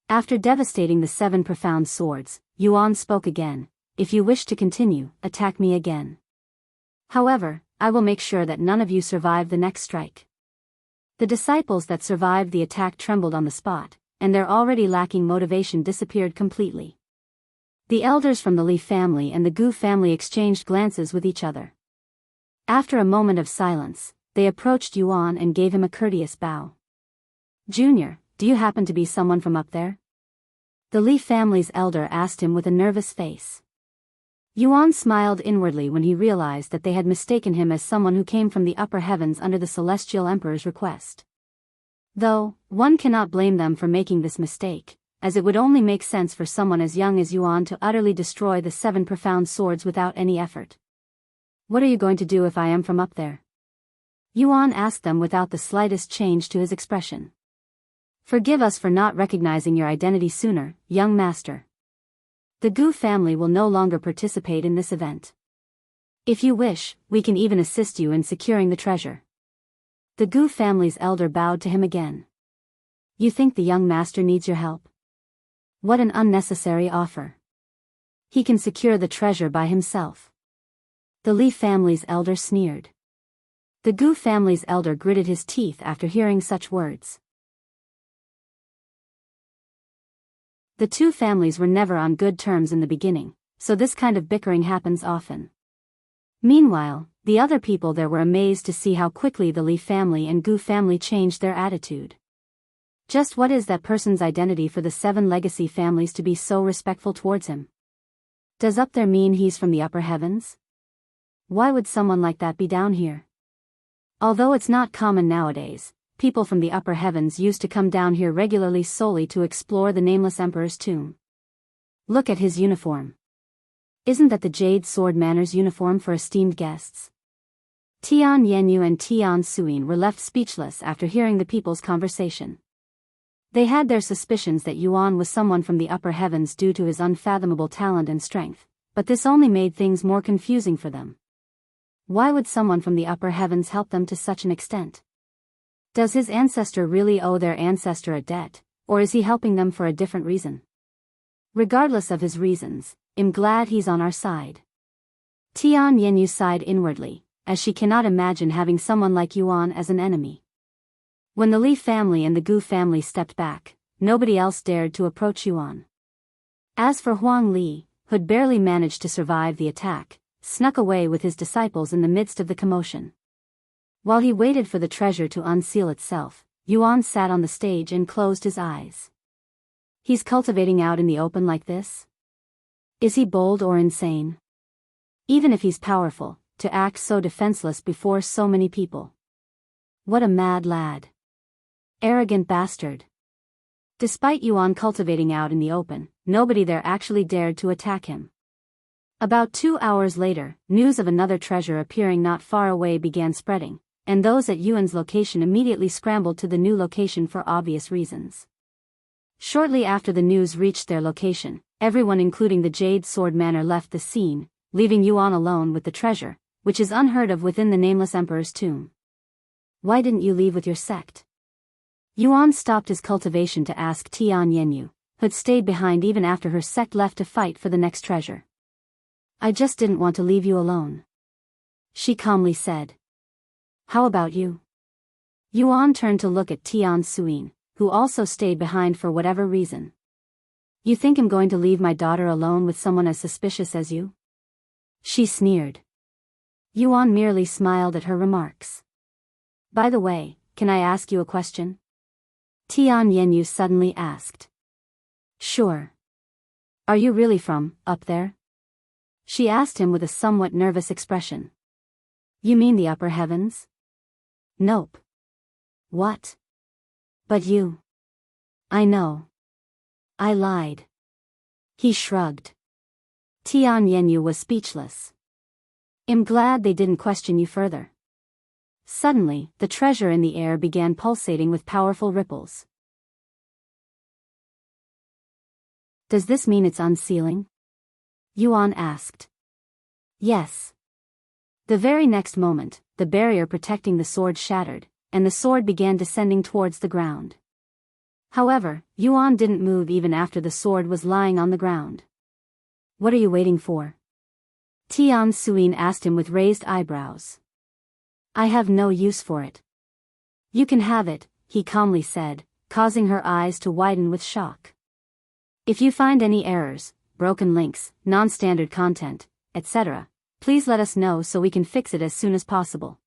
A: After devastating the 7 profound swords, Yuan spoke again. If you wish to continue, attack me again. However, I will make sure that none of you survive the next strike. The disciples that survived the attack trembled on the spot, and their already lacking motivation disappeared completely. The elders from the Li family and the Gu family exchanged glances with each other. After a moment of silence, they approached Yuan and gave him a courteous bow. Junior, do you happen to be someone from up there? The Li family's elder asked him with a nervous face. Yuan smiled inwardly when he realized that they had mistaken him as someone who came from the upper heavens under the Celestial Emperor's request. Though, one cannot blame them for making this mistake, as it would only make sense for someone as young as Yuan to utterly destroy the 7 profound swords without any effort. What are you going to do if I am from up there? Yuan asked them without the slightest change to his expression. Forgive us for not recognizing your identity sooner, young master. The Gu family will no longer participate in this event. If you wish, we can even assist you in securing the treasure. The Gu family's elder bowed to him again. You think the young master needs your help? What an unnecessary offer. He can secure the treasure by himself. The Li family's elder sneered. The Gu family's elder gritted his teeth after hearing such words. The two families were never on good terms in the beginning, so this kind of bickering happens often. Meanwhile, the other people there were amazed to see how quickly the Li family and Gu family changed their attitude. Just what is that person's identity for the 7 legacy families to be so respectful towards him? Does up there mean he's from the upper heavens? Why would someone like that be down here? Although it's not common nowadays, people from the upper heavens used to come down here regularly solely to explore the Nameless Emperor's tomb. Look at his uniform. Isn't that the Jade Sword Manor's uniform for esteemed guests? Tian Yenyu and Tian Suyin were left speechless after hearing the people's conversation. They had their suspicions that Yuan was someone from the upper heavens due to his unfathomable talent and strength, but this only made things more confusing for them. Why would someone from the upper heavens help them to such an extent? Does his ancestor really owe their ancestor a debt, or is he helping them for a different reason? Regardless of his reasons, I'm glad he's on our side. Tian Yenyu sighed inwardly, as she cannot imagine having someone like Yuan as an enemy. When the Li family and the Gu family stepped back, nobody else dared to approach Yuan. As for Huang Li, who'd barely managed to survive the attack, snuck away with his disciples in the midst of the commotion. While he waited for the treasure to unseal itself, Yuan sat on the stage and closed his eyes. He's cultivating out in the open like this? Is he bold or insane? Even if he's powerful, to act so defenseless before so many people. What a mad lad. Arrogant bastard. Despite Yuan cultivating out in the open, nobody there actually dared to attack him. About 2 hours later, news of another treasure appearing not far away began spreading, and those at Yuan's location immediately scrambled to the new location for obvious reasons. Shortly after the news reached their location, everyone including the Jade Sword Manor left the scene, leaving Yuan alone with the treasure, which is unheard of within the Nameless Emperor's tomb. Why didn't you leave with your sect? Yuan stopped his cultivation to ask Tian Yenyu, who'd stayed behind even after her sect left to fight for the next treasure. I just didn't want to leave you alone. She calmly said. How about you? Yuan turned to look at Tian Suyin, who also stayed behind for whatever reason. You think I'm going to leave my daughter alone with someone as suspicious as you? She sneered. Yuan merely smiled at her remarks. By the way, can I ask you a question? Tian Yenyu suddenly asked. Sure. Are you really from up there? She asked him with a somewhat nervous expression. You mean the upper heavens? Nope. What? But you. I know. I lied. He shrugged. Tian Yenyu was speechless. I'm glad they didn't question you further. Suddenly, the treasure in the air began pulsating with powerful ripples. Does this mean it's unsealing? Yuan asked. Yes. The very next moment, the barrier protecting the sword shattered, and the sword began descending towards the ground. However, Yuan didn't move even after the sword was lying on the ground. What are you waiting for? Tian Suyin asked him with raised eyebrows. I have no use for it. You can have it, he calmly said, causing her eyes to widen with shock. If you find any errors, broken links, non-standard content, etc., please let us know so we can fix it as soon as possible.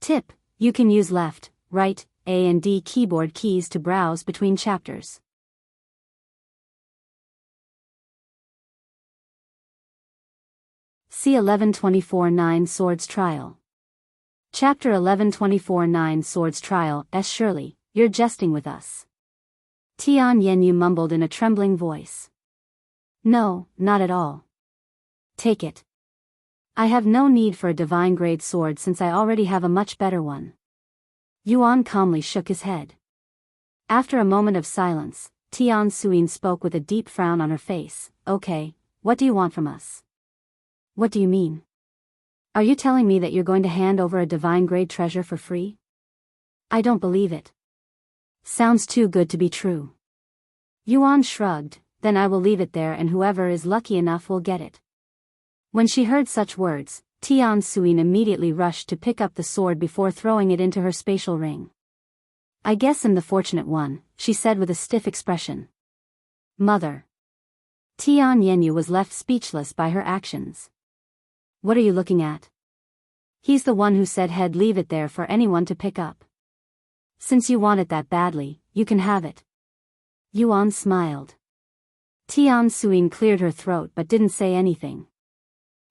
A: Tip: you can use left, right, A and D keyboard keys to browse between chapters. C1140 Nine Swords Trial. Chapter 1124 Nine Swords Trial. Surely, you're jesting with us. Tian Yenyu mumbled in a trembling voice. No, not at all. Take it. I have no need for a divine grade sword since I already have a much better one. Yuan calmly shook his head. After a moment of silence, Tian Suyin spoke with a deep frown on her face. Okay, what do you want from us? What do you mean? Are you telling me that you're going to hand over a divine grade treasure for free? I don't believe it. Sounds too good to be true. Yuan shrugged. Then I will leave it there and whoever is lucky enough will get it. When she heard such words, Tian Suyin immediately rushed to pick up the sword before throwing it into her spatial ring. I guess I'm the fortunate one, she said with a stiff expression. Mother. Tian Yenyu was left speechless by her actions. What are you looking at? He's the one who said he'd leave it there for anyone to pick up. Since you want it that badly, you can have it. Yuan smiled. Tian Suyin cleared her throat but didn't say anything.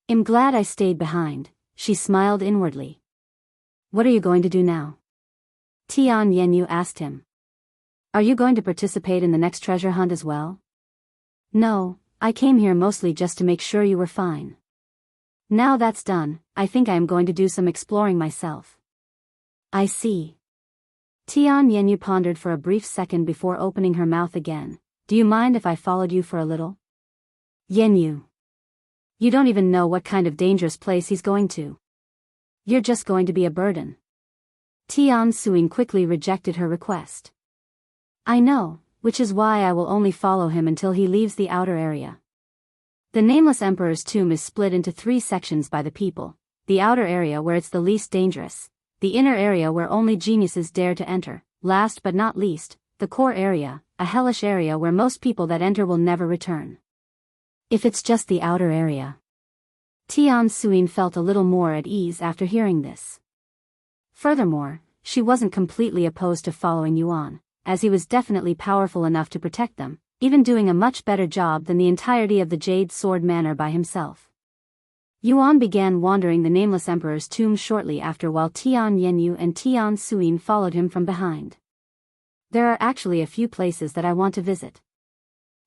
A: I'm glad I stayed behind, she smiled inwardly. What are you going to do now? Tian Yenyu asked him. Are you going to participate in the next treasure hunt as well? No, I came here mostly just to make sure you were fine. Now that's done, I think I am going to do some exploring myself. I see. Tian Yenyu pondered for a brief second before opening her mouth again. Do you mind if I followed you for a little? Yenyu. You don't even know what kind of dangerous place he's going to. You're just going to be a burden. Tian Suyin quickly rejected her request. I know, which is why I will only follow him until he leaves the outer area. The Nameless Emperor's tomb is split into 3 sections by the people, the outer area where it's the least dangerous, the inner area where only geniuses dare to enter, last but not least, the core area, a hellish area where most people that enter will never return. If it's just the outer area. Tian Suyin felt a little more at ease after hearing this. Furthermore, she wasn't completely opposed to following Yuan, as he was definitely powerful enough to protect them, even doing a much better job than the entirety of the Jade Sword Manor by himself. Yuan began wandering the Nameless Emperor's tomb shortly after while Tian Yenyu and Tian Suyin followed him from behind. There are actually a few places that I want to visit.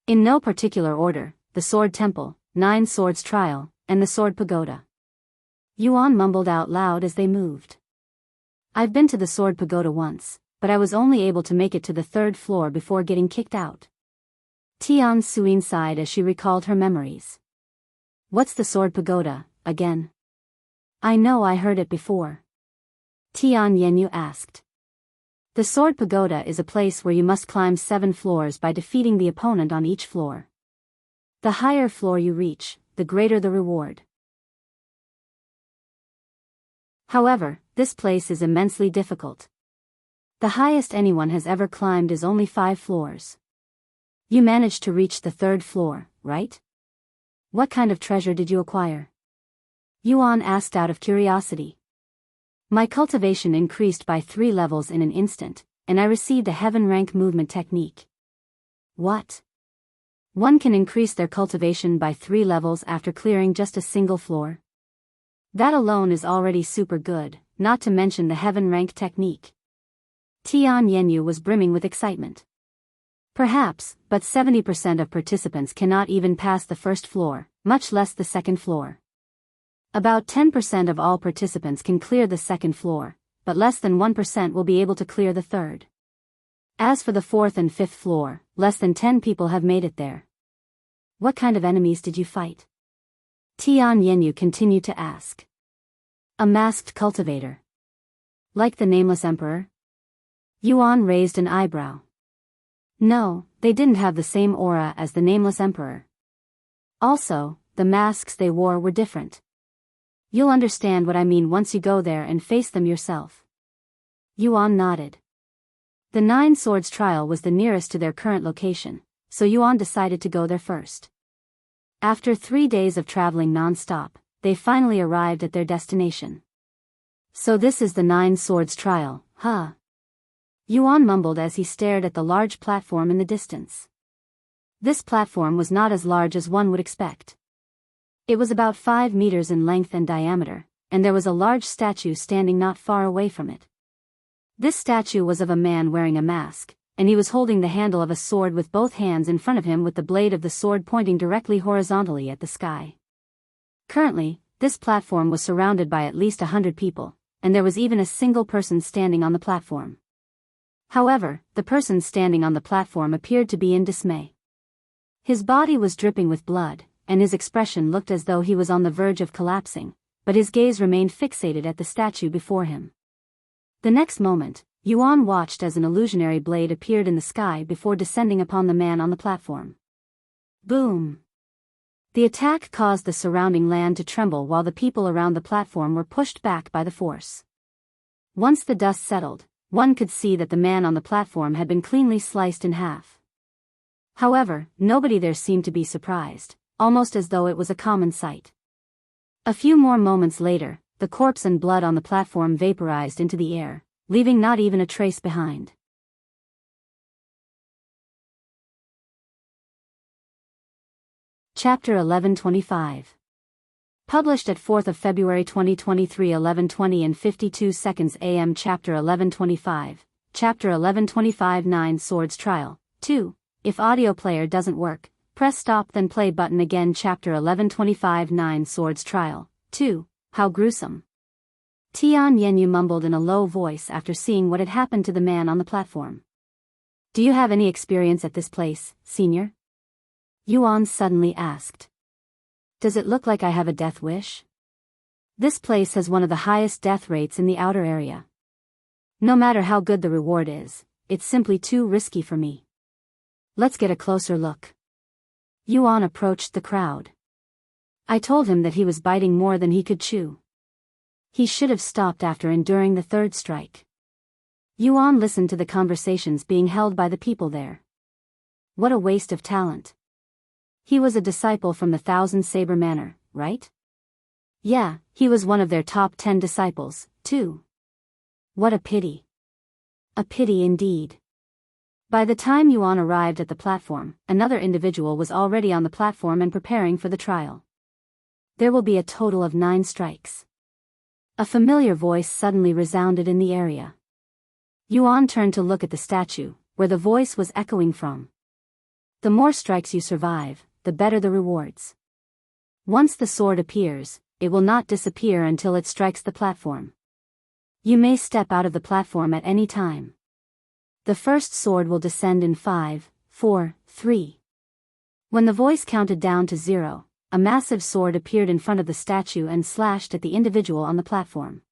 A: In no particular order, the Sword Temple, 9 Swords Trial, and the Sword Pagoda. Yuan mumbled out loud as they moved. I've been to the Sword Pagoda once, but I was only able to make it to the 3rd floor before getting kicked out. Tian Suyin sighed as she recalled her memories. What's the Sword Pagoda, again? I know I heard it before. Tian Yenyu asked. The Sword Pagoda is a place where you must climb 7 floors by defeating the opponent on each floor. The higher floor you reach, the greater the reward. However, this place is immensely difficult. The highest anyone has ever climbed is only 5 floors. You managed to reach the 3rd floor, right? What kind of treasure did you acquire? Yuan asked out of curiosity. My cultivation increased by 3 levels in an instant, and I received a heaven rank movement technique. What? One can increase their cultivation by 3 levels after clearing just a single floor? That alone is already super good, not to mention the heaven rank technique. Tian Yenyu was brimming with excitement. Perhaps, but 70% of participants cannot even pass the 1st floor, much less the 2nd floor. About 10% of all participants can clear the 2nd floor, but less than 1% will be able to clear the 3rd. As for the 4th and 5th floor, less than 10 people have made it there. What kind of enemies did you fight? Tian Yenyu continued to ask. A masked cultivator. Like the Nameless Emperor? Yuan raised an eyebrow. No, they didn't have the same aura as the Nameless Emperor. Also, the masks they wore were different. You'll understand what I mean once you go there and face them yourself. Yuan nodded. The 9 Swords Trial was the nearest to their current location, so Yuan decided to go there first. After 3 days of traveling non-stop, they finally arrived at their destination. So this is the 9 Swords Trial, huh? Yuan mumbled as he stared at the large platform in the distance. This platform was not as large as one would expect. It was about 5 meters in length and diameter, and there was a large statue standing not far away from it. This statue was of a man wearing a mask, and he was holding the handle of a sword with both hands in front of him with the blade of the sword pointing directly horizontally at the sky. Currently, this platform was surrounded by at least 100 people, and there was even a single person standing on the platform. However, the person standing on the platform appeared to be in dismay. His body was dripping with blood, and his expression looked as though he was on the verge of collapsing, but his gaze remained fixated at the statue before him. The next moment, Yuan watched as an illusionary blade appeared in the sky before descending upon the man on the platform. Boom! The attack caused the surrounding land to tremble while the people around the platform were pushed back by the force. Once the dust settled, one could see that the man on the platform had been cleanly sliced in half. However, nobody there seemed to be surprised, almost as though it was a common sight. A few more moments later, the corpse and blood on the platform vaporized into the air, leaving not even a trace behind. Chapter 1125. Published at 4th of February 2023 11:20 and 52 seconds AM. Chapter 1125. Chapter 1125 9 Swords Trial. 2. If audio player doesn't work, press stop then play button again. Chapter 1125 9 Swords Trial. 2. How gruesome. Tian Yenyu mumbled in a low voice after seeing what had happened to the man on the platform. Do you have any experience at this place, senior? Yuan suddenly asked. Does it look like I have a death wish? This place has one of the highest death rates in the outer area. No matter how good the reward is, it's simply too risky for me. Let's get a closer look. Yuan approached the crowd. I told him that he was biting more than he could chew. He should have stopped after enduring the third strike. Yuan listened to the conversations being held by the people there. What a waste of talent. He was a disciple from the Thousand Saber Manor, right? Yeah, he was one of their top 10 disciples, too. What a pity. A pity indeed. By the time Yuan arrived at the platform, another individual was already on the platform and preparing for the trial. There will be a total of 9 strikes. A familiar voice suddenly resounded in the area. Yuan turned to look at the statue, where the voice was echoing from. The more strikes you survive, the better the rewards. Once the sword appears, it will not disappear until it strikes the platform. You may step out of the platform at any time. The first sword will descend in 5, 4, 3. When the voice counted down to 0, a massive sword appeared in front of the statue and slashed at the individual on the platform.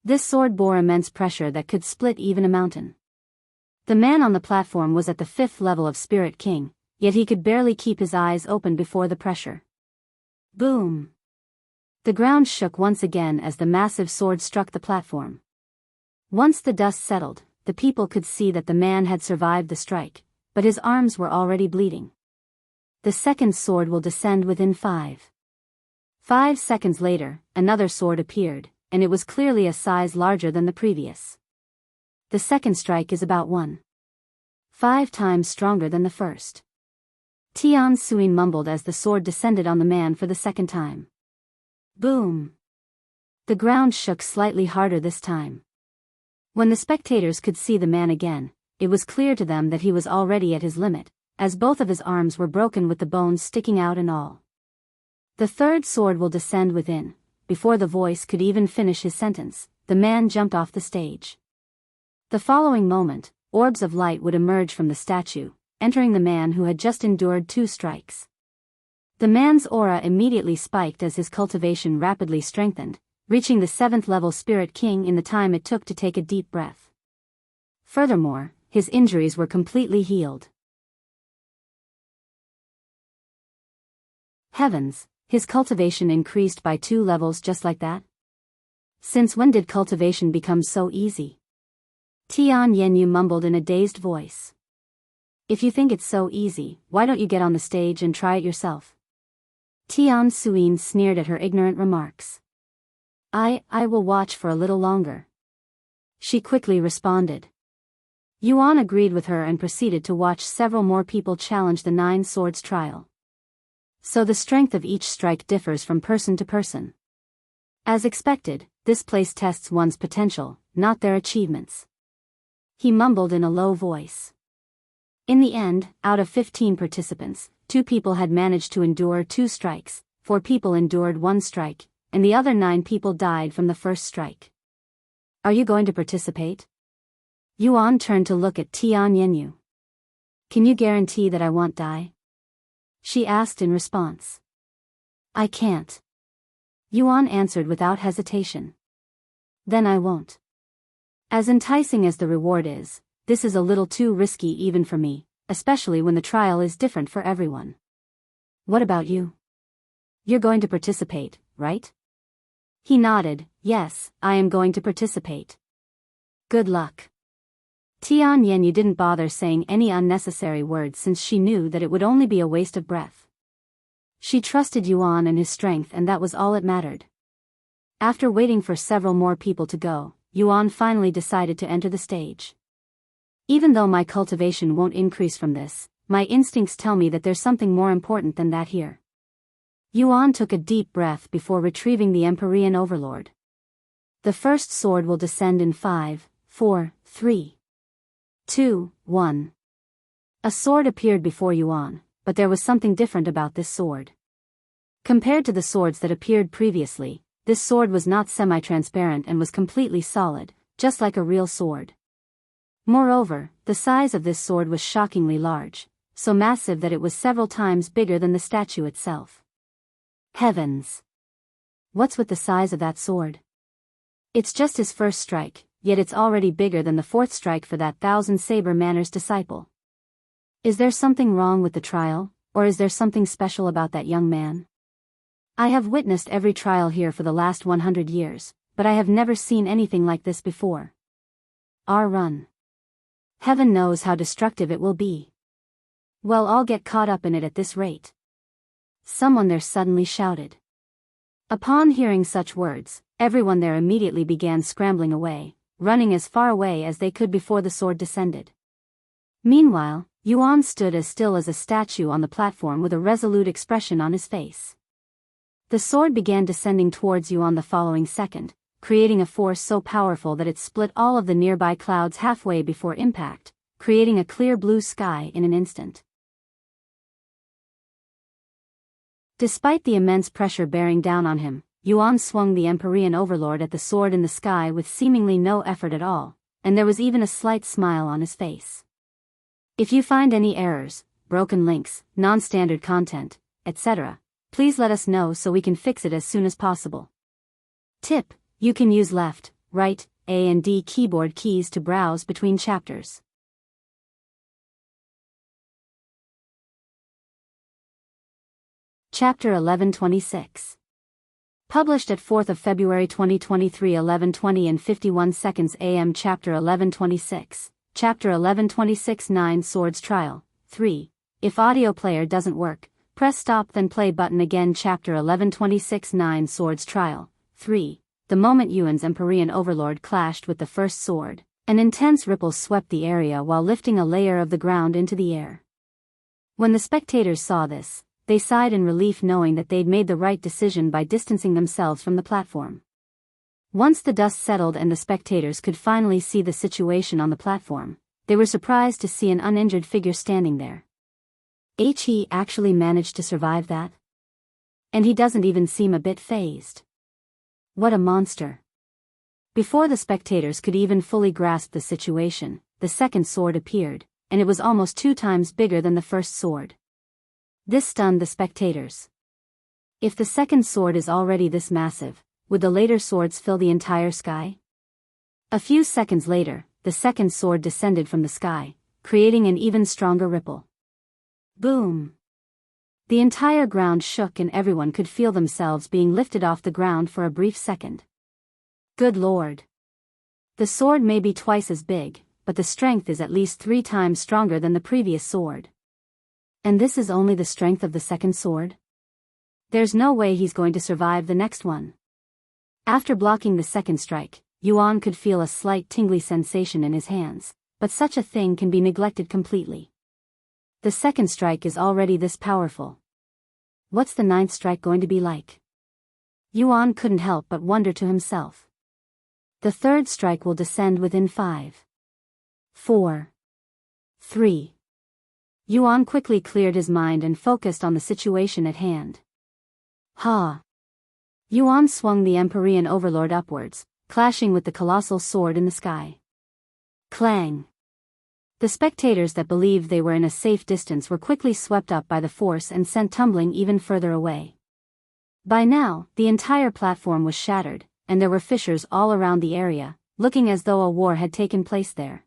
A: This sword bore immense pressure that could split even a mountain. The man on the platform was at the 5th level of Spirit King, yet he could barely keep his eyes open before the pressure. Boom! The ground shook once again as the massive sword struck the platform. Once the dust settled, the people could see that the man had survived the strike, but his arms were already bleeding. The second sword will descend within 5. 5 seconds later, another sword appeared, and it was clearly a size larger than the previous. The second strike is about 1.5 times stronger than the first. Tian Suin mumbled as the sword descended on the man for the second time. Boom! The ground shook slightly harder this time. When the spectators could see the man again, it was clear to them that he was already at his limit, as both of his arms were broken with the bones sticking out and all. The third sword will descend within. Before the voice could even finish his sentence, the man jumped off the stage. The following moment, orbs of light would emerge from the statue, entering the man who had just endured 2 strikes. The man's aura immediately spiked as his cultivation rapidly strengthened, reaching the 7th level Spirit King in the time it took to take a deep breath. Furthermore, his injuries were completely healed. Heavens, his cultivation increased by 2 levels just like that? Since when did cultivation become so easy? Tian Yenyu mumbled in a dazed voice. If you think it's so easy, why don't you get on the stage and try it yourself? Tian Suin sneered at her ignorant remarks. I will watch for a little longer. She quickly responded. Yuan agreed with her and proceeded to watch several more people challenge the 9 swords trial. So the strength of each strike differs from person to person. As expected, this place tests one's potential, not their achievements. He mumbled in a low voice. In the end, out of 15 participants, 2 people had managed to endure 2 strikes, 4 people endured 1 strike, and the other 9 people died from the first strike. Are you going to participate? Yuan turned to look at Tian Yenyu. Can you guarantee that I won't die? She asked in response. I can't. Yuan answered without hesitation. Then I won't. As enticing as the reward is, this is a little too risky even for me, especially when the trial is different for everyone. What about you? You're going to participate, right? He nodded. Yes, I am going to participate. Good luck. Tian Yenyu didn't bother saying any unnecessary words since she knew that it would only be a waste of breath. She trusted Yuan and his strength, and that was all it mattered. After waiting for several more people to go, Yuan finally decided to enter the stage. Even though my cultivation won't increase from this, my instincts tell me that there's something more important than that here. Yuan took a deep breath before retrieving the Empyrean Overlord. The first sword will descend in 5, 4, 3, 2, 1. A sword appeared before Yuan, but there was something different about this sword. Compared to the swords that appeared previously, this sword was not semi-transparent and was completely solid, just like a real sword. Moreover, the size of this sword was shockingly large, so massive that it was several times bigger than the statue itself. Heavens! What's with the size of that sword? It's just his first strike, yet it's already bigger than the fourth strike for that Thousand Saber Manor's disciple. Is there something wrong with the trial, or is there something special about that young man? I have witnessed every trial here for the last 100 years, but I have never seen anything like this before. Run. Heaven knows how destructive it will be. Well, I'll get caught up in it at this rate. Someone there suddenly shouted. Upon hearing such words, everyone there immediately began scrambling away, running as far away as they could before the sword descended. Meanwhile, Yuan stood as still as a statue on the platform with a resolute expression on his face. The sword began descending towards Yuan the following second, creating a force so powerful that it split all of the nearby clouds halfway before impact, creating a clear blue sky in an instant. Despite the immense pressure bearing down on him, Yuan swung the Empyrean Overlord at the sword in the sky with seemingly no effort at all, and there was even a slight smile on his face. If you find any errors, broken links, non-standard content, etc., please let us know so we can fix it as soon as possible. Tip: you can use left, right, A and D keyboard keys to browse between chapters. Chapter 1126. Published at 4th of February 2023 11:20 and 51 seconds AM. Chapter 1126. Chapter 1126 9 Swords Trial. 3. If audio player doesn't work, press stop then play button again. Chapter 1126 9 Swords Trial. 3. The moment Yuan's Empyrean Overlord clashed with the first sword, an intense ripple swept the area while lifting a layer of the ground into the air. When the spectators saw this, they sighed in relief knowing that they'd made the right decision by distancing themselves from the platform. Once the dust settled and the spectators could finally see the situation on the platform, they were surprised to see an uninjured figure standing there. He actually managed to survive that? And he doesn't even seem a bit fazed. What a monster. Before the spectators could even fully grasp the situation, the second sword appeared, and it was almost 2 times bigger than the first sword. This stunned the spectators. If the second sword is already this massive, would the later swords fill the entire sky? A few seconds later, the second sword descended from the sky, creating an even stronger ripple. Boom! The entire ground shook and everyone could feel themselves being lifted off the ground for a brief second. Good Lord! The sword may be twice as big, but the strength is at least 3 times stronger than the previous sword. And this is only the strength of the second sword? There's no way he's going to survive the next one. After blocking the second strike, Yuan could feel a slight tingly sensation in his hands, but such a thing can be neglected completely. The second strike is already this powerful. What's the 9th strike going to be like? Yuan couldn't help but wonder to himself. The 3rd strike will descend within 5, 4, 3. Yuan quickly cleared his mind and focused on the situation at hand. Ha! Yuan swung the Empyrean Overlord upwards, clashing with the colossal sword in the sky. Clang! The spectators that believed they were in a safe distance were quickly swept up by the force and sent tumbling even further away. By now, the entire platform was shattered, and there were fissures all around the area, looking as though a war had taken place there.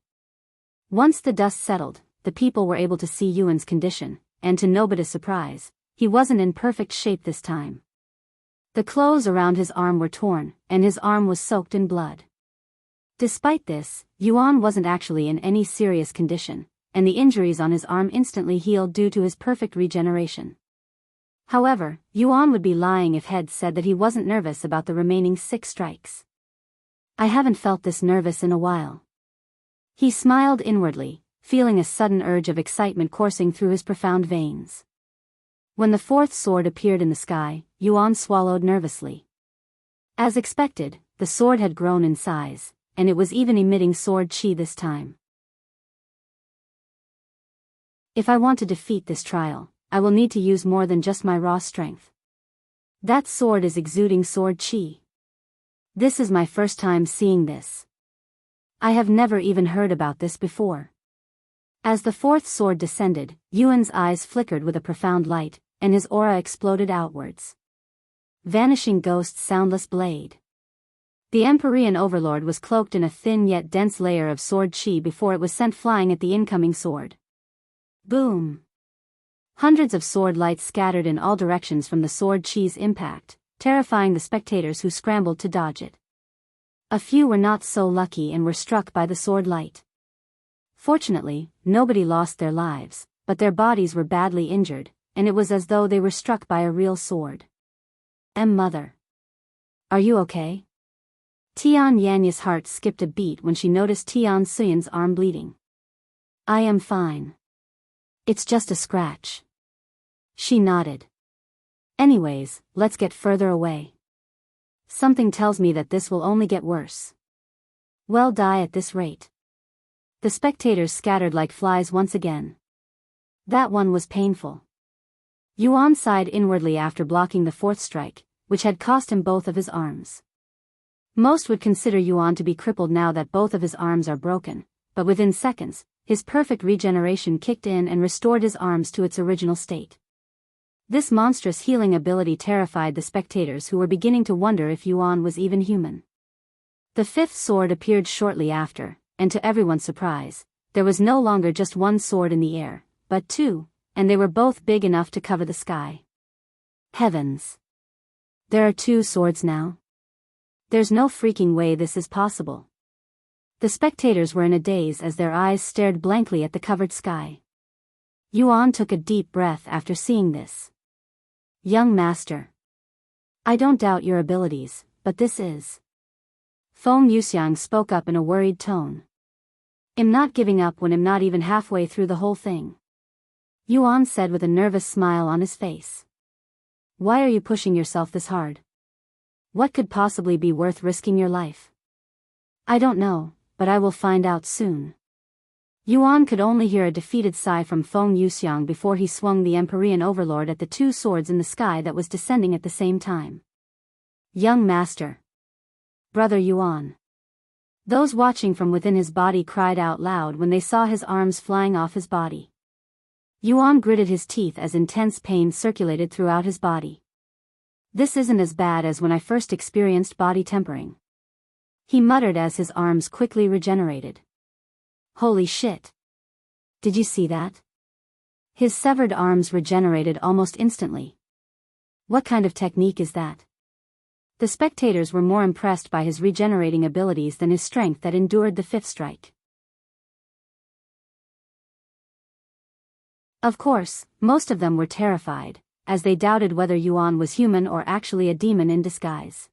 A: Once the dust settled, the people were able to see Yuan's condition, and to nobody's surprise, he wasn't in perfect shape this time. The clothes around his arm were torn, and his arm was soaked in blood. Despite this, Yuan wasn't actually in any serious condition, and the injuries on his arm instantly healed due to his perfect regeneration. However, Yuan would be lying if heads said that he wasn't nervous about the remaining 6 strikes. I haven't felt this nervous in a while. He smiled inwardly, feeling a sudden urge of excitement coursing through his profound veins. When the fourth sword appeared in the sky, Yuan swallowed nervously. As expected, the sword had grown in size, and it was even emitting sword chi this time. If I want to defeat this trial, I will need to use more than just my raw strength. That sword is exuding sword chi. This is my first time seeing this. I have never even heard about this before. As the fourth sword descended, Yuan's eyes flickered with a profound light, and his aura exploded outwards. Vanishing Ghost's soundless blade. The Empyrean Overlord was cloaked in a thin yet dense layer of sword chi before it was sent flying at the incoming sword. Boom! Hundreds of sword lights scattered in all directions from the sword chi's impact, terrifying the spectators who scrambled to dodge it. A few were not so lucky and were struck by the sword light. Fortunately, nobody lost their lives, but their bodies were badly injured, and it was as though they were struck by a real sword. Mother. Are you okay? Tian Yanya's heart skipped a beat when she noticed Tian Suyan's arm bleeding. I am fine. It's just a scratch. She nodded. Anyways, let's get further away. Something tells me that this will only get worse. We'll die at this rate. The spectators scattered like flies once again. That one was painful. Yuan sighed inwardly after blocking the fourth strike, which had cost him both of his arms. Most would consider Yuan to be crippled now that both of his arms are broken, but within seconds, his perfect regeneration kicked in and restored his arms to its original state. This monstrous healing ability terrified the spectators who were beginning to wonder if Yuan was even human. The fifth sword appeared shortly after, and to everyone's surprise, there was no longer just one sword in the air, but two, and they were both big enough to cover the sky. Heavens! There are two swords now? There's no freaking way this is possible. The spectators were in a daze as their eyes stared blankly at the covered sky. Yuan took a deep breath after seeing this. Young master. I don't doubt your abilities, but this is... Feng Yuxiang spoke up in a worried tone. I'm not giving up when I'm not even halfway through the whole thing. Yuan said with a nervous smile on his face. Why are you pushing yourself this hard? What could possibly be worth risking your life? I don't know, but I will find out soon. Yuan could only hear a defeated sigh from Feng Yuxiang before he swung the Empyrean Overlord at the two swords in the sky that was descending at the same time. Young master. Brother Yuan. Those watching from within his body cried out loud when they saw his arms flying off his body. Yuan gritted his teeth as intense pain circulated throughout his body. This isn't as bad as when I first experienced body tempering. He muttered as his arms quickly regenerated. Holy shit! Did you see that? His severed arms regenerated almost instantly. What kind of technique is that? The spectators were more impressed by his regenerating abilities than his strength that endured the fifth strike. Of course, most of them were terrified, as they doubted whether Yuan was human or actually a demon in disguise.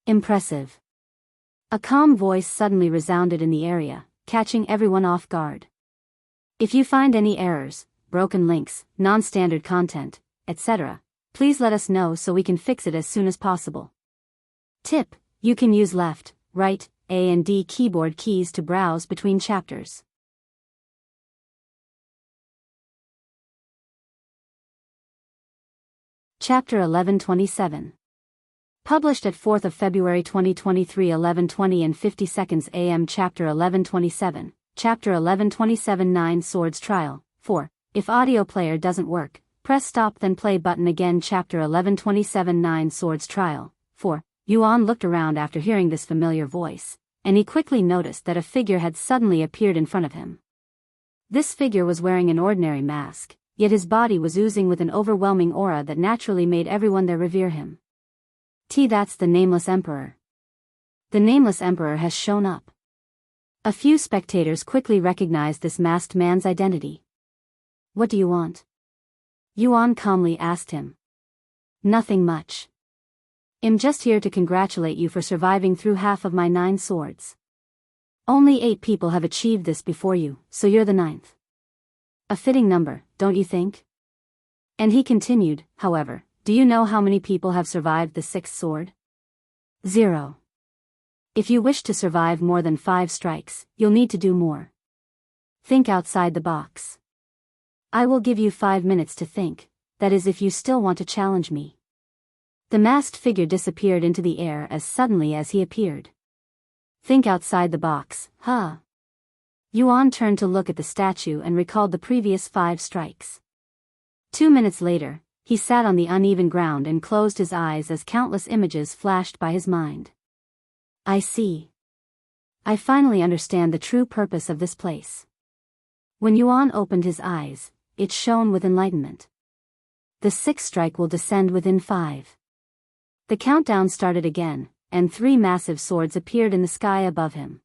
A: Impressive. A calm voice suddenly resounded in the area, catching everyone off guard. If you find any errors, broken links, non-standard content, etc., please let us know so we can fix it as soon as possible. Tip: you can use left, right, A and D keyboard keys to browse between chapters. Chapter 1127. Published at 4th of February 2023 11:20 and 50 seconds AM. Chapter 1127, Chapter 1127 9 Swords Trial, 4. If audio player doesn't work, press stop then play button again. Chapter 1127 9 Swords Trial, 4. Yuan looked around after hearing this familiar voice, and he quickly noticed that a figure had suddenly appeared in front of him. This figure was wearing an ordinary mask, yet his body was oozing with an overwhelming aura that naturally made everyone there revere him. That's the Nameless Emperor. The Nameless Emperor has shown up. A few spectators quickly recognized this masked man's identity. What do you want? Yuan calmly asked him. Nothing much. I'm just here to congratulate you for surviving through half of my 9 swords. Only 8 people have achieved this before you, so you're the 9th. A fitting number, don't you think? And he continued, however, do you know how many people have survived the 6th sword? 0. If you wish to survive more than 5 strikes, you'll need to do more. Think outside the box. I will give you 5 minutes to think, that is if you still want to challenge me. The masked figure disappeared into the air as suddenly as he appeared. Think outside the box, huh? Yuan turned to look at the statue and recalled the previous 5 strikes. 2 minutes later, he sat on the uneven ground and closed his eyes as countless images flashed by his mind. I see. I finally understand the true purpose of this place. When Yuan opened his eyes, it shone with enlightenment. The 6th strike will descend within 5. The countdown started again, and 3 massive swords appeared in the sky above him.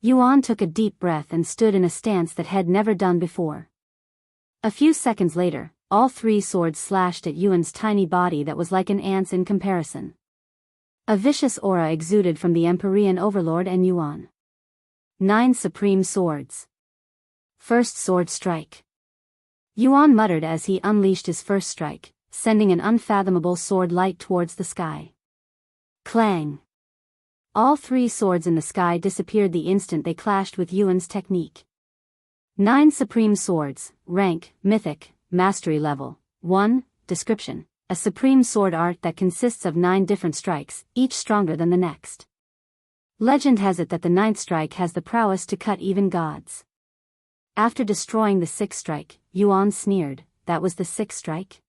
A: Yuan took a deep breath and stood in a stance that had never done before. A few seconds later, all 3 swords slashed at Yuan's tiny body that was like an ant's in comparison. A vicious aura exuded from the Empyrean Overlord and Yuan. 9 supreme swords. First sword strike. Yuan muttered as he unleashed his first strike, sending an unfathomable sword light towards the sky. Clang. All 3 swords in the sky disappeared the instant they clashed with Yuan's technique. 9 supreme swords, rank, mythic, mastery level. 1, description. A supreme sword art that consists of 9 different strikes, each stronger than the next. Legend has it that the 9th strike has the prowess to cut even gods. After destroying the 6th strike, Yuan sneered, that was the 6th strike?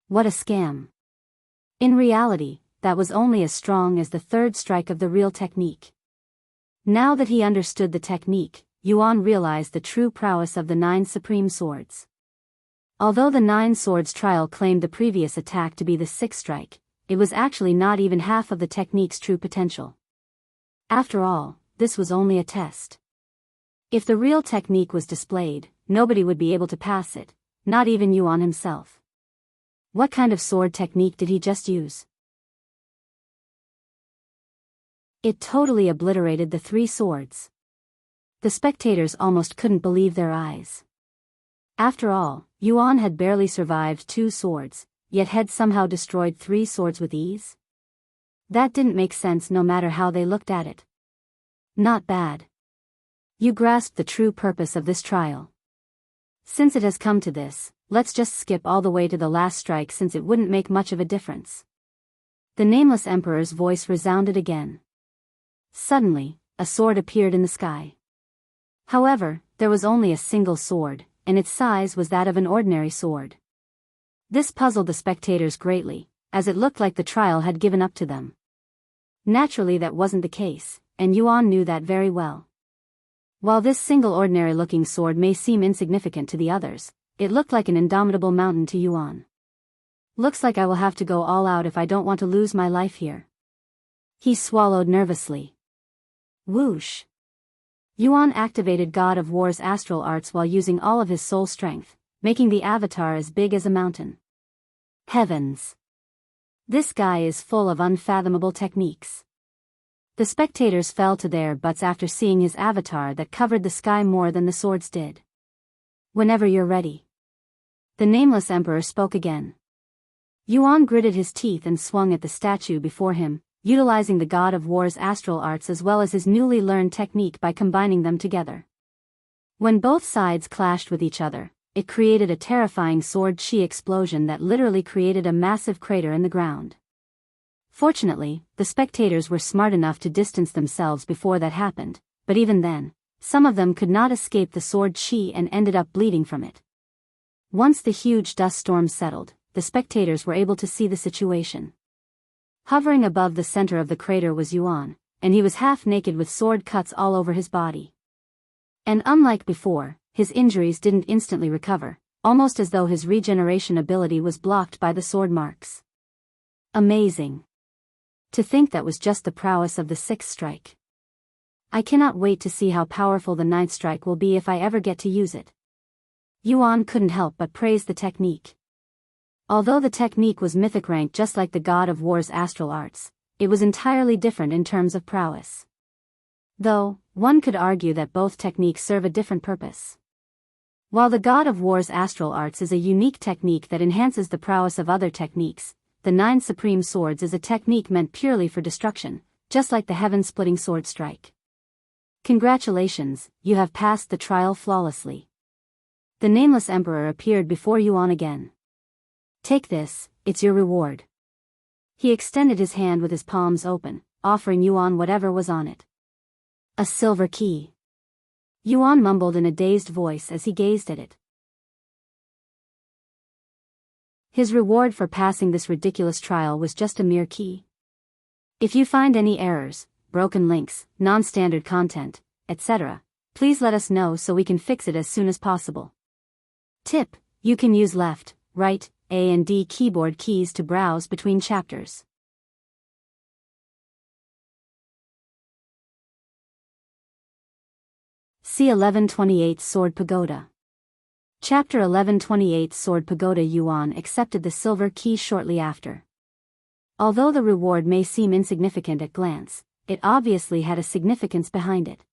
A: What a scam. In reality, that was only as strong as the 3rd strike of the real technique. Now that he understood the technique, Yuan realized the true prowess of the 9 supreme swords. Although the 9 swords trial claimed the previous attack to be the 6th strike, it was actually not even half of the technique's true potential. After all, this was only a test. If the real technique was displayed, nobody would be able to pass it, not even Yuan himself. What kind of sword technique did he just use? It totally obliterated the 3 swords. The spectators almost couldn't believe their eyes. After all, Yuan had barely survived 2 swords, yet had somehow destroyed 3 swords with ease? That didn't make sense no matter how they looked at it. Not bad. You grasped the true purpose of this trial. Since it has come to this, let's just skip all the way to the last strike since it wouldn't make much of a difference. The Nameless Emperor's voice resounded again. Suddenly, a sword appeared in the sky. However, there was only a single sword, and its size was that of an ordinary sword. This puzzled the spectators greatly, as it looked like the trial had given up to them. Naturally that wasn't the case, and Yuan knew that very well. While this single ordinary-looking sword may seem insignificant to the others, it looked like an indomitable mountain to Yuan. Looks like I will have to go all out if I don't want to lose my life here. He swallowed nervously. Whoosh. Yuan activated God of War's astral arts while using all of his soul strength, making the avatar as big as a mountain. Heavens! This guy is full of unfathomable techniques. The spectators fell to their butts after seeing his avatar that covered the sky more than the swords did. Whenever you're ready. The Nameless Emperor spoke again. Yuan gritted his teeth and swung at the statue before him, utilizing the God of War's astral arts as well as his newly learned technique by combining them together. When both sides clashed with each other, it created a terrifying sword chi explosion that literally created a massive crater in the ground. Fortunately, the spectators were smart enough to distance themselves before that happened, but even then, some of them could not escape the sword chi and ended up bleeding from it. Once the huge dust storm settled, the spectators were able to see the situation. Hovering above the center of the crater was Yuan, and he was half naked with sword cuts all over his body. And unlike before, his injuries didn't instantly recover, almost as though his regeneration ability was blocked by the sword marks. Amazing. To think that was just the prowess of the 6th strike. I cannot wait to see how powerful the 9th strike will be if I ever get to use it. Yuan couldn't help but praise the technique. Although the technique was mythic ranked just like the God of War's astral arts, it was entirely different in terms of prowess. Though, one could argue that both techniques serve a different purpose. While the God of War's astral arts is a unique technique that enhances the prowess of other techniques, the 9 supreme swords is a technique meant purely for destruction, just like the heaven-splitting sword strike. Congratulations, you have passed the trial flawlessly. The Nameless Emperor appeared before Yuan again. Take this, it's your reward. He extended his hand with his palms open, offering Yuan whatever was on it. A silver key. Yuan mumbled in a dazed voice as he gazed at it. His reward for passing this ridiculous trial was just a mere key. If you find any errors, broken links, non-standard content, etc., please let us know so we can fix it as soon as possible. Tip: you can use left, right, A and D keyboard keys to browse between chapters. C1128 Sword Pagoda. Chapter 1128 Sword Pagoda. Yuan accepted the silver key shortly after. Although the reward may seem insignificant at glance, it obviously had a significance behind it.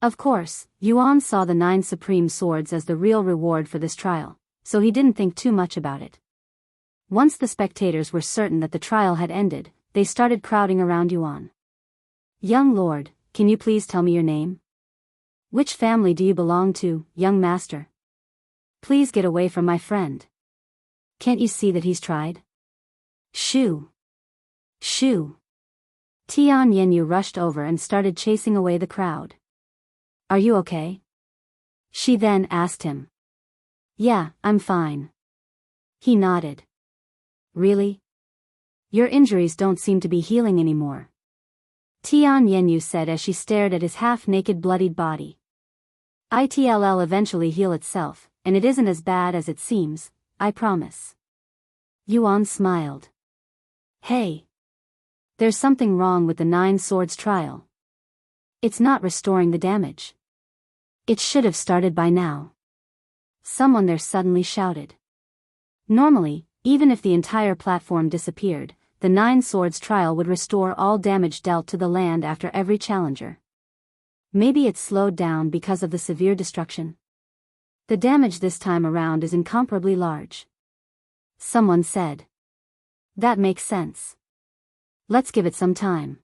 A: Of course, Yuan saw the 9 supreme swords as the real reward for this trial, so he didn't think too much about it. Once the spectators were certain that the trial had ended, they started crowding around Yuan. Young lord, can you please tell me your name? Which family do you belong to, young master? Please get away from my friend. Can't you see that he's tried? Shoo! Shoo! Tian Yenyu rushed over and started chasing away the crowd. Are you okay? She then asked him. Yeah, I'm fine. He nodded. Really? Your injuries don't seem to be healing anymore. Tian Yenyu said as she stared at his half-naked bloodied body. It'll eventually heal itself, and it isn't as bad as it seems, I promise. Yuan smiled. Hey! There's something wrong with the 9 swords trial. It's not restoring the damage. It should have started by now. Someone there suddenly shouted. Normally, even if the entire platform disappeared, the 9 swords trial would restore all damage dealt to the land after every challenger. Maybe it's slowed down because of the severe destruction. The damage this time around is incomparably large. Someone said. That makes sense. Let's give it some time.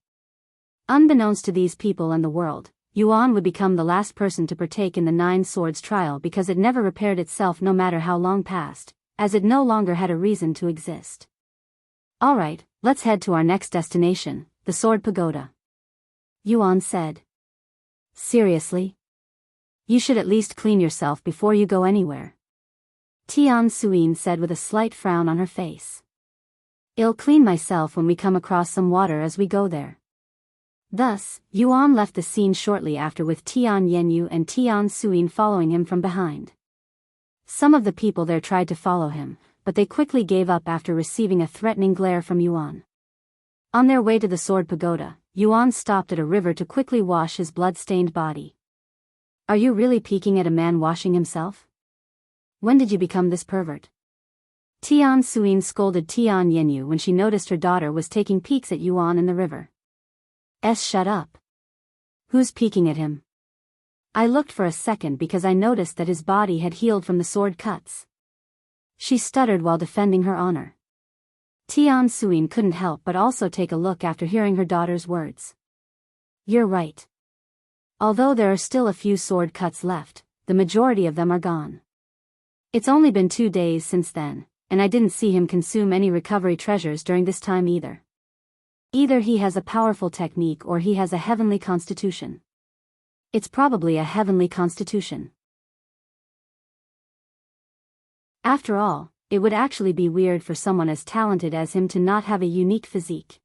A: Unbeknownst to these people and the world, Yuan would become the last person to partake in the 9 swords trial because it never repaired itself no matter how long passed, as it no longer had a reason to exist. Alright, let's head to our next destination, the Sword Pagoda. Yuan said. Seriously? You should at least clean yourself before you go anywhere. Tian Suyin said with a slight frown on her face. I'll clean myself when we come across some water as we go there. Thus, Yuan left the scene shortly after with Tian Yenyu and Tian Suyin following him from behind. Some of the people there tried to follow him, but they quickly gave up after receiving a threatening glare from Yuan. On their way to the Sword Pagoda, Yuan stopped at a river to quickly wash his blood-stained body. Are you really peeking at a man washing himself? When did you become this pervert? Tian Suyin scolded Tian Yenyu when she noticed her daughter was taking peeks at Yuan in the river. Shut up. Who's peeking at him? I looked for a second because I noticed that his body had healed from the sword cuts. She stuttered while defending her honor. Tian Suyin couldn't help but also take a look after hearing her daughter's words. You're right. Although there are still a few sword cuts left, the majority of them are gone. It's only been 2 days since then, and I didn't see him consume any recovery treasures during this time either. Either he has a powerful technique or he has a heavenly constitution. It's probably a heavenly constitution. After all, it would actually be weird for someone as talented as him to not have a unique physique.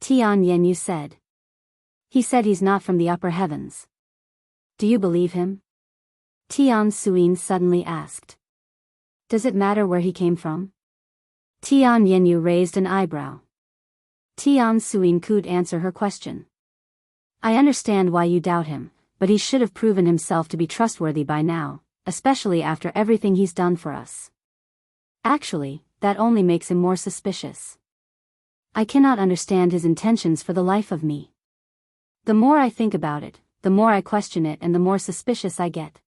A: Tian Yenyu said. He said he's not from the upper heavens. Do you believe him? Tian Suyin suddenly asked. Does it matter where he came from? Tian Yenyu raised an eyebrow. Tian Suyin could answer her question. I understand why you doubt him, but he should have proven himself to be trustworthy by now, especially after everything he's done for us. Actually, that only makes him more suspicious. I cannot understand his intentions for the life of me. The more I think about it, the more I question it and the more suspicious I get.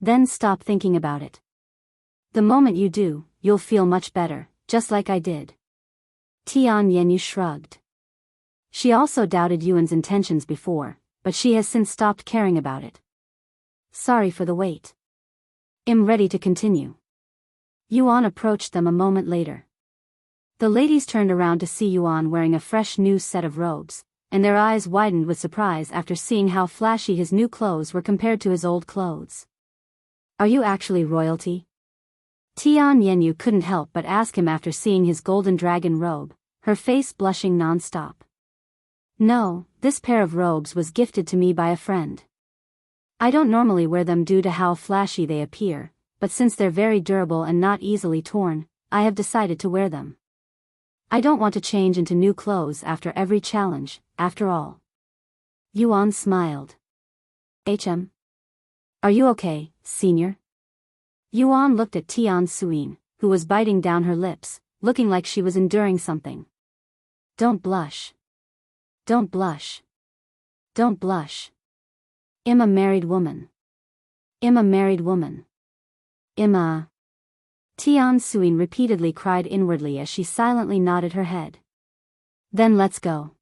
A: Then stop thinking about it. The moment you do, you'll feel much better, just like I did. Tian Yanyu shrugged. She also doubted Yuan's intentions before, but she has since stopped caring about it. Sorry for the wait. I'm ready to continue. Yuan approached them a moment later. The ladies turned around to see Yuan wearing a fresh new set of robes, and their eyes widened with surprise after seeing how flashy his new clothes were compared to his old clothes. Are you actually royalty? Tian Yanyu couldn't help but ask him after seeing his golden dragon robe, her face blushing non-stop. No, this pair of robes was gifted to me by a friend. I don't normally wear them due to how flashy they appear, but since they're very durable and not easily torn, I have decided to wear them. I don't want to change into new clothes after every challenge, after all. Yuan smiled. Are you okay, senior? Yuan looked at Tian Suin, who was biting down her lips, looking like she was enduring something. Don't blush. Don't blush. Don't blush. I'm a married woman. I'm a married woman. Tian Suin repeatedly cried inwardly as she silently nodded her head. Then let's go.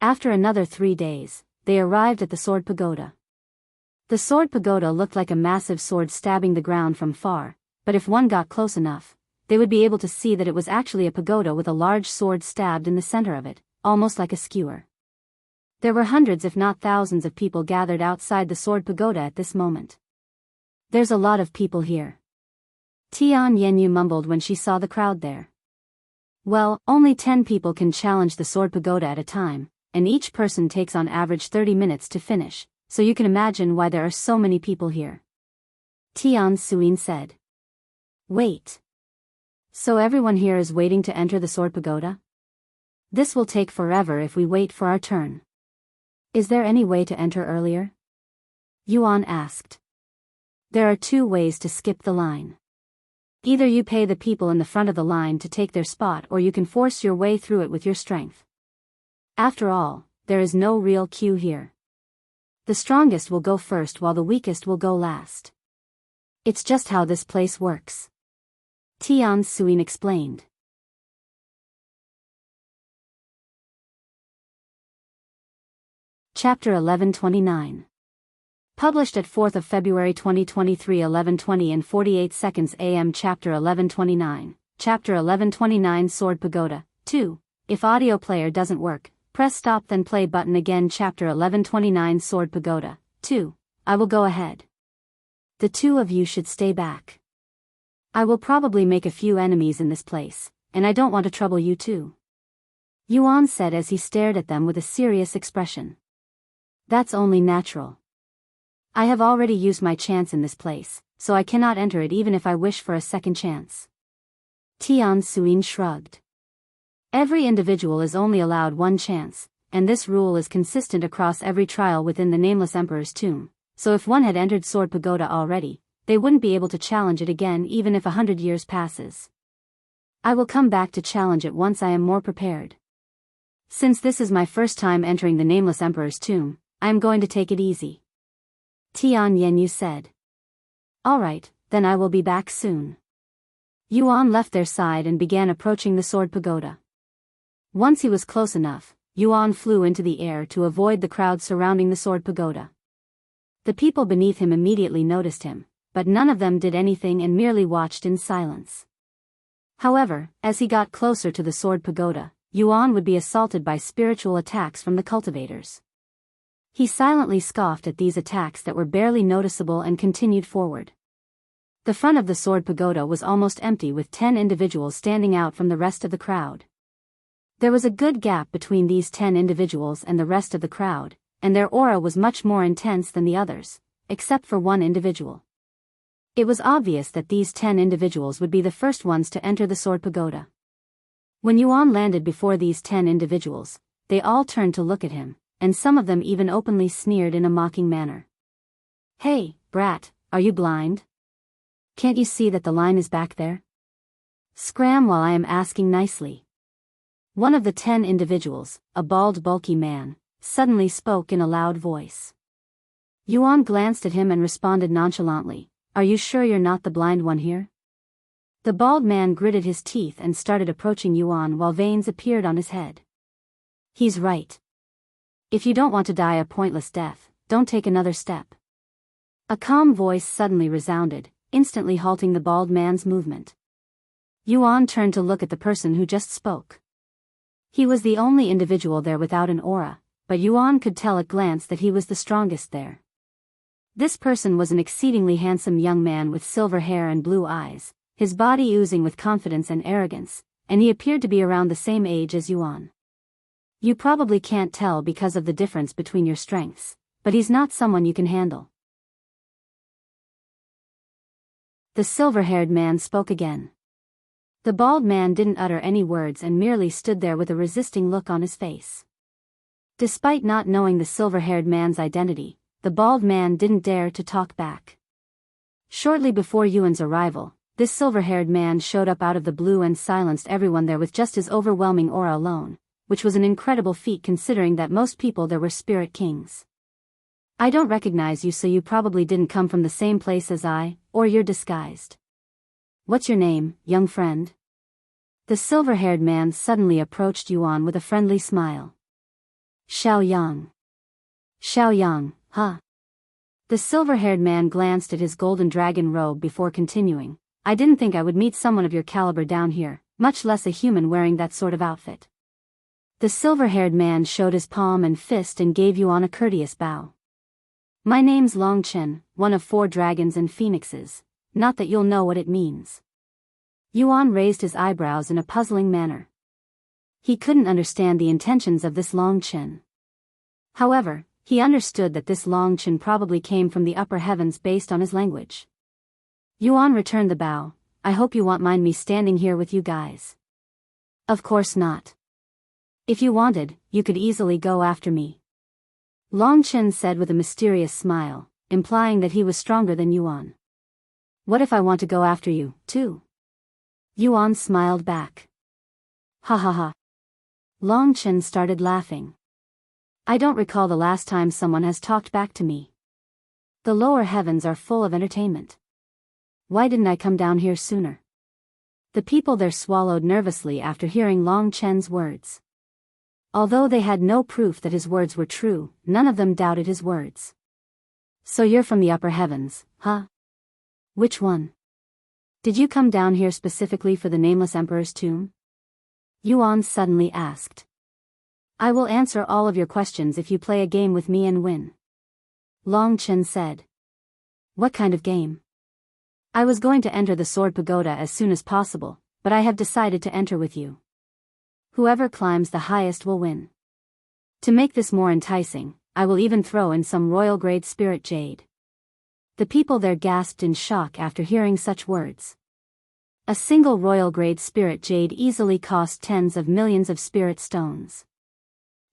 A: After another 3 days, they arrived at the sword pagoda. The sword pagoda looked like a massive sword stabbing the ground from far, but if one got close enough, they would be able to see that it was actually a pagoda with a large sword stabbed in the center of it, almost like a skewer. There were hundreds if not thousands of people gathered outside the sword pagoda at this moment. There's a lot of people here. Tian Yanyu mumbled when she saw the crowd there. Well, only 10 people can challenge the sword pagoda at a time, and each person takes on average 30 minutes to finish, so you can imagine why there are so many people here. Tian Suin said. Wait. So everyone here is waiting to enter the sword pagoda? This will take forever if we wait for our turn. Is there any way to enter earlier? Yuan asked. There are 2 ways to skip the line. Either you pay the people in the front of the line to take their spot or you can force your way through it with your strength. After all, there is no real queue here. The strongest will go first while the weakest will go last. It's just how this place works. Tian Suin explained. Chapter 1129. Published at 4th of February 2023 11:20 and 48 seconds AM. Chapter 1129. Chapter 1129 Sword Pagoda 2. If audio player doesn't work, press stop then play button again. Chapter 1129 Sword Pagoda 2. I will go ahead. The 2 of you should stay back. I will probably make a few enemies in this place, and I don't want to trouble you too. Yuan said as he stared at them with a serious expression. That's only natural. I have already used my chance in this place, so I cannot enter it even if I wish for a second chance. Tian Suin shrugged. Every individual is only allowed 1 chance, and this rule is consistent across every trial within the Nameless Emperor's tomb, so if one had entered Sword Pagoda already, they wouldn't be able to challenge it again even if 100 years passes. I will come back to challenge it once I am more prepared. Since this is my first time entering the Nameless Emperor's tomb, I am going to take it easy. Tian Yanyu said. Alright, then I will be back soon. Yuan left their side and began approaching the sword pagoda. Once he was close enough, Yuan flew into the air to avoid the crowd surrounding the sword pagoda. The people beneath him immediately noticed him, but none of them did anything and merely watched in silence. However, as he got closer to the sword pagoda, Yuan would be assaulted by spiritual attacks from the cultivators. He silently scoffed at these attacks that were barely noticeable and continued forward. The front of the sword pagoda was almost empty with 10 individuals standing out from the rest of the crowd. There was a good gap between these 10 individuals and the rest of the crowd, and their aura was much more intense than the others, except for 1 individual. It was obvious that these 10 individuals would be the first ones to enter the sword pagoda. When Yuan landed before these 10 individuals, they all turned to look at him, and some of them even openly sneered in a mocking manner. Hey, brat, are you blind? Can't you see that the line is back there? Scram while I am asking nicely. One of the 10 individuals, a bald bulky man, suddenly spoke in a loud voice. Yuan glanced at him and responded nonchalantly, "Are you sure you're not the blind one here?" The bald man gritted his teeth and started approaching Yuan while veins appeared on his head. "He's right. If you don't want to die a pointless death, don't take another step." A calm voice suddenly resounded, instantly halting the bald man's movement. Yuan turned to look at the person who just spoke. He was the only individual there without an aura, but Yuan could tell at glance that he was the strongest there. This person was an exceedingly handsome young man with silver hair and blue eyes, his body oozing with confidence and arrogance, and he appeared to be around the same age as Yuan. You probably can't tell because of the difference between your strengths, but he's not someone you can handle. The silver-haired man spoke again. The bald man didn't utter any words and merely stood there with a resisting look on his face. Despite not knowing the silver-haired man's identity, the bald man didn't dare to talk back. Shortly before Yuan's arrival, this silver-haired man showed up out of the blue and silenced everyone there with just his overwhelming aura alone, which was an incredible feat considering that most people there were spirit kings. "I don't recognize you, so you probably didn't come from the same place as I, or you're disguised. What's your name, young friend?" The silver-haired man suddenly approached Yuan with a friendly smile. "Xiang. Xiang, huh?" The silver-haired man glanced at his golden dragon robe before continuing. "I didn't think I would meet someone of your caliber down here, much less a human wearing that sort of outfit." The silver-haired man showed his palm and fist and gave Yuan a courteous bow. "My name's Long Chen, one of 4 dragons and phoenixes, not that you'll know what it means." Yuan raised his eyebrows in a puzzling manner. He couldn't understand the intentions of this Long Chen. However, he understood that this Long Chen probably came from the upper heavens based on his language. Yuan returned the bow. "I hope you won't mind me standing here with you guys." "Of course not. If you wanted, you could easily go after me," Long Chen said with a mysterious smile, implying that he was stronger than Yuan. "What if I want to go after you, too?" Yuan smiled back. "Ha ha ha." Long Chen started laughing. "I don't recall the last time someone has talked back to me. The lower heavens are full of entertainment. Why didn't I come down here sooner?" The people there swallowed nervously after hearing Long Chen's words. Although they had no proof that his words were true, none of them doubted his words. "So you're from the upper heavens, huh? Which one? Did you come down here specifically for the Nameless Emperor's tomb?" Yuan suddenly asked. "I will answer all of your questions if you play a game with me and win," Long Chen said. "What kind of game?" "I was going to enter the Sword Pagoda as soon as possible, but I have decided to enter with you. Whoever climbs the highest will win. To make this more enticing, I will even throw in some royal-grade spirit jade." The people there gasped in shock after hearing such words. A single royal-grade spirit jade easily cost tens of millions of spirit stones.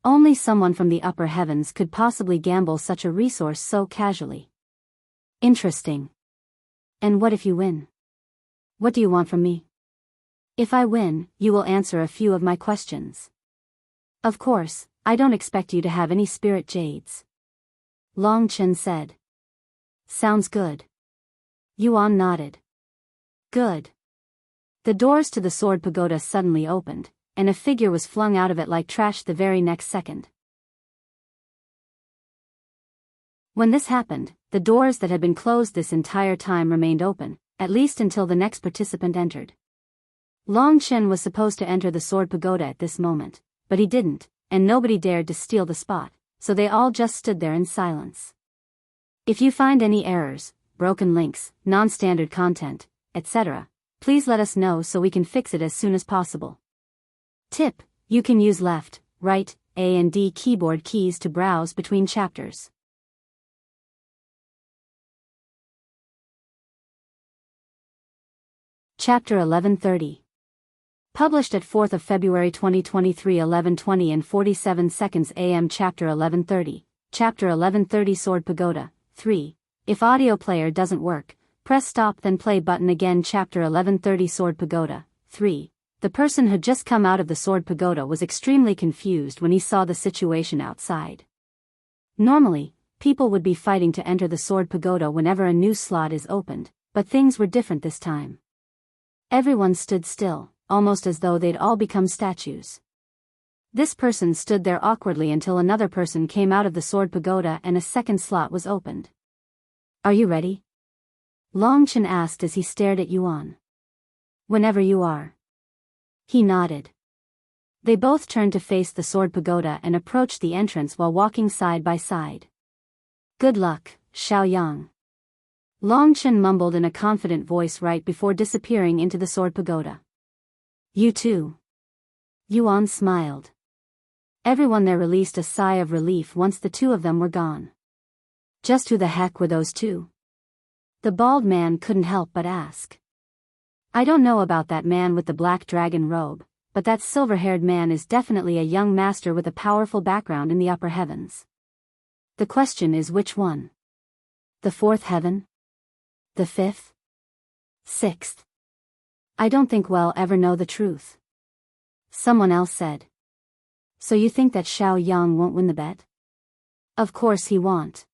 A: Only someone from the upper heavens could possibly gamble such a resource so casually. Interesting. "And what if you win? What do you want from me?" "If I win, you will answer a few of my questions." "Of course, I don't expect you to have any spirit jades," Long Chen said. "Sounds good." Yuan nodded. "Good." The doors to the Sword Pagoda suddenly opened, and a figure was flung out of it like trash the very next second. When this happened, the doors that had been closed this entire time remained open, at least until the next participant entered. Long Chen was supposed to enter the Sword Pagoda at this moment, but he didn't, and nobody dared to steal the spot, so they all just stood there in silence. If you find any errors, broken links, non-standard content, etc., please let us know so we can fix it as soon as possible. Tip: you can use left, right, A and D keyboard keys to browse between chapters. Chapter 1130. Published at 4th of February 2023 11:20 and 47 seconds AM. Chapter 1130. Chapter 1130 Sword Pagoda 3. If audio player doesn't work, press stop then play button again. Chapter 1130 Sword Pagoda 3. The person who'd just come out of the Sword Pagoda was extremely confused when he saw the situation outside. Normally, people would be fighting to enter the Sword Pagoda whenever a new slot is opened, but things were different this time. Everyone stood still, almost as though they'd all become statues. This person stood there awkwardly until another person came out of the Sword Pagoda and a second slot was opened. "Are you ready?" Long Chen asked as he stared at Yuan. "Whenever you are." He nodded. They both turned to face the Sword Pagoda and approached the entrance while walking side by side. "Good luck, Xiang." Long Chen mumbled in a confident voice right before disappearing into the Sword Pagoda. "You too." Yuan smiled. Everyone there released a sigh of relief once the two of them were gone. Just who the heck were those two? The bald man couldn't help but ask. "I don't know about that man with the black dragon robe, but that silver-haired man is definitely a young master with a powerful background in the upper heavens. The question is which one? The fourth heaven? The fifth? Sixth? I don't think we'll ever know the truth." Someone else said. "So you think that Xiang won't win the bet?" "Of course he won't.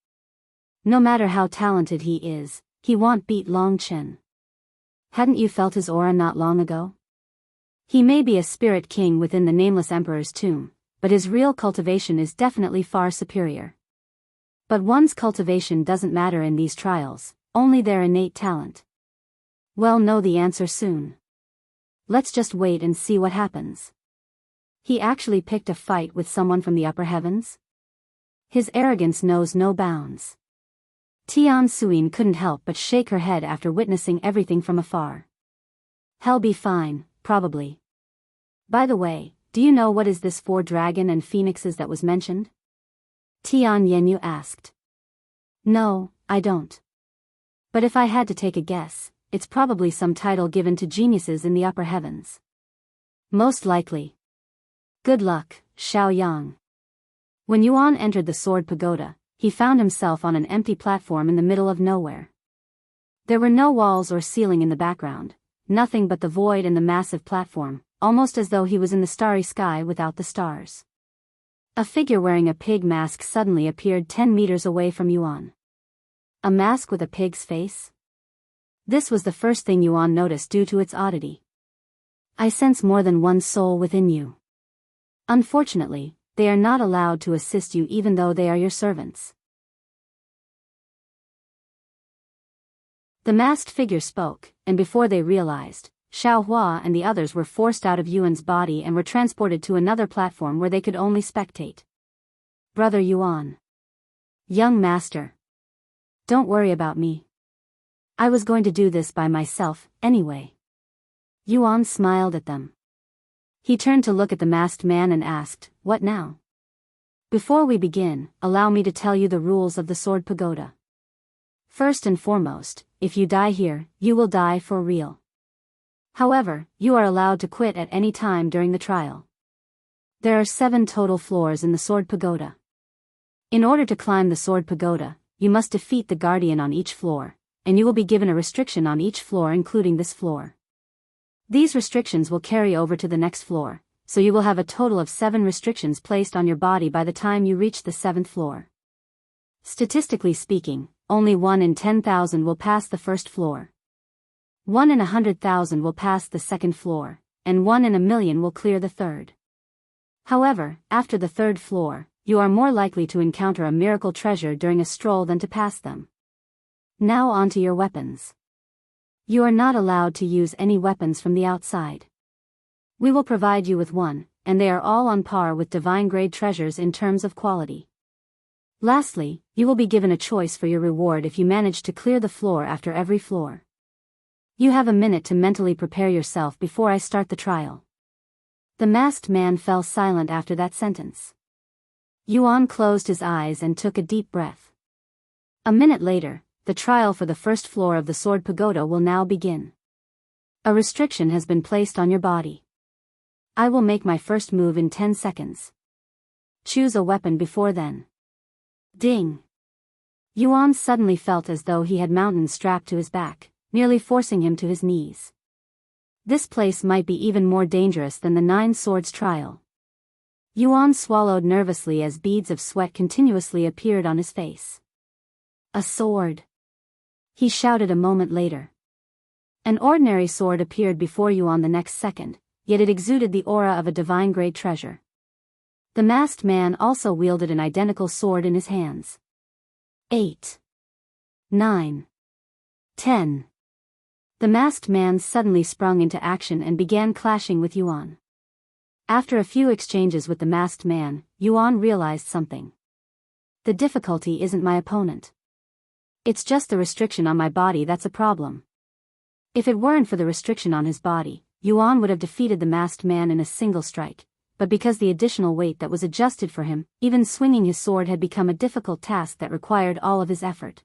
A: No matter how talented he is, he won't beat Long Chen. Hadn't you felt his aura not long ago? He may be a spirit king within the Nameless Emperor's tomb, but his real cultivation is definitely far superior. But one's cultivation doesn't matter in these trials, only their innate talent. We'll know the answer soon. Let's just wait and see what happens." He actually picked a fight with someone from the upper heavens? His arrogance knows no bounds. Tian Suyin couldn't help but shake her head after witnessing everything from afar. "He'll be fine, probably. By the way, do you know what is this 4 dragon and phoenixes that was mentioned?" Tian Yenyu asked. "No, I don't. But if I had to take a guess, it's probably some title given to geniuses in the upper heavens. Most likely. Good luck, Xiang." When Yuan entered the Sword Pagoda, he found himself on an empty platform in the middle of nowhere. There were no walls or ceiling in the background, nothing but the void and the massive platform, almost as though he was in the starry sky without the stars. A figure wearing a pig mask suddenly appeared 10 meters away from Yuan. A mask with a pig's face? This was the first thing Yuan noticed due to its oddity. "I sense more than one soul within you. Unfortunately, they are not allowed to assist you even though they are your servants." The masked figure spoke, and before they realized, Xiao Hua and the others were forced out of Yuan's body and were transported to another platform where they could only spectate. "Brother Yuan. Young master. Don't worry about me. I was going to do this by myself, anyway." Yuan smiled at them. He turned to look at the masked man and asked, "What now?" "Before we begin, allow me to tell you the rules of the Sword Pagoda. First and foremost, if you die here, you will die for real. However, you are allowed to quit at any time during the trial. There are 7 total floors in the Sword Pagoda. In order to climb the Sword Pagoda, you must defeat the Guardian on each floor, and you will be given a restriction on each floor including this floor. These restrictions will carry over to the next floor, so you will have a total of 7 restrictions placed on your body by the time you reach the 7th floor. Statistically speaking, only 1 in 10,000 will pass the first floor. 1 in 100,000 will pass the second floor, and 1 in a million will clear the third. However, after the 3rd floor, you are more likely to encounter a miracle treasure during a stroll than to pass them. Now onto your weapons. You are not allowed to use any weapons from the outside. We will provide you with one, and they are all on par with divine-grade treasures in terms of quality. Lastly, you will be given a choice for your reward if you manage to clear the floor after every floor. You have a minute to mentally prepare yourself before I start the trial." The masked man fell silent after that sentence. Yuan closed his eyes and took a deep breath. A minute later, the trial for the first floor of the Sword Pagoda will now begin. A restriction has been placed on your body. I will make my first move in 10 seconds. Choose a weapon before then. Ding! Yuan suddenly felt as though he had mountains strapped to his back, nearly forcing him to his knees. This place might be even more dangerous than the Nine Swords trial. Yuan swallowed nervously as beads of sweat continuously appeared on his face. A sword! He shouted a moment later. An ordinary sword appeared before Yuan the next second, yet it exuded the aura of a divine-grade treasure. The masked man also wielded an identical sword in his hands. 8. 9. 10. The masked man suddenly sprung into action and began clashing with Yuan. After a few exchanges with the masked man, Yuan realized something. The difficulty isn't my opponent. It's just the restriction on my body that's a problem. If it weren't for the restriction on his body, Yuan would have defeated the masked man in a single strike, but because the additional weight that was adjusted for him, even swinging his sword had become a difficult task that required all of his effort.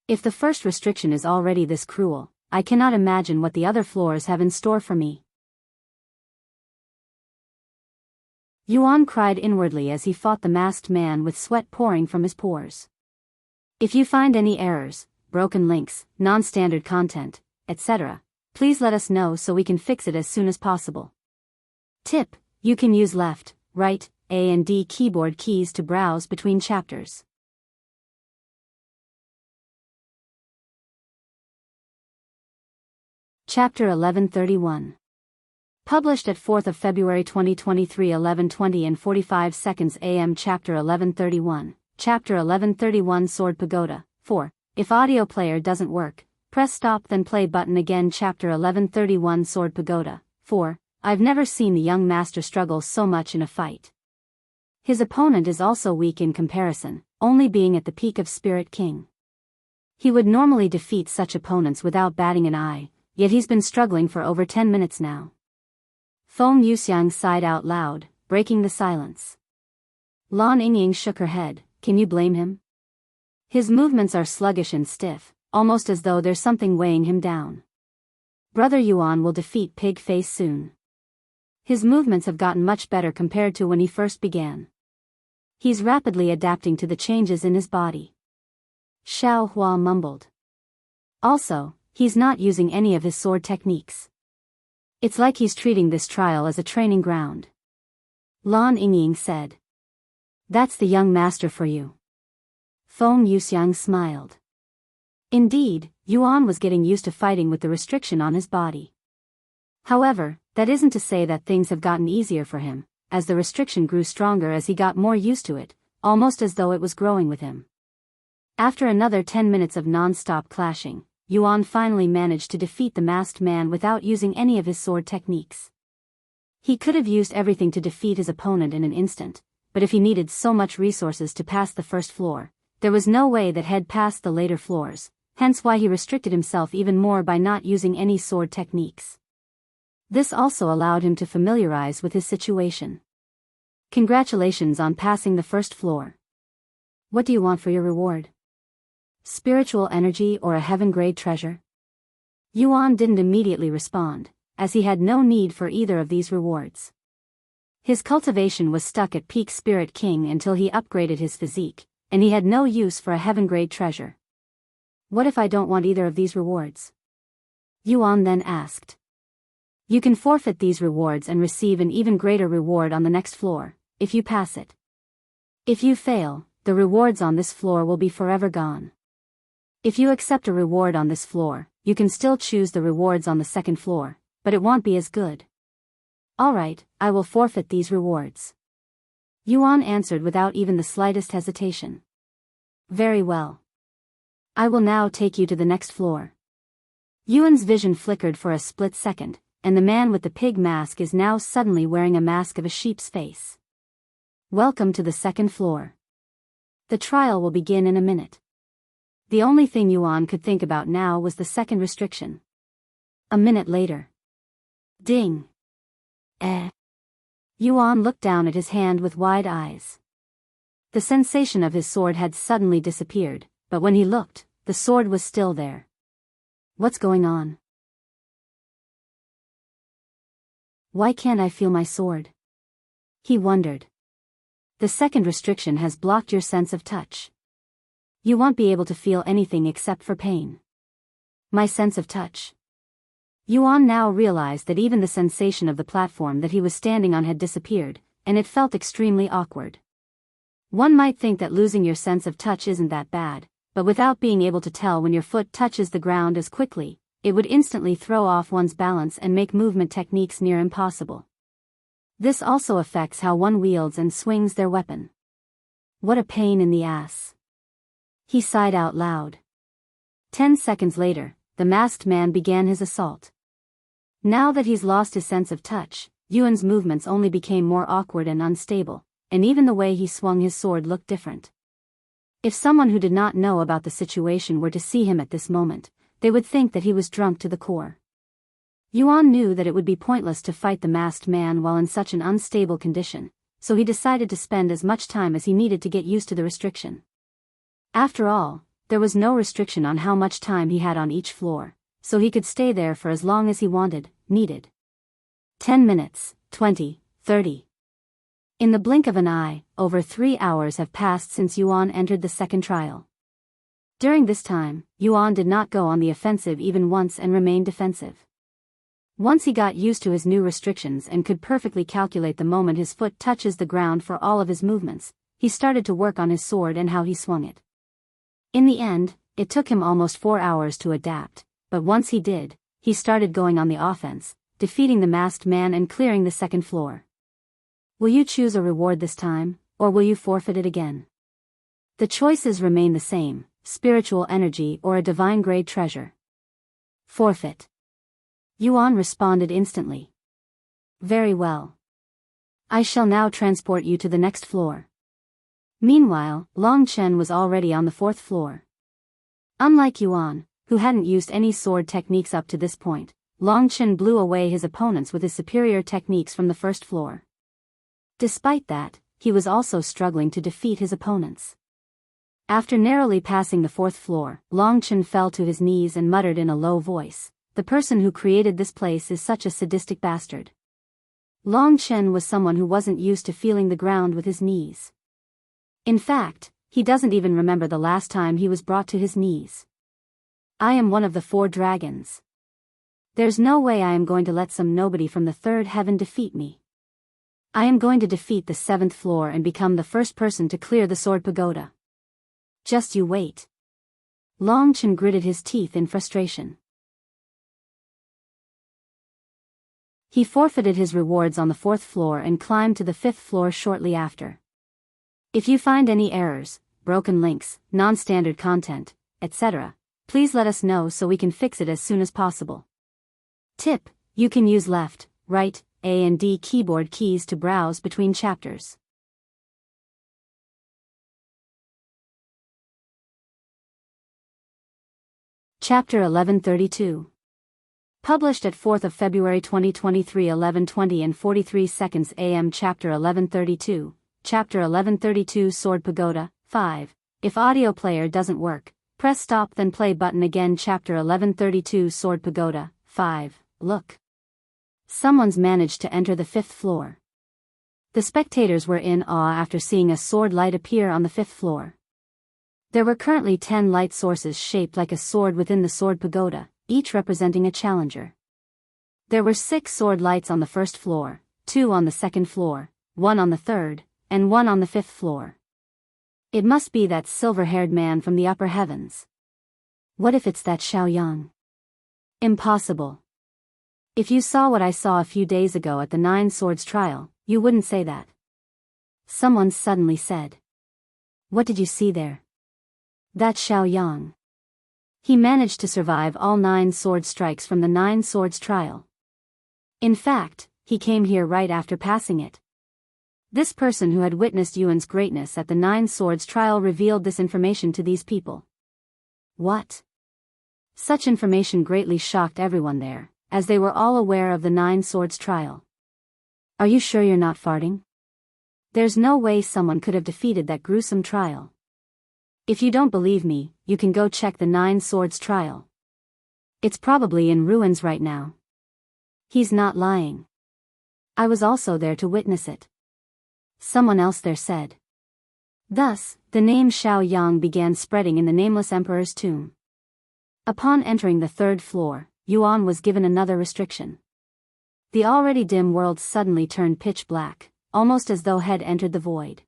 A: If the first restriction is already this cruel, I cannot imagine what the other floors have in store for me. Yuan cried inwardly as he fought the masked man with sweat pouring from his pores. If you find any errors, broken links, non-standard content, etc., please let us know so we can fix it as soon as possible. Tip: you can use left, right, A and D keyboard keys to browse between chapters. Chapter 1131. Published at 4th of February 2023 11:20 and 45 seconds AM. Chapter 1131. Chapter 1131 Sword Pagoda. 4. If audio player doesn't work, press stop then play button again. Chapter 1131 Sword Pagoda. 4. I've never seen the young master struggle so much in a fight. His opponent is also weak in comparison, only being at the peak of Spirit King. He would normally defeat such opponents without batting an eye, yet he's been struggling for over 10 minutes now. Feng Yuxiang sighed out loud, breaking the silence. Lan Yingying shook her head. Can you blame him? His movements are sluggish and stiff, almost as though there's something weighing him down. Brother Yuan will defeat Pig Face soon. His movements have gotten much better compared to when he first began. He's rapidly adapting to the changes in his body. Xiao Hua mumbled. Also, he's not using any of his sword techniques. It's like he's treating this trial as a training ground. Lan Yingying said. That's the young master for you. Feng Yuxiang smiled. Indeed, Yuan was getting used to fighting with the restriction on his body. However, that isn't to say that things have gotten easier for him, as the restriction grew stronger as he got more used to it, almost as though it was growing with him. After another 10 minutes of non-stop clashing, Yuan finally managed to defeat the masked man without using any of his sword techniques. He could have used everything to defeat his opponent in an instant, but if he needed so much resources to pass the first floor, there was no way that he'd pass the later floors, hence why he restricted himself even more by not using any sword techniques. This also allowed him to familiarize with his situation. Congratulations on passing the first floor. What do you want for your reward? Spiritual energy or a heaven-grade treasure? Yuan didn't immediately respond, as he had no need for either of these rewards. His cultivation was stuck at peak Spirit King until he upgraded his physique, and he had no use for a heaven-grade treasure. What if I don't want either of these rewards? Yuan then asked. You can forfeit these rewards and receive an even greater reward on the next floor, if you pass it. If you fail, the rewards on this floor will be forever gone. If you accept a reward on this floor, you can still choose the rewards on the second floor, but it won't be as good. Alright, I will forfeit these rewards. Yuan answered without even the slightest hesitation. Very well. I will now take you to the next floor. Yuan's vision flickered for a split second, and the man with the pig mask is now suddenly wearing a mask of a sheep's face. Welcome to the second floor. The trial will begin in a minute. The only thing Yuan could think about now was the second restriction. A minute later. Ding. Yuan looked down at his hand with wide eyes. The sensation of his sword had suddenly disappeared, but when he looked, the sword was still there. What's going on? Why can't I feel my sword? He wondered. The second restriction has blocked your sense of touch. You won't be able to feel anything except for pain. My sense of touch. Yuan now realized that even the sensation of the platform that he was standing on had disappeared, and it felt extremely awkward. One might think that losing your sense of touch isn't that bad, but without being able to tell when your foot touches the ground as quickly, it would instantly throw off one's balance and make movement techniques near impossible. This also affects how one wields and swings their weapon. What a pain in the ass. He sighed out loud. 10 seconds later, the masked man began his assault. Now that he's lost his sense of touch, Yuan's movements only became more awkward and unstable, and even the way he swung his sword looked different. If someone who did not know about the situation were to see him at this moment, they would think that he was drunk to the core. Yuan knew that it would be pointless to fight the masked man while in such an unstable condition, so he decided to spend as much time as he needed to get used to the restriction. After all, there was no restriction on how much time he had on each floor, so he could stay there for as long as he needed. 10 minutes, 20, 30. In the blink of an eye, over 3 hours have passed since Yuan entered the second trial. During this time, Yuan did not go on the offensive even once and remained defensive. Once he got used to his new restrictions and could perfectly calculate the moment his foot touches the ground for all of his movements, he started to work on his sword and how he swung it. In the end, it took him almost 4 hours to adapt, but once he did, he started going on the offense, defeating the masked man and clearing the second floor. Will you choose a reward this time, or will you forfeit it again? The choices remain the same: spiritual energy or a divine-grade treasure. Forfeit. Yuan responded instantly. Very well. I shall now transport you to the next floor. Meanwhile, Long Chen was already on the 4th floor. Unlike Yuan, who hadn't used any sword techniques up to this point, Long Chen blew away his opponents with his superior techniques from the 1st floor. Despite that, he was also struggling to defeat his opponents. After narrowly passing the 4th floor, Long Chen fell to his knees and muttered in a low voice, "The person who created this place is such a sadistic bastard." Long Chen was someone who wasn't used to feeling the ground with his knees. In fact, he doesn't even remember the last time he was brought to his knees. I am one of the 4 dragons. There's no way I am going to let some nobody from the 3rd heaven defeat me. I am going to defeat the 7th floor and become the first person to clear the sword pagoda. Just you wait. Long Chen gritted his teeth in frustration. He forfeited his rewards on the 4th floor and climbed to the 5th floor shortly after. If you find any errors, broken links, non-standard content, etc., please let us know so we can fix it as soon as possible. Tip: you can use left, right, A and D keyboard keys to browse between chapters. Chapter 1132. Published at 4th of February 2023, 11:20 and 43 seconds AM. Chapter 1132. Chapter 1132 Sword Pagoda, 5. If audio player doesn't work, press stop then play button again. Chapter 1132 Sword Pagoda, 5. Look. Someone's managed to enter the 5th floor. The spectators were in awe after seeing a sword light appear on the 5th floor. There were currently 10 light sources shaped like a sword within the sword pagoda, each representing a challenger. There were 6 sword lights on the 1st floor, 2 on the 2nd floor, 1 on the 3rd, and 1 on the 5th floor. It must be that silver-haired man from the upper heavens. What if it's that Xiang? Impossible. If you saw what I saw a few days ago at the 9 Swords trial, you wouldn't say that. Someone suddenly said. What did you see there? That Xiang. He managed to survive all 9 sword strikes from the 9 Swords trial. In fact, he came here right after passing it. This person who had witnessed Yuan's greatness at the 9 Swords trial revealed this information to these people. What? Such information greatly shocked everyone there, as they were all aware of the 9 Swords trial. Are you sure you're not farting? There's no way someone could have defeated that gruesome trial. If you don't believe me, you can go check the 9 Swords trial. It's probably in ruins right now. He's not lying. I was also there to witness it. Someone else there said. Thus, the name Xiang began spreading in the Nameless Emperor's tomb. Upon entering the 3rd floor, Yuan was given another restriction. The already dim world suddenly turned pitch black, almost as though had entered the void.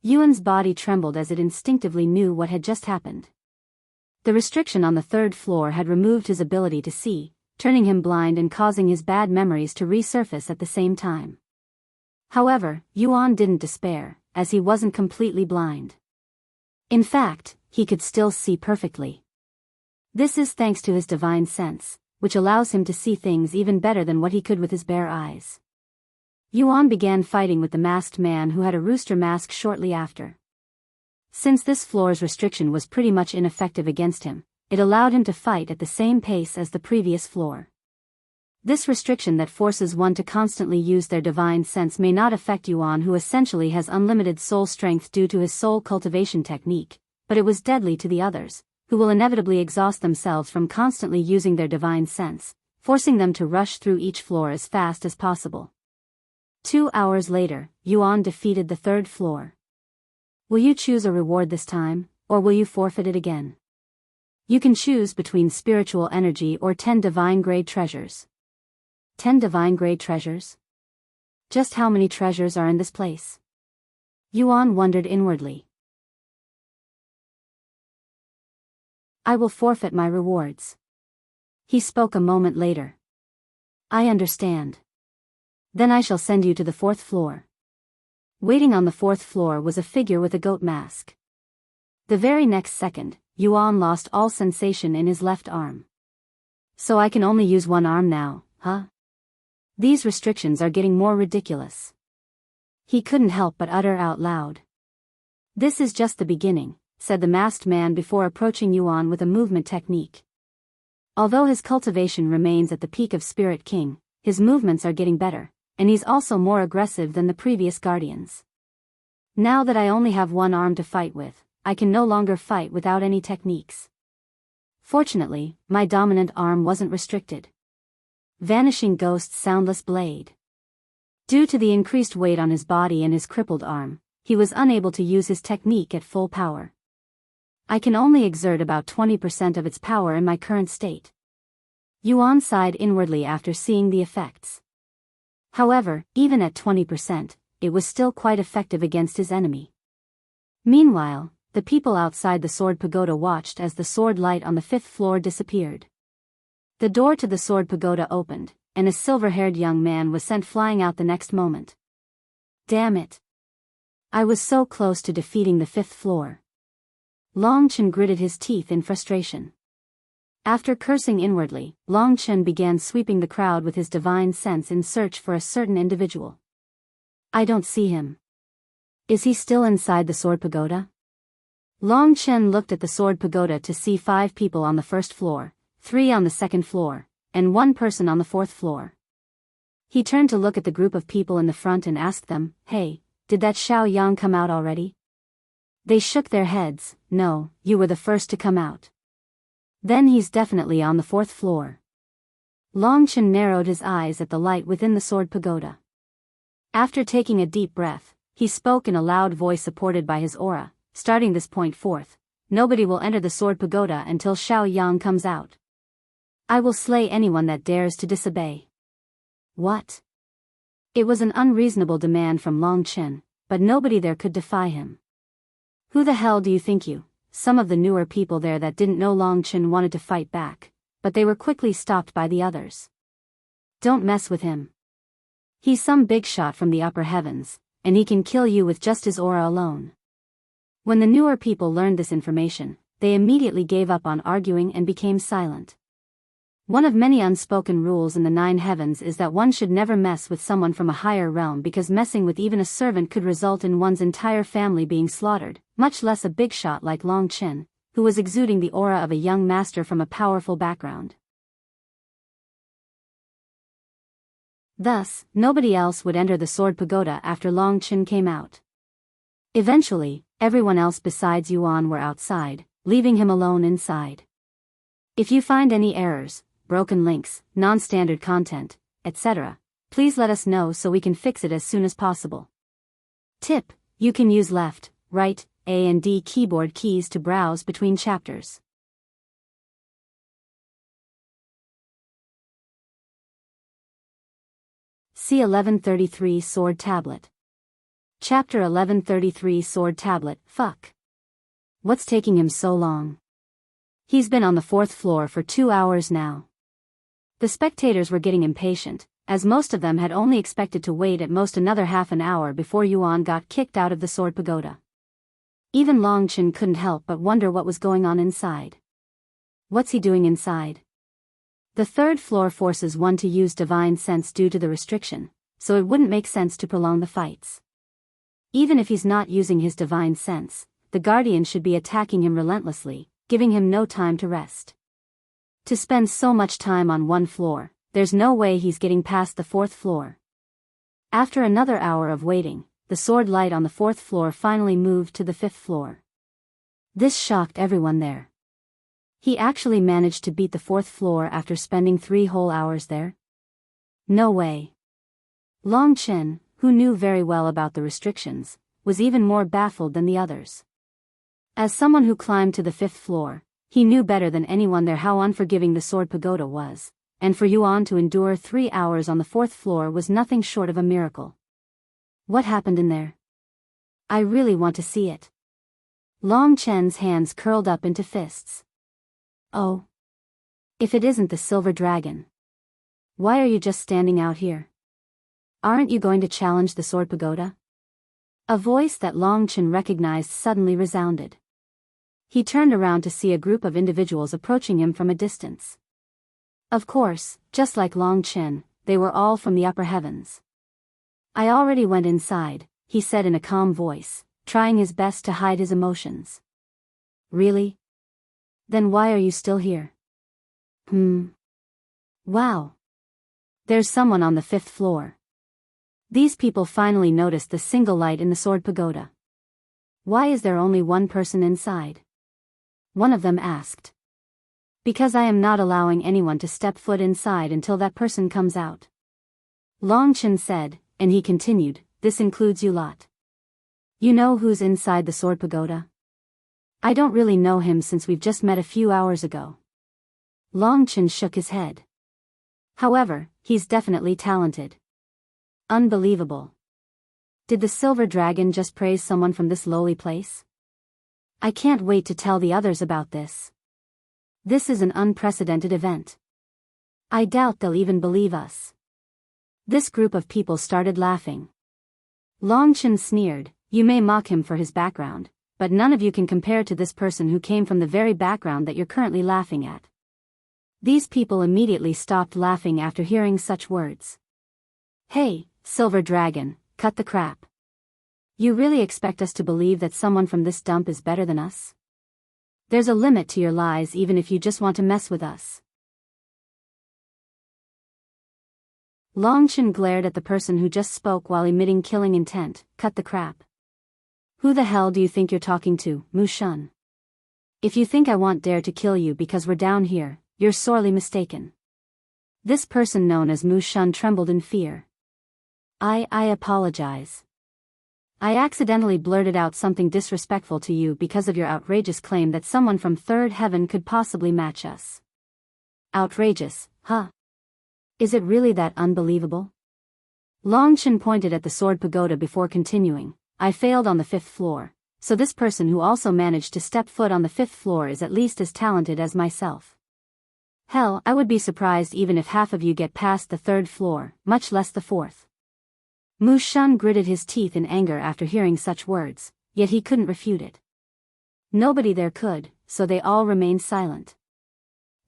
A: Yuan's body trembled as it instinctively knew what had just happened. The restriction on the third floor had removed his ability to see, turning him blind and causing his bad memories to resurface at the same time. However, Yuan didn't despair, as he wasn't completely blind. In fact, he could still see perfectly. This is thanks to his divine sense, which allows him to see things even better than what he could with his bare eyes. Yuan began fighting with the masked man who had a rooster mask shortly after. Since this floor's restriction was pretty much ineffective against him, it allowed him to fight at the same pace as the previous floor. This restriction that forces one to constantly use their divine sense may not affect Yuan, who essentially has unlimited soul strength due to his soul cultivation technique, but it was deadly to the others, who will inevitably exhaust themselves from constantly using their divine sense, forcing them to rush through each floor as fast as possible. 2 hours later, Yuan defeated the third floor. Will you choose a reward this time, or will you forfeit it again? You can choose between spiritual energy or 10 divine grade treasures. 10 divine grade treasures? Just how many treasures are in this place? Yuan wondered inwardly. I will forfeit my rewards. He spoke a moment later. I understand. Then I shall send you to the 4th floor. Waiting on the 4th floor was a figure with a goat mask. The very next second, Yuan lost all sensation in his left arm. So I can only use one arm now, huh? These restrictions are getting more ridiculous. He couldn't help but utter out loud. This is just the beginning, said the masked man before approaching Yuan with a movement technique. Although his cultivation remains at the peak of Spirit King, his movements are getting better, and he's also more aggressive than the previous guardians. Now that I only have one arm to fight with, I can no longer fight without any techniques. Fortunately, my dominant arm wasn't restricted. Vanishing Ghost's soundless blade. Due to the increased weight on his body and his crippled arm, he was unable to use his technique at full power. I can only exert about 20% of its power in my current state. Yuan sighed inwardly after seeing the effects. However, even at 20%, it was still quite effective against his enemy. Meanwhile, the people outside the Sword Pagoda watched as the sword light on the 5th floor disappeared. The door to the Sword Pagoda opened, and a silver-haired young man was sent flying out the next moment. Damn it! I was so close to defeating the 5th floor. Long Chen gritted his teeth in frustration. After cursing inwardly, Long Chen began sweeping the crowd with his divine sense in search for a certain individual. I don't see him. Is he still inside the Sword Pagoda? Long Chen looked at the Sword Pagoda to see 5 people on the 1st floor, 3 on the 2nd floor, and 1 person on the 4th floor. He turned to look at the group of people in the front and asked them, "Hey, did that Xiang come out already?" They shook their heads. "No, you were the first to come out." "Then he's definitely on the 4th floor." Long Chen narrowed his eyes at the light within the Sword Pagoda. After taking a deep breath, he spoke in a loud voice supported by his aura, starting this point forth. Nobody will enter the Sword Pagoda until Xiang comes out. I will slay anyone that dares to disobey. What? It was an unreasonable demand from Long Chen, but nobody there could defy him. Who the hell do you think you? Some of the newer people there that didn't know Long Chen wanted to fight back, but they were quickly stopped by the others. Don't mess with him. He's some big shot from the upper heavens, and he can kill you with just his aura alone. When the newer people learned this information, they immediately gave up on arguing and became silent. One of many unspoken rules in the 9 heavens is that one should never mess with someone from a higher realm, because messing with even a servant could result in one's entire family being slaughtered, much less a big shot like Long Chen, who was exuding the aura of a young master from a powerful background. Thus, nobody else would enter the Sword Pagoda after Long Chen came out. Eventually, everyone else besides Yuan were outside, leaving him alone inside. If you find any errors, broken links, non-standard content, etc., please let us know so we can fix it as soon as possible. Tip: you can use left, right, A and D keyboard keys to browse between chapters. C1133 Sword Tablet. Chapter 1133 Sword Tablet. Fuck. What's taking him so long? He's been on the 4th floor for 2 hours now. The spectators were getting impatient, as most of them had only expected to wait at most another half an hour before Yuan got kicked out of the Sword Pagoda. Even Long Chen couldn't help but wonder what was going on inside. What's he doing inside? The 3rd floor forces one to use divine sense due to the restriction, so it wouldn't make sense to prolong the fights. Even if he's not using his divine sense, the Guardian should be attacking him relentlessly, giving him no time to rest. To spend so much time on one floor, there's no way he's getting past the 4th floor. After another hour of waiting, the sword light on the 4th floor finally moved to the 5th floor. This shocked everyone there. He actually managed to beat the 4th floor after spending 3 whole hours there? No way. Long Chen, who knew very well about the restrictions, was even more baffled than the others. As someone who climbed to the 5th floor, he knew better than anyone there how unforgiving the Sword Pagoda was, and for Yuan to endure 3 hours on the 4th floor was nothing short of a miracle. What happened in there? I really want to see it. Long Chen's hands curled up into fists. Oh. If it isn't the Silver Dragon. Why are you just standing out here? Aren't you going to challenge the Sword Pagoda? A voice that Long Chen recognized suddenly resounded. He turned around to see a group of individuals approaching him from a distance. Of course, just like Long Chen, they were all from the upper heavens. I already went inside, he said in a calm voice, trying his best to hide his emotions. Really? Then why are you still here? Wow. There's someone on the 5th floor. These people finally noticed the single light in the Sword Pagoda. Why is there only one person inside? One of them asked. Because I am not allowing anyone to step foot inside until that person comes out. Long Chen said, and he continued, this includes you lot. You know who's inside the Sword Pagoda? I don't really know him since we've just met a few hours ago. Long Chen shook his head. However, he's definitely talented. Unbelievable. Did the Silver Dragon just praise someone from this lowly place? I can't wait to tell the others about this. This is an unprecedented event. I doubt they'll even believe us. This group of people started laughing. Long Chen sneered, you may mock him for his background, but none of you can compare to this person who came from the very background that you're currently laughing at. These people immediately stopped laughing after hearing such words. Hey, Silver Dragon, cut the crap. You really expect us to believe that someone from this dump is better than us? There's a limit to your lies even if you just want to mess with us. Long Chen glared at the person who just spoke while emitting killing intent, cut the crap. Who the hell do you think you're talking to, Mu Shun? If you think I won't dare to kill you because we're down here, you're sorely mistaken. This person known as Mu Shun trembled in fear. I apologize. I accidentally blurted out something disrespectful to you because of your outrageous claim that someone from 3rd heaven could possibly match us. Outrageous, huh? Is it really that unbelievable? Long Chen pointed at the Sword Pagoda before continuing. I failed on the 5th floor, so this person who also managed to step foot on the 5th floor is at least as talented as myself. Hell, I would be surprised even if half of you get past the 3rd floor, much less the 4th. Mu Shun gritted his teeth in anger after hearing such words, yet he couldn't refute it. Nobody there could, so they all remained silent.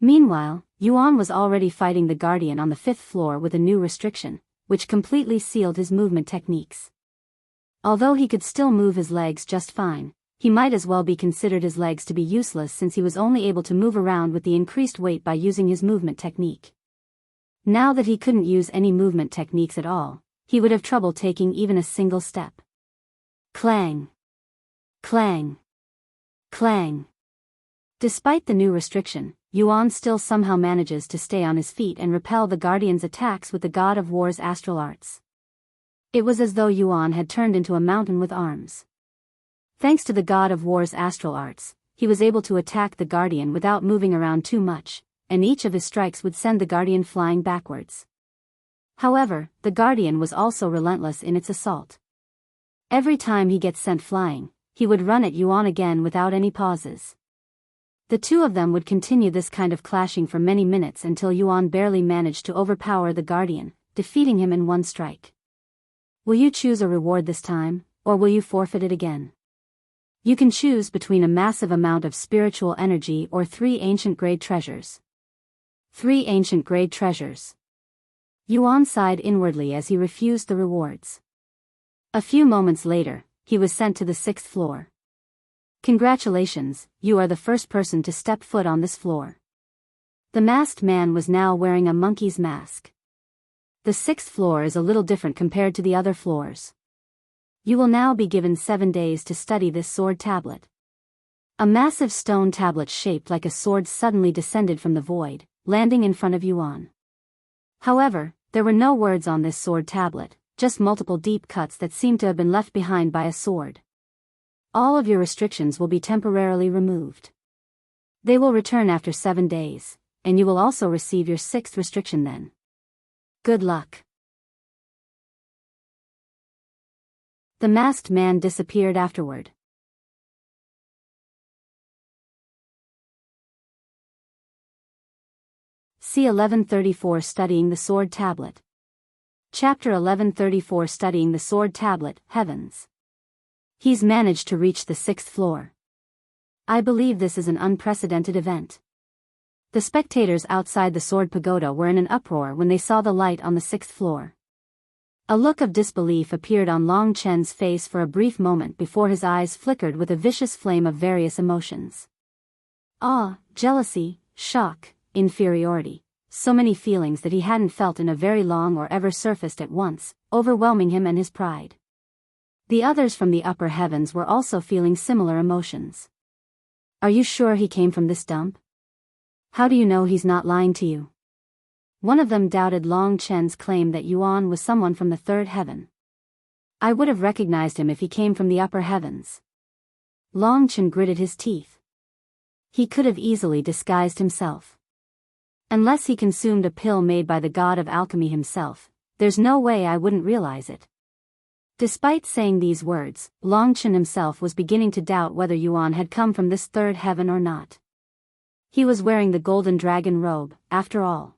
A: Meanwhile, Yuan was already fighting the Guardian on the 5th floor with a new restriction, which completely sealed his movement techniques. Although he could still move his legs just fine, he might as well be considered his legs to be useless since he was only able to move around with the increased weight by using his movement technique. Now that he couldn't use any movement techniques at all, he would have trouble taking even a single step. Clang! Clang! Clang! Despite the new restriction, Yuan still somehow manages to stay on his feet and repel the Guardian's attacks with the God of War's astral arts. It was as though Yuan had turned into a mountain with arms. Thanks to the God of War's astral arts, he was able to attack the Guardian without moving around too much, and each of his strikes would send the Guardian flying backwards. However, the guardian was also relentless in its assault. Every time he gets sent flying, he would run at Yuan again without any pauses. The two of them would continue this kind of clashing for many minutes until Yuan barely managed to overpower the guardian, defeating him in one strike. Will you choose a reward this time, or will you forfeit it again? You can choose between a massive amount of spiritual energy or 3 ancient grade treasures. 3 ancient grade treasures. Yuan sighed inwardly as he refused the rewards. A few moments later, he was sent to the 6th floor. Congratulations, you are the first person to step foot on this floor. The masked man was now wearing a monkey's mask. The 6th floor is a little different compared to the other floors. You will now be given 7 days to study this sword tablet. A massive stone tablet shaped like a sword suddenly descended from the void, landing in front of Yuan. However, there were no words on this sword tablet, just multiple deep cuts that seemed to have been left behind by a sword. All of your restrictions will be temporarily removed. They will return after 7 days, and you will also receive your 6th restriction then. Good luck. The masked man disappeared afterward. C1134 Studying the Sword Tablet. Chapter 1134 Studying the Sword Tablet, Heavens. He's managed to reach the 6th floor. I believe this is an unprecedented event. The spectators outside the Sword Pagoda were in an uproar when they saw the light on the 6th floor. A look of disbelief appeared on Long Chen's face for a brief moment before his eyes flickered with a vicious flame of various emotions. Awe, jealousy, shock, inferiority, so many feelings that he hadn't felt in a very long or ever surfaced at once, overwhelming him and his pride. The others from the upper heavens were also feeling similar emotions. Are you sure he came from this dump? How do you know he's not lying to you? One of them doubted Long Chen's claim that Yuan was someone from the 3rd heaven. I would have recognized him if he came from the upper heavens. Long Chen gritted his teeth. He could have easily disguised himself. Unless he consumed a pill made by the god of alchemy himself, there's no way I wouldn't realize it. Despite saying these words, Long Chen himself was beginning to doubt whether Yuan had come from this 3rd heaven or not. He was wearing the golden dragon robe, after all.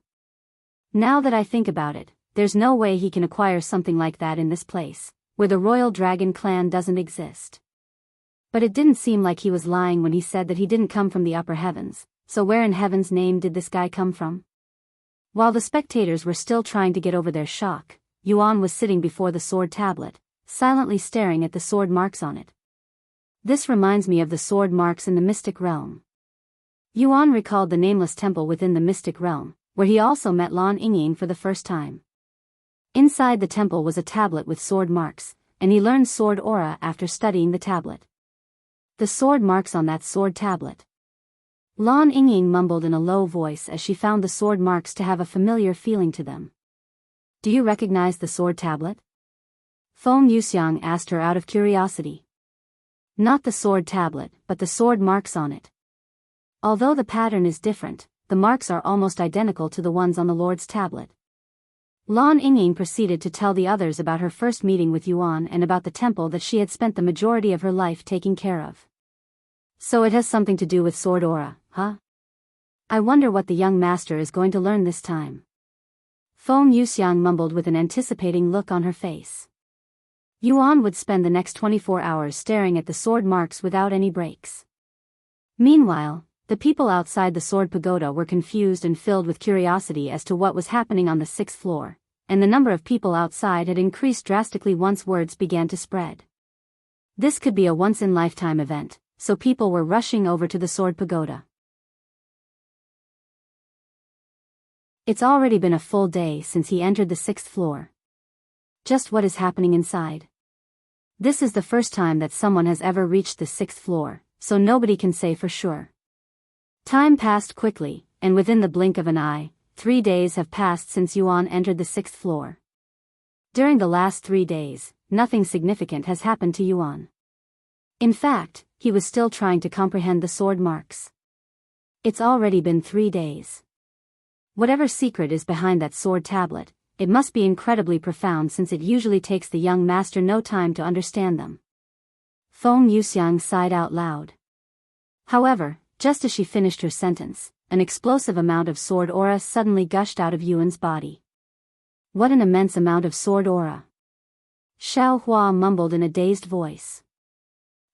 A: Now that I think about it, there's no way he can acquire something like that in this place, where the royal dragon clan doesn't exist. But it didn't seem like he was lying when he said that he didn't come from the upper heavens, so where in heaven's name did this guy come from? While the spectators were still trying to get over their shock, Yuan was sitting before the sword tablet, silently staring at the sword marks on it. This reminds me of the sword marks in the mystic realm. Yuan recalled the Nameless temple within the mystic realm, where he also met Lan Yingyin for the first time. Inside the temple was a tablet with sword marks, and he learned sword aura after studying the tablet. The sword marks on that sword tablet. Lan Yingyin mumbled in a low voice as she found the sword marks to have a familiar feeling to them. Do you recognize the sword tablet? Feng Yuxiang asked her out of curiosity. Not the sword tablet, but the sword marks on it. Although the pattern is different, the marks are almost identical to the ones on the Lord's tablet. Lan Yingyin proceeded to tell the others about her first meeting with Yuan and about the temple that she had spent the majority of her life taking care of. So it has something to do with sword aura, huh? I wonder what the young master is going to learn this time. Feng Yuxiang mumbled with an anticipating look on her face. Yuan would spend the next 24 hours staring at the sword marks without any breaks. Meanwhile, the people outside the sword pagoda were confused and filled with curiosity as to what was happening on the 6th floor, and the number of people outside had increased drastically once words began to spread. This could be a once-in-lifetime event, so people were rushing over to the sword pagoda. It's already been a full day since he entered the 6th floor. Just what is happening inside? This is the first time that someone has ever reached the 6th floor, so nobody can say for sure. Time passed quickly, and within the blink of an eye, 3 days have passed since Yuan entered the 6th floor. During the last 3 days, nothing significant has happened to Yuan. In fact, he was still trying to comprehend the sword marks. It's already been 3 days. Whatever secret is behind that sword tablet, it must be incredibly profound since it usually takes the young master no time to understand them. Feng Yuxiang sighed out loud. However, just as she finished her sentence, an explosive amount of sword aura suddenly gushed out of Yuan's body. What an immense amount of sword aura! Xiao Hua mumbled in a dazed voice.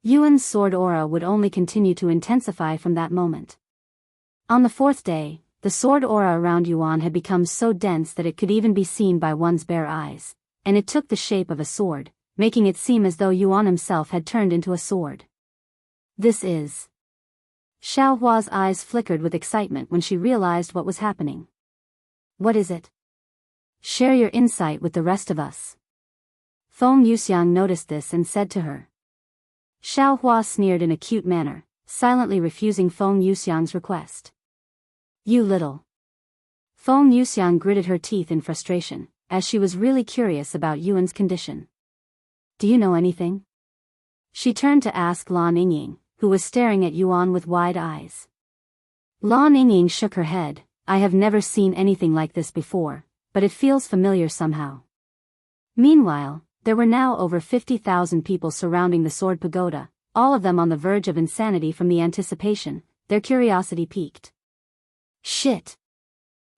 A: Yuan's sword aura would only continue to intensify from that moment. On the fourth day, the sword aura around Yuan had become so dense that it could even be seen by one's bare eyes, and it took the shape of a sword, making it seem as though Yuan himself had turned into a sword. This is... Xiao Hua's eyes flickered with excitement when she realized what was happening. What is it? Share your insight with the rest of us. Feng Yuxiang noticed this and said to her. Xiao Hua sneered in a cute manner, silently refusing Feng Yuxiang's request. You little... Feng Yuxiang gritted her teeth in frustration, as she was really curious about Yuan's condition. Do you know anything? She turned to ask Lan Yingying, who was staring at Yuan with wide eyes. Lan Yingying shook her head. I have never seen anything like this before, but it feels familiar somehow. Meanwhile, there were now over 50,000 people surrounding the sword pagoda, all of them on the verge of insanity from the anticipation. Their curiosity piqued. Shit!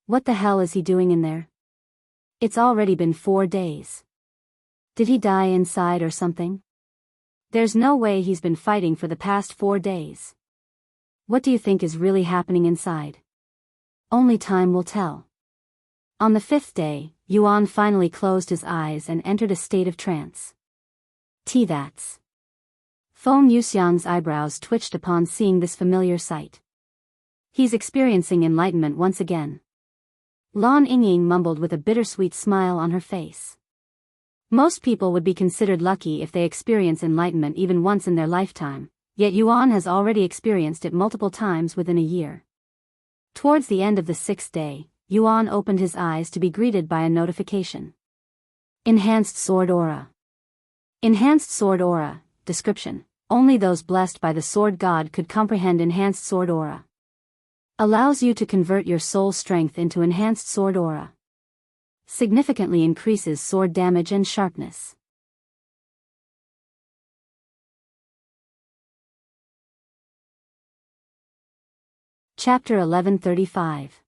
A: What the hell is he doing in there? It's already been 4 days. Did he die inside or something? There's no way he's been fighting for the past 4 days. What do you think is really happening inside? Only time will tell. On the 5th day, Yuan finally closed his eyes and entered a state of trance. That's... Feng Yuxiang's eyebrows twitched upon seeing this familiar sight. He's experiencing enlightenment once again. Lan Yingying mumbled with a bittersweet smile on her face. Most people would be considered lucky if they experience enlightenment even once in their lifetime, yet Yuan has already experienced it multiple times within a year. Towards the end of the 6th day, Yuan opened his eyes to be greeted by a notification. Enhanced Sword Aura. Enhanced Sword Aura. Description: only those blessed by the Sword God could comprehend Enhanced Sword Aura. Allows you to convert your soul strength into Enhanced Sword Aura. Significantly increases sword damage and sharpness. Chapter 1135.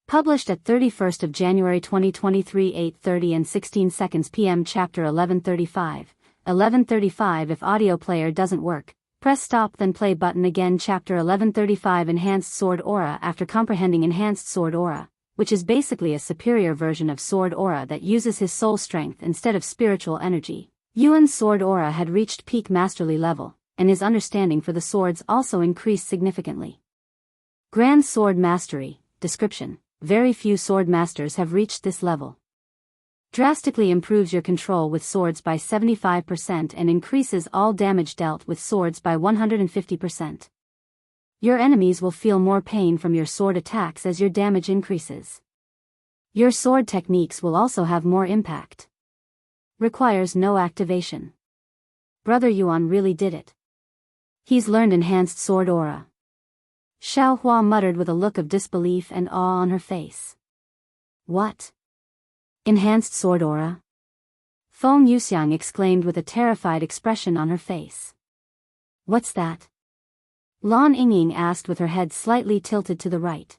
A: Published at 31st of January 2023 8:30 and 16 seconds p.m. Chapter 1135. 1135 If audio player doesn't work, press stop then play button again. Chapter 1135 Enhanced Sword Aura. After comprehending Enhanced Sword Aura, which is basically a superior version of Sword Aura that uses his soul strength instead of spiritual energy, Yuan's Sword Aura had reached peak masterly level, and his understanding for the swords also increased significantly. Grand Sword Mastery. Description: very few sword masters have reached this level. Drastically improves your control with swords by 75% and increases all damage dealt with swords by 150%. Your enemies will feel more pain from your sword attacks as your damage increases. Your sword techniques will also have more impact. Requires no activation. Brother Yuan really did it. He's learned Enhanced Sword Aura. Xiao Hua muttered with a look of disbelief and awe on her face. What? Enhanced Sword Aura? Feng Yuxiang exclaimed with a terrified expression on her face. What's that? Lan Yingying asked with her head slightly tilted to the right.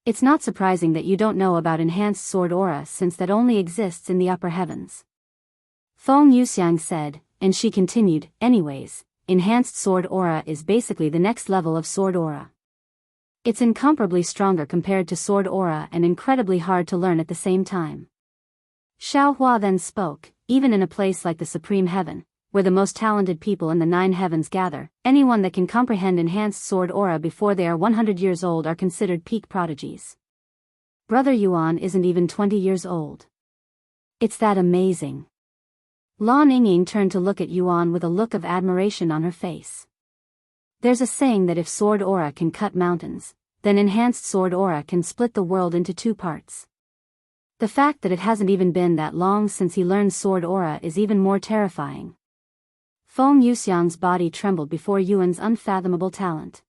A: It's not surprising that you don't know about Enhanced Sword Aura since that only exists in the upper heavens. Feng Yuxiang said, and she continued, anyways, Enhanced Sword Aura is basically the next level of Sword Aura. It's incomparably stronger compared to Sword Aura and incredibly hard to learn at the same time. Xiao Hua then spoke, even in a place like the Supreme Heaven, where the most talented people in the 9 heavens gather, anyone that can comprehend Enhanced Sword Aura before they are 100 years old are considered peak prodigies. Brother Yuan isn't even 20 years old. It's that amazing. Lan Yingying turned to look at Yuan with a look of admiration on her face. There's a saying that if Sword Aura can cut mountains, then Enhanced Sword Aura can split the world into 2 parts. The fact that it hasn't even been that long since he learned Sword Aura is even more terrifying. Feng Yuxiang's body trembled before Yuan's unfathomable talent.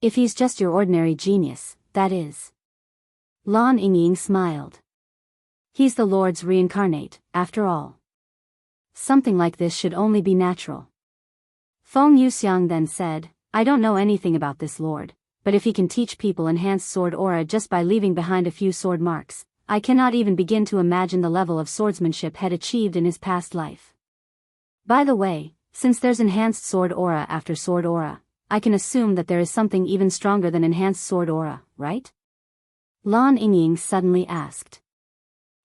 A: If he's just your ordinary genius, that is. Lan Yingying smiled. He's the Lord's reincarnate, after all. Something like this should only be natural. Feng Xiang then said, I don't know anything about this Lord, but if he can teach people enhanced sword aura just by leaving behind a few sword marks, I cannot even begin to imagine the level of swordsmanship had achieved in his past life. By the way, since there's enhanced sword aura after sword aura, I can assume that there is something even stronger than enhanced sword aura, right? Lan Yingying suddenly asked.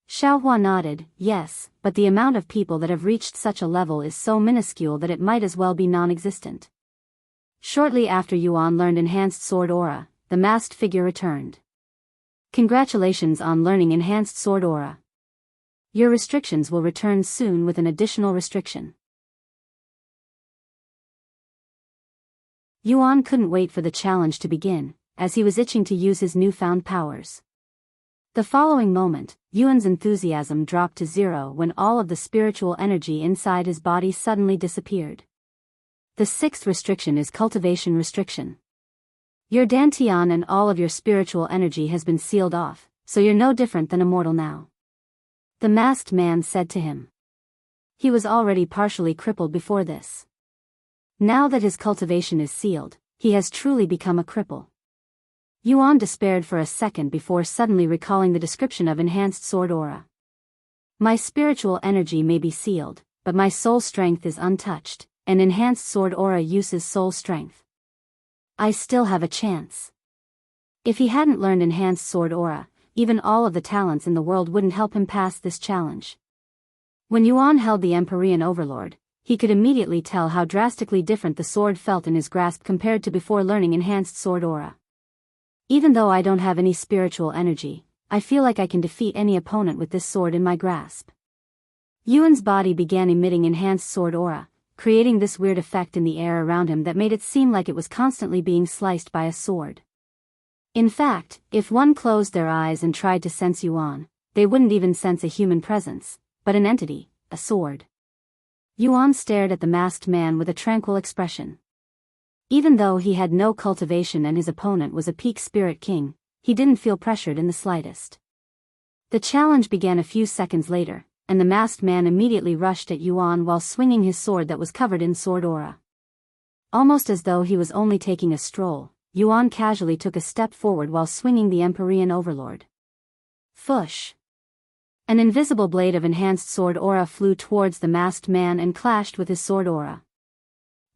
A: Xiaohua nodded, yes, but the amount of people that have reached such a level is so minuscule that it might as well be non-existent. Shortly after Yuan learned enhanced sword aura, the masked figure returned. Congratulations on learning enhanced sword aura. Your restrictions will return soon with an additional restriction. Yuan couldn't wait for the challenge to begin, as he was itching to use his newfound powers. The following moment, Yuan's enthusiasm dropped to zero when all of the spiritual energy inside his body suddenly disappeared. The sixth restriction is cultivation restriction. Your dantian and all of your spiritual energy has been sealed off, so you're no different than a mortal now. The masked man said to him. He was already partially crippled before this. Now that his cultivation is sealed, he has truly become a cripple. Yuan despaired for a second before suddenly recalling the description of enhanced sword aura. My spiritual energy may be sealed, but my soul strength is untouched, and enhanced sword aura uses soul strength. I still have a chance. If he hadn't learned enhanced sword aura, even all of the talents in the world wouldn't help him pass this challenge. When Yuan held the Empyrean Overlord, he could immediately tell how drastically different the sword felt in his grasp compared to before learning enhanced sword aura. Even though I don't have any spiritual energy, I feel like I can defeat any opponent with this sword in my grasp. Yuan's body began emitting enhanced sword aura, creating this weird effect in the air around him that made it seem like it was constantly being sliced by a sword. In fact, if one closed their eyes and tried to sense Yuan, they wouldn't even sense a human presence, but an entity, a sword. Yuan stared at the masked man with a tranquil expression. Even though he had no cultivation and his opponent was a peak spirit king, he didn't feel pressured in the slightest. The challenge began a few seconds later, and the masked man immediately rushed at Yuan while swinging his sword that was covered in sword aura. Almost as though he was only taking a stroll, Yuan casually took a step forward while swinging the Empyrean Overlord. Fush! An invisible blade of enhanced sword aura flew towards the masked man and clashed with his sword aura.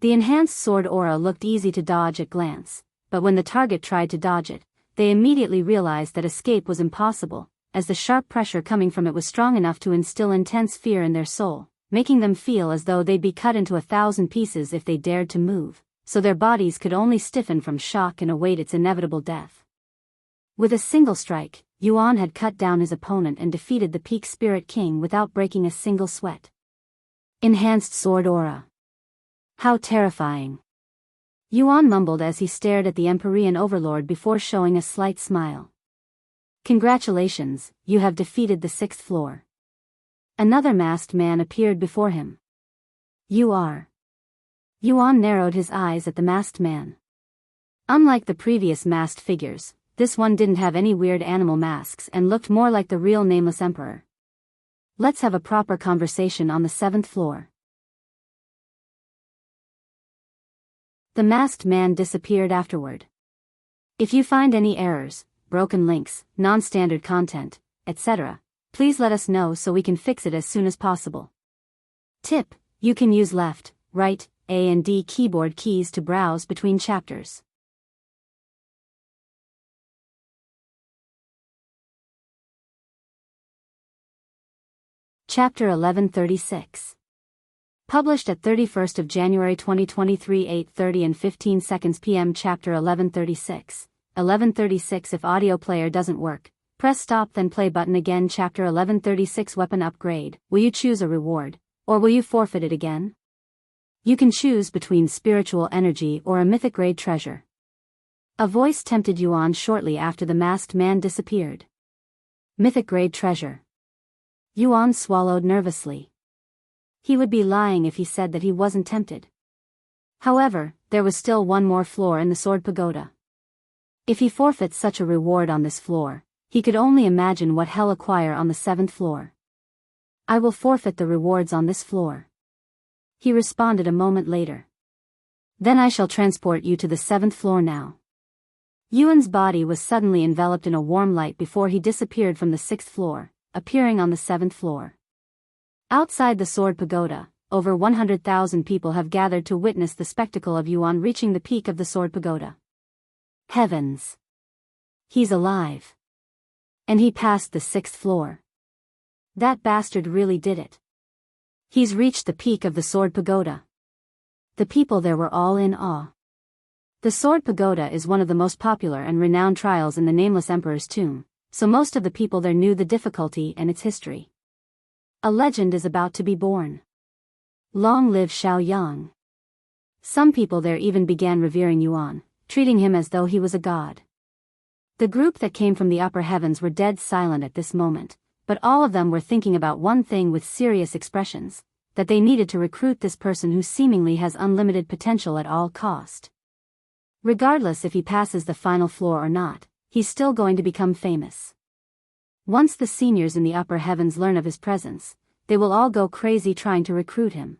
A: The enhanced sword aura looked easy to dodge at glance, but when the target tried to dodge it, they immediately realized that escape was impossible, as the sharp pressure coming from it was strong enough to instill intense fear in their soul, making them feel as though they'd be cut into 1,000 pieces if they dared to move, so their bodies could only stiffen from shock and await its inevitable death. With a single strike, Yuan had cut down his opponent and defeated the peak spirit king without breaking a single sweat. Enhanced sword aura. How terrifying. Yuan mumbled as he stared at the Empyrean Overlord before showing a slight smile. Congratulations, you have defeated the 6th floor. Another masked man appeared before him. You are. Yuan narrowed his eyes at the masked man. Unlike the previous masked figures, this one didn't have any weird animal masks and looked more like the real Nameless Emperor. Let's have a proper conversation on the 7th floor. The masked man disappeared afterward. If you find any errors, broken links, non-standard content, etc., please let us know so we can fix it as soon as possible. Tip: you can use left, right, A and D keyboard keys to browse between chapters. Chapter 1136. Published at 31st of January 2023 8:30 and 15 seconds p.m. Chapter 1136. 1136 If audio player doesn't work, press stop then play button again. Chapter 1136 Weapon upgrade. Will you choose a reward, or will you forfeit it again? You can choose between spiritual energy or a mythic grade treasure. A voice tempted Yuan shortly after the masked man disappeared. Mythic grade treasure. Yuan swallowed nervously. He would be lying if he said that he wasn't tempted. However, there was still one more floor in the Sword Pagoda. If he forfeits such a reward on this floor, He could only imagine what hell acquire on the 7th floor. I will forfeit the rewards on this floor. He responded a moment later. Then I shall transport you to the 7th floor now. Yuan's body was suddenly enveloped in a warm light before he disappeared from the 6th floor, appearing on the 7th floor. Outside the Sword Pagoda, over 100,000 people have gathered to witness the spectacle of Yuan reaching the peak of the Sword Pagoda. Heavens! He's alive. And he passed the 6th floor. That bastard really did it. He's reached the peak of the Sword Pagoda. The people there were all in awe. The Sword Pagoda is one of the most popular and renowned trials in the Nameless Emperor's tomb, so most of the people there knew the difficulty and its history. A legend is about to be born. Long live Xiang. Some people there even began revering Yuan, treating him as though he was a god. The group that came from the upper heavens were dead silent at this moment, but all of them were thinking about one thing with serious expressions, that they needed to recruit this person who seemingly has unlimited potential at all cost. Regardless if he passes the final floor or not, he's still going to become famous. Once the seniors in the upper heavens learn of his presence, they will all go crazy trying to recruit him.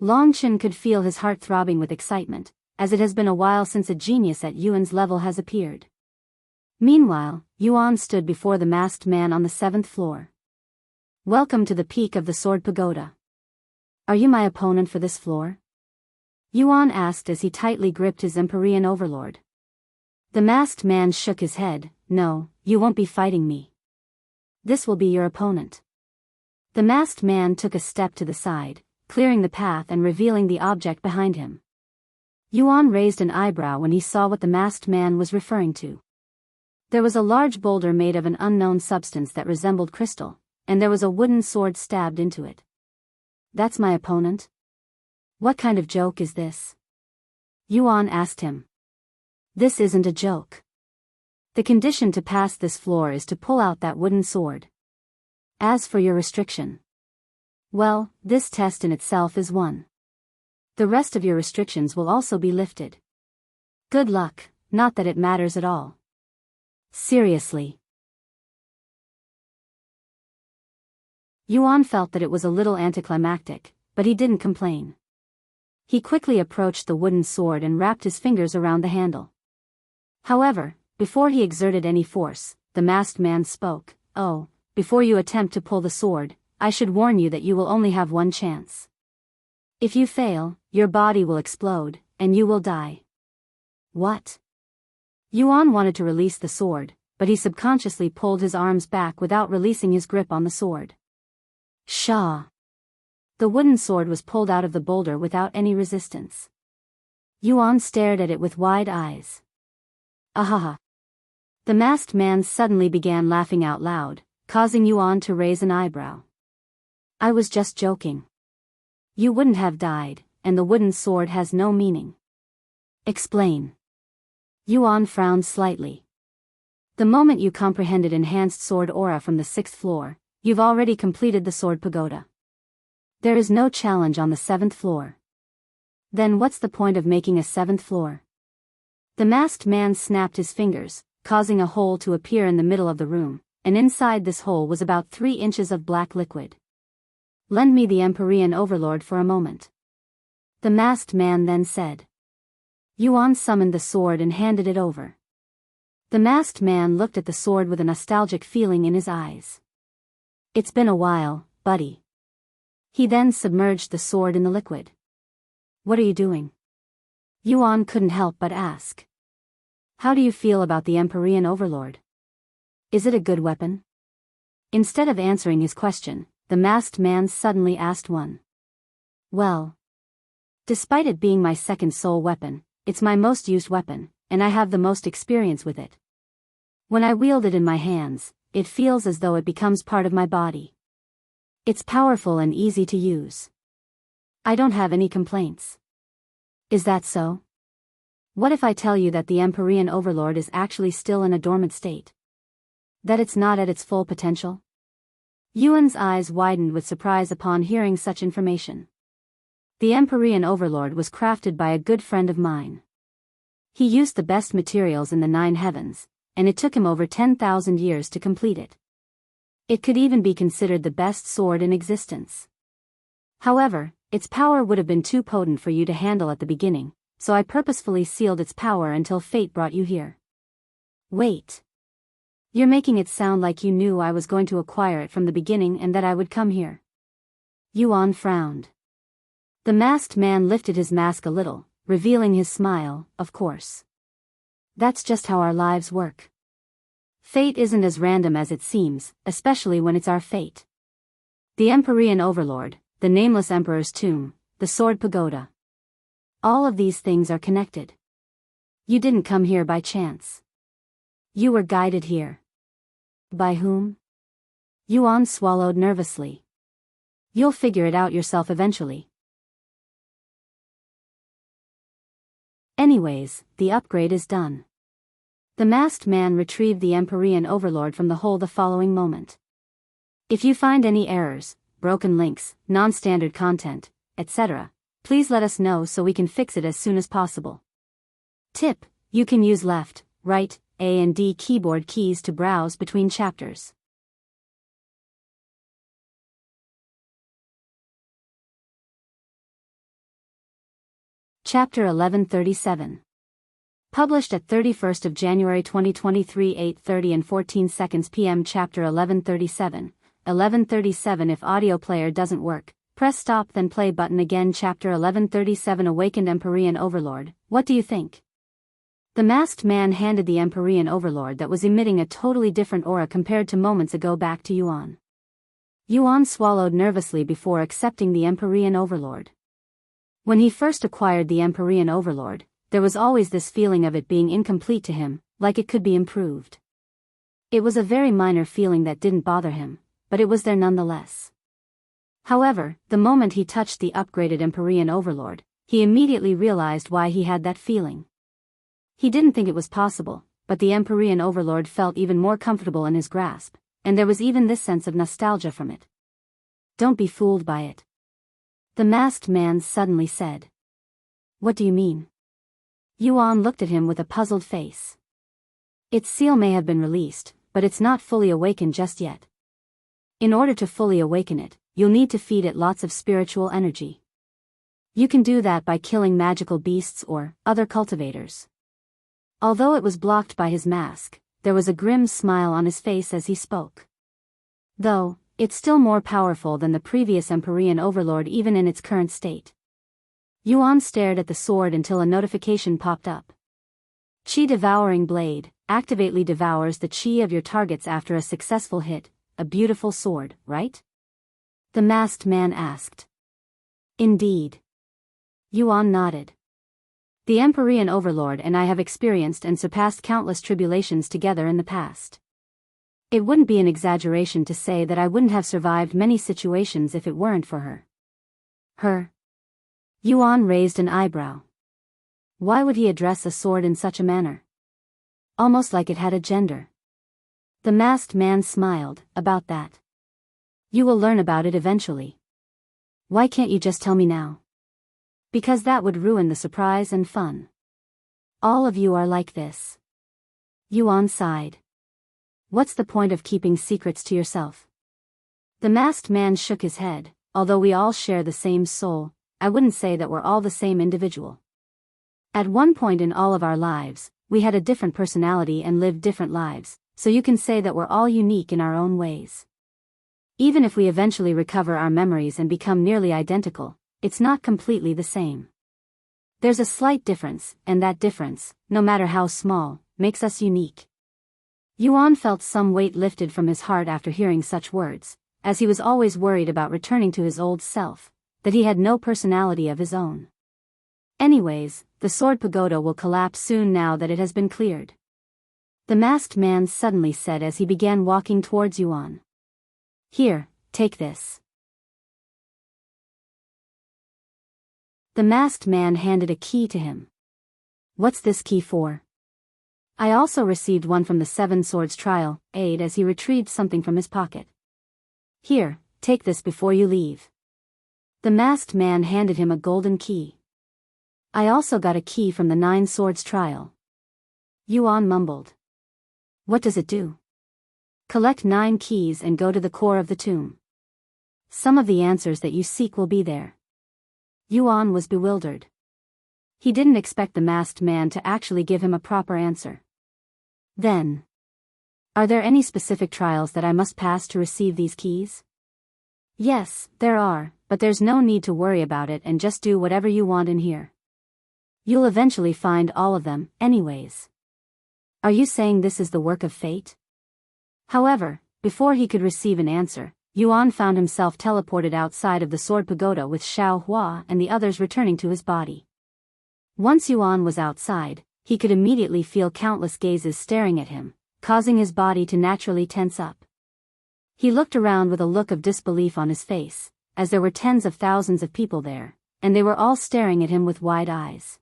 A: Long Chen could feel his heart throbbing with excitement, as it has been a while since a genius at Yuan's level has appeared. Meanwhile, Yuan stood before the masked man on the 7th floor. Welcome to the peak of the Sword Pagoda. Are you my opponent for this floor? Yuan asked as he tightly gripped his Empyrean overlord. The masked man shook his head. No, you won't be fighting me. This will be your opponent. The masked man took a step to the side, clearing the path and revealing the object behind him. Yuan raised an eyebrow when he saw what the masked man was referring to. There was a large boulder made of an unknown substance that resembled crystal, and there was a wooden sword stabbed into it. That's my opponent? What kind of joke is this? Yuan asked him. This isn't a joke. The condition to pass this floor is to pull out that wooden sword. As for your restriction, well, this test in itself is one. The rest of your restrictions will also be lifted. Good luck, not that it matters at all. Seriously. Yuan felt that it was a little anticlimactic, but he didn't complain. He quickly approached the wooden sword and wrapped his fingers around the handle. However, before he exerted any force, the masked man spoke. Oh, before you attempt to pull the sword, I should warn you that you will only have one chance. If you fail, your body will explode, and you will die. What? Yuan wanted to release the sword, but he subconsciously pulled his arms back without releasing his grip on the sword. Shah! The wooden sword was pulled out of the boulder without any resistance. Yuan stared at it with wide eyes. Ahaha! The masked man suddenly began laughing out loud, causing Yuan to raise an eyebrow. I was just joking. You wouldn't have died, and the wooden sword has no meaning. Explain. Yuan frowned slightly. The moment you comprehended enhanced sword aura from the 6th floor, you've already completed the Sword Pagoda. There is no challenge on the 7th floor. Then what's the point of making a 7th floor? The masked man snapped his fingers, causing a hole to appear in the middle of the room, and inside this hole was about 3 inches of black liquid. Lend me the Empyrean Overlord for a moment. The masked man then said. Yuan summoned the sword and handed it over. The masked man looked at the sword with a nostalgic feeling in his eyes. It's been a while, buddy. He then submerged the sword in the liquid. What are you doing? Yuan couldn't help but ask. How do you feel about the Empyrean Overlord? Is it a good weapon? Instead of answering his question, the masked man suddenly asked one. Well, despite it being my second soul weapon, it's my most used weapon, and I have the most experience with it. When I wield it in my hands, it feels as though it becomes part of my body. It's powerful and easy to use. I don't have any complaints. Is that so? What if I tell you that the Empyrean Overlord is actually still in a dormant state? That it's not at its full potential? Yuan's eyes widened with surprise upon hearing such information. The Empyrean Overlord was crafted by a good friend of mine. He used the best materials in the 9 heavens, and it took him over 10,000 years to complete it. It could even be considered the best sword in existence. However, its power would have been too potent for you to handle at the beginning, so I purposefully sealed its power until fate brought you here. Wait. You're making it sound like you knew I was going to acquire it from the beginning and that I would come here. Yuan frowned. The masked man lifted his mask a little, revealing his smile, of course. That's just how our lives work. Fate isn't as random as it seems, especially when it's our fate. The Empyrean Overlord, the Nameless Emperor's tomb, the Sword Pagoda. All of these things are connected. You didn't come here by chance. You were guided here. By whom? Yuan swallowed nervously. You'll figure it out yourself eventually. Anyways, the upgrade is done. The masked man retrieved the Empyrean Overlord from the hole the following moment. If you find any errors, broken links, non-standard content, etc., please let us know so we can fix it as soon as possible. Tip: you can use left, right, A and D keyboard keys to browse between chapters. Chapter 1137. Published at 31st of January 2023 8:30 and 14 seconds p.m. Chapter 1137. 1137 If audio player doesn't work, press stop then play button again. Chapter 1137 Awakened Empyrean Overlord, what do you think? The masked man handed the Empyrean Overlord that was emitting a totally different aura compared to moments ago back to Yuan. Yuan swallowed nervously before accepting the Empyrean Overlord. When he first acquired the Empyrean Overlord, there was always this feeling of it being incomplete to him, like it could be improved. It was a very minor feeling that didn't bother him, but it was there nonetheless. However, the moment he touched the upgraded Empyrean Overlord, he immediately realized why he had that feeling. He didn't think it was possible, but the Empyrean Overlord felt even more comfortable in his grasp, and there was even this sense of nostalgia from it. Don't be fooled by it. The masked man suddenly said. What do you mean? Yuan looked at him with a puzzled face. Its seal may have been released, but it's not fully awakened just yet. In order to fully awaken it, you'll need to feed it lots of spiritual energy. You can do that by killing magical beasts or other cultivators. Although it was blocked by his mask, there was a grim smile on his face as he spoke. Though, it's still more powerful than the previous Empyrean Overlord even in its current state. Yuan stared at the sword until a notification popped up. Qi Devouring Blade, activately devours the qi of your targets after a successful hit, a beautiful sword, right? The masked man asked. Indeed. Yuan nodded. The Empyrean Overlord and I have experienced and surpassed countless tribulations together in the past. It wouldn't be an exaggeration to say that I wouldn't have survived many situations if it weren't for her. Her? Yuan raised an eyebrow. Why would he address a sword in such a manner? Almost like it had a gender. The masked man smiled. About that. You will learn about it eventually. Why can't you just tell me now? Because that would ruin the surprise and fun. All of you are like this. Yuan sighed. What's the point of keeping secrets to yourself? The masked man shook his head. Although we all share the same soul, I wouldn't say that we're all the same individual. At one point in all of our lives, we had a different personality and lived different lives, so you can say that we're all unique in our own ways. Even if we eventually recover our memories and become nearly identical, it's not completely the same. There's a slight difference, and that difference, no matter how small, makes us unique. Yuan felt some weight lifted from his heart after hearing such words, as he was always worried about returning to his old self, that he had no personality of his own. Anyways, the Sword Pagoda will collapse soon now that it has been cleared. The masked man suddenly said as he began walking towards Yuan. Here, take this. The masked man handed a key to him. What's this key for? I also received one from the Seven Swords Trial aid as he retrieved something from his pocket. Here, take this before you leave. The masked man handed him a golden key. I also got a key from the Nine Swords Trial. Yuan mumbled. What does it do? Collect 9 keys and go to the core of the tomb. Some of the answers that you seek will be there. Yuan was bewildered. He didn't expect the masked man to actually give him a proper answer. Then, are there any specific trials that I must pass to receive these keys? Yes, there are, but there's no need to worry about it and just do whatever you want in here. You'll eventually find all of them, anyways. Are you saying this is the work of fate? However, before he could receive an answer, Yuan found himself teleported outside of the sword pagoda with Xiao Hua and the others returning to his body. Once Yuan was outside, he could immediately feel countless gazes staring at him, causing his body to naturally tense up. He looked around with a look of disbelief on his face, as there were tens of thousands of people there, and they were all staring at him with wide eyes.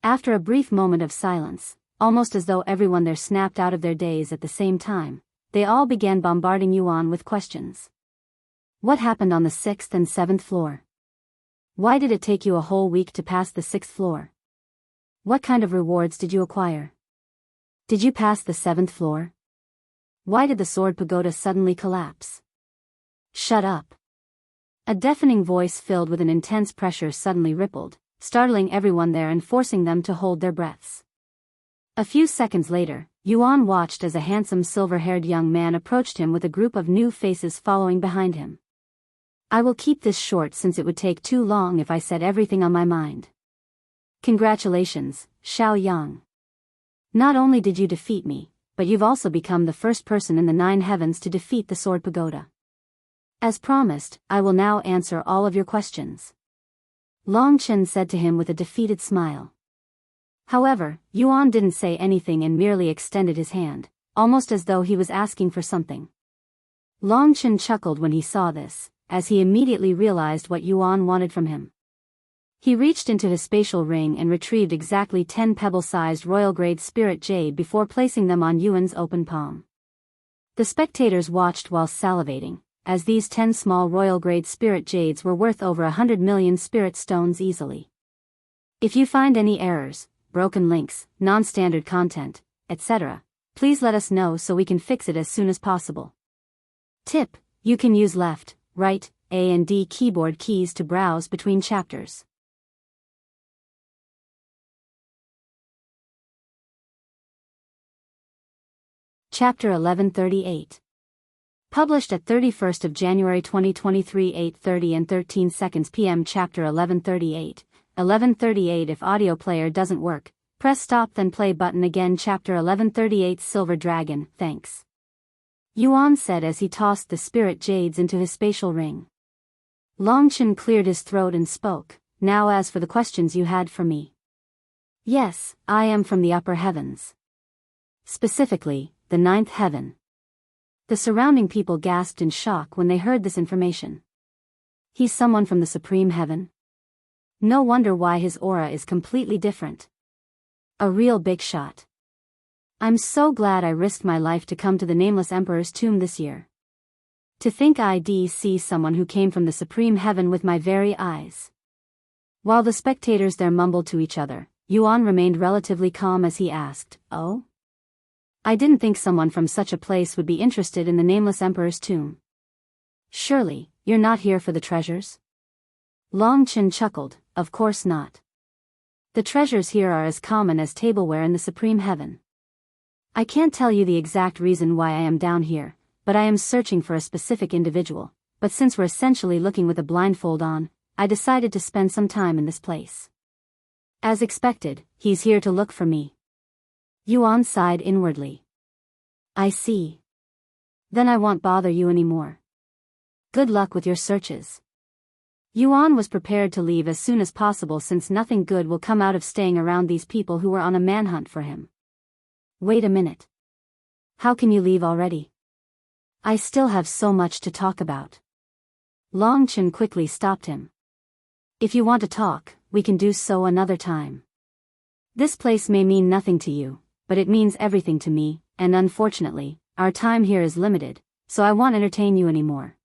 A: After a brief moment of silence, almost as though everyone there snapped out of their daze at the same time, they all began bombarding Yuan with questions. What happened on the 6th and 7th floor? Why did it take you a whole week to pass the 6th floor? What kind of rewards did you acquire? Did you pass the 7th floor? Why did the sword pagoda suddenly collapse? Shut up. A deafening voice filled with an intense pressure suddenly rippled, startling everyone there and forcing them to hold their breaths. A few seconds later, Yuan watched as a handsome silver-haired young man approached him with a group of new faces following behind him. I will keep this short since it would take too long if I said everything on my mind. Congratulations, Xiang. Not only did you defeat me, but you've also become the first person in the 9 heavens to defeat the sword pagoda. As promised, I will now answer all of your questions. Long Chen said to him with a defeated smile. However, Yuan didn't say anything and merely extended his hand, almost as though he was asking for something. Long Chen chuckled when he saw this, as he immediately realized what Yuan wanted from him. He reached into his spatial ring and retrieved exactly 10 pebble-sized royal-grade spirit jade before placing them on Yuan's open palm. The spectators watched while salivating, as these 10 small royal-grade spirit jades were worth over 100 million spirit stones easily. If you find any errors, broken links, non-standard content, etc., please let us know so we can fix it as soon as possible. Tip: you can use left, right, A and D keyboard keys to browse between chapters. Chapter 1138. Published at 31st of January 2023 8:30 and 13 seconds p.m. Chapter 1138. 1138 If audio player doesn't work, press stop then play button again. Chapter 1138 Silver Dragon, thanks. Yuan said as he tossed the spirit jades into his spatial ring. Long Chen cleared his throat and spoke, now as for the questions you had for me. Yes, I am from the upper heavens. Specifically, the 9th heaven. The surrounding people gasped in shock when they heard this information. He's someone from the supreme heaven? No wonder why his aura is completely different. A real big shot. I'm so glad I risked my life to come to the Nameless Emperor's tomb this year. To think I'd see someone who came from the supreme heaven with my very eyes. While the spectators there mumbled to each other, Yuan remained relatively calm as he asked, "Oh? I didn't think someone from such a place would be interested in the Nameless Emperor's tomb. Surely, you're not here for the treasures?" Long Chen chuckled, "Of course not. The treasures here are as common as tableware in the supreme heaven. I can't tell you the exact reason why I am down here, but I am searching for a specific individual, but since we're essentially looking with a blindfold on, I decided to spend some time in this place. As expected, he's here to look for me." Yuan sighed inwardly. "I see. Then I won't bother you anymore. Good luck with your searches." Yuan was prepared to leave as soon as possible since nothing good will come out of staying around these people who were on a manhunt for him. Wait a minute. How can you leave already? I still have so much to talk about. Long Chen quickly stopped him. If you want to talk, we can do so another time. This place may mean nothing to you, but it means everything to me, and unfortunately, our time here is limited, so I won't entertain you anymore.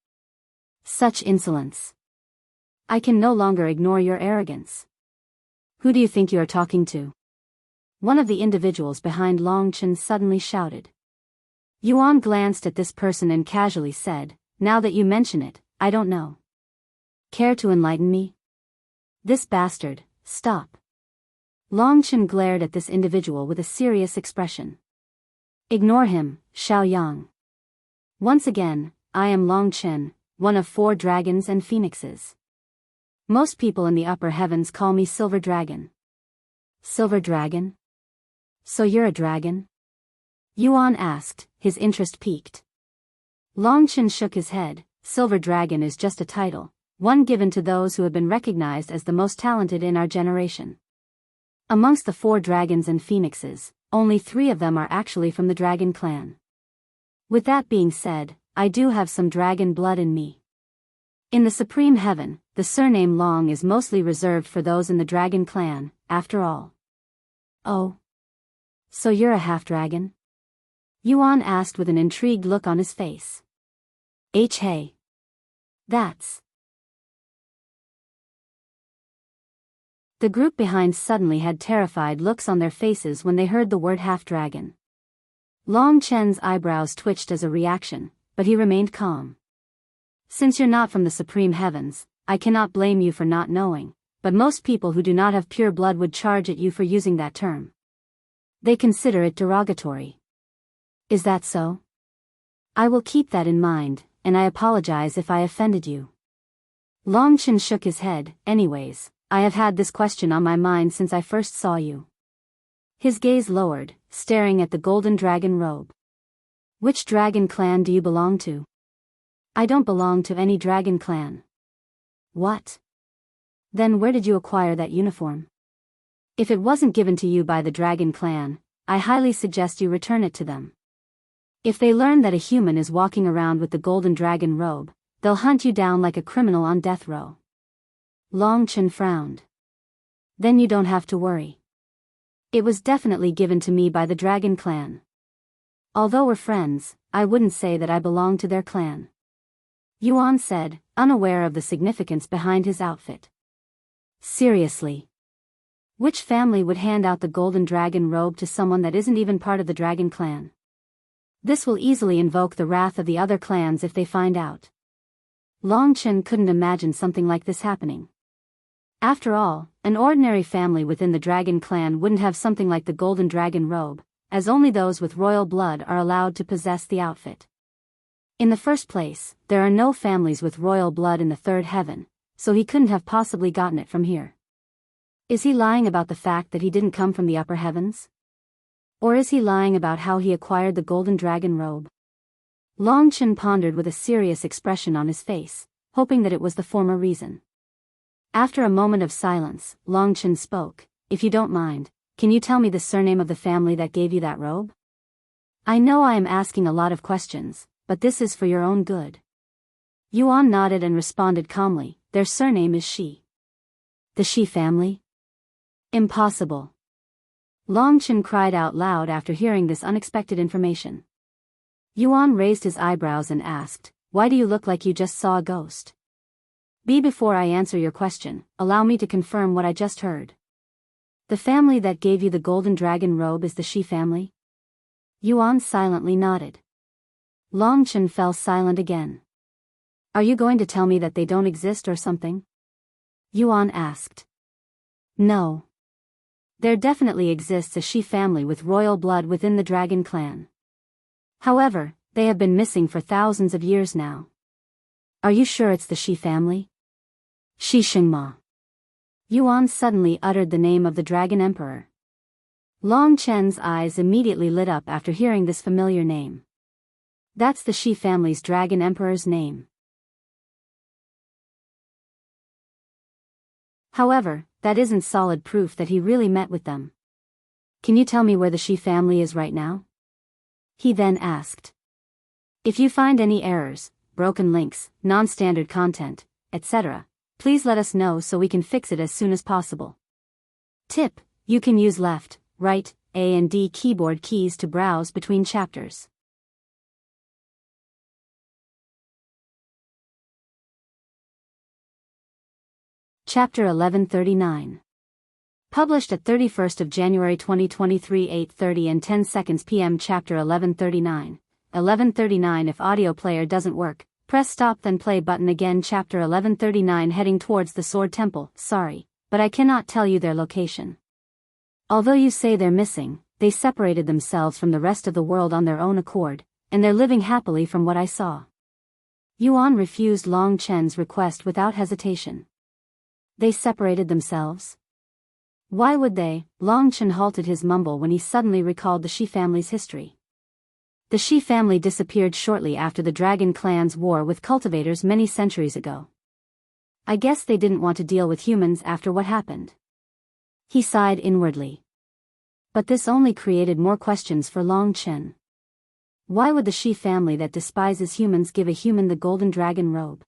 A: Such insolence. I can no longer ignore your arrogance. Who do you think you are talking to? One of the individuals behind Long Chen suddenly shouted. Yuan glanced at this person and casually said, "Now that you mention it, I don't know. Care to enlighten me?" "This bastard, stop." Longchen glared at this individual with a serious expression. "Ignore him, Xiaoyang. Once again, I am Longchen, one of 4 dragons and phoenixes. Most people in the upper heavens call me Silver Dragon." "Silver Dragon? So you're a dragon?" Yuan asked, his interest piqued. Longchen shook his head. "Silver Dragon is just a title, one given to those who have been recognized as the most talented in our generation. Amongst the 4 dragons and phoenixes, only 3 of them are actually from the dragon clan. With that being said, I do have some dragon blood in me. In the supreme heaven, the surname Long is mostly reserved for those in the dragon clan, after all." "Oh. So you're a half-dragon?" Yuan asked with an intrigued look on his face. Hey. That's..." The group behind suddenly had terrified looks on their faces when they heard the word half-dragon. Long Chen's eyebrows twitched as a reaction, but he remained calm. "Since you're not from the supreme heavens, I cannot blame you for not knowing, but most people who do not have pure blood would charge at you for using that term. They consider it derogatory. Is that so? I will keep that in mind, and I apologize if I offended you." Longchen shook his head. "Anyways, I have had this question on my mind since I first saw you." His gaze lowered, staring at the golden dragon robe. "Which dragon clan do you belong to?" "I don't belong to any dragon clan." "What? Then where did you acquire that uniform? If it wasn't given to you by the dragon clan, I highly suggest you return it to them. If they learn that a human is walking around with the golden dragon robe, they'll hunt you down like a criminal on death row." Longchen frowned. "Then you don't have to worry. It was definitely given to me by the dragon clan. Although we're friends, I wouldn't say that I belong to their clan," Yuan said, unaware of the significance behind his outfit. "Seriously? Which family would hand out the golden dragon robe to someone that isn't even part of the dragon clan? This will easily invoke the wrath of the other clans if they find out." Longchen couldn't imagine something like this happening. After all, an ordinary family within the dragon clan wouldn't have something like the golden dragon robe, as only those with royal blood are allowed to possess the outfit. In the first place, there are no families with royal blood in the 3rd heaven, so he couldn't have possibly gotten it from here. Is he lying about the fact that he didn't come from the upper heavens? Or is he lying about how he acquired the golden dragon robe? Longchen pondered with a serious expression on his face, hoping that it was the former reason. After a moment of silence, Longchen spoke. "If you don't mind, can you tell me the surname of the family that gave you that robe? I know I am asking a lot of questions, but this is for your own good." Yuan nodded and responded calmly. "Their surname is Shi." "The Shi family? Impossible." Longchen cried out loud after hearing this unexpected information. Yuan raised his eyebrows and asked, "Why do you look like you just saw a ghost?" Before I answer your question, allow me to confirm what I just heard. The family that gave you the golden dragon robe is the Shi family?" Yuan silently nodded. Longchen fell silent again. "Are you going to tell me that they don't exist or something?" Yuan asked. "No. There definitely exists a Shi family with royal blood within the dragon clan. However, they have been missing for thousands of years now." "Are you sure it's the Shi family?" "Shi Shengma." Yuan suddenly uttered the name of the Dragon Emperor. Long Chen's eyes immediately lit up after hearing this familiar name. That's the Shi family's Dragon Emperor's name. However, that isn't solid proof that he really met with them. "Can you tell me where the Shi family is right now?" he then asked. "If you find any errors, broken links, non-standard content, etc., please let us know so we can fix it as soon as possible. Tip: you can use left, right, A and D keyboard keys to browse between chapters. Chapter 1139. Published at 31st of January 2023 8:30 and 10 seconds p.m. Chapter 1139. 1139. If audio player doesn't work, press stop then play button again. Chapter 1139. Heading towards the Sword Temple. Sorry, but I cannot tell you their location. Although you say they're missing, they separated themselves from the rest of the world on their own accord, and they're living happily from what I saw. Yuan refused Long Chen's request without hesitation. They separated themselves? Why would they? Long Chen halted his mumble when he suddenly recalled the Shi family's history. The Shi family disappeared shortly after the Dragon Clan's war with cultivators many centuries ago. I guess they didn't want to deal with humans after what happened. He sighed inwardly. But this only created more questions for Long Chen. Why would the Shi family that despises humans give a human the golden dragon robe?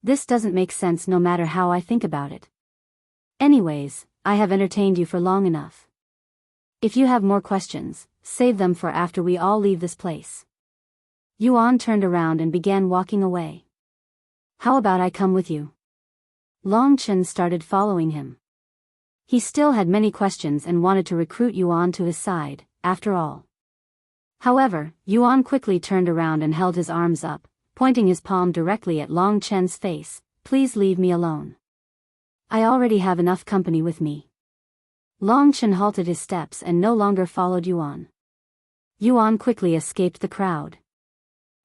A: This doesn't make sense no matter how I think about it. Anyways, I have entertained you for long enough. If you have more questions, save them for after we all leave this place. Yuan turned around and began walking away. How about I come with you? Long Chen started following him. He still had many questions and wanted to recruit Yuan to his side, after all. However, Yuan quickly turned around and held his arms up, pointing his palm directly at Long Chen's face. Please leave me alone. I already have enough company with me. Long Chen halted his steps and no longer followed Yuan. Yuan quickly escaped the crowd.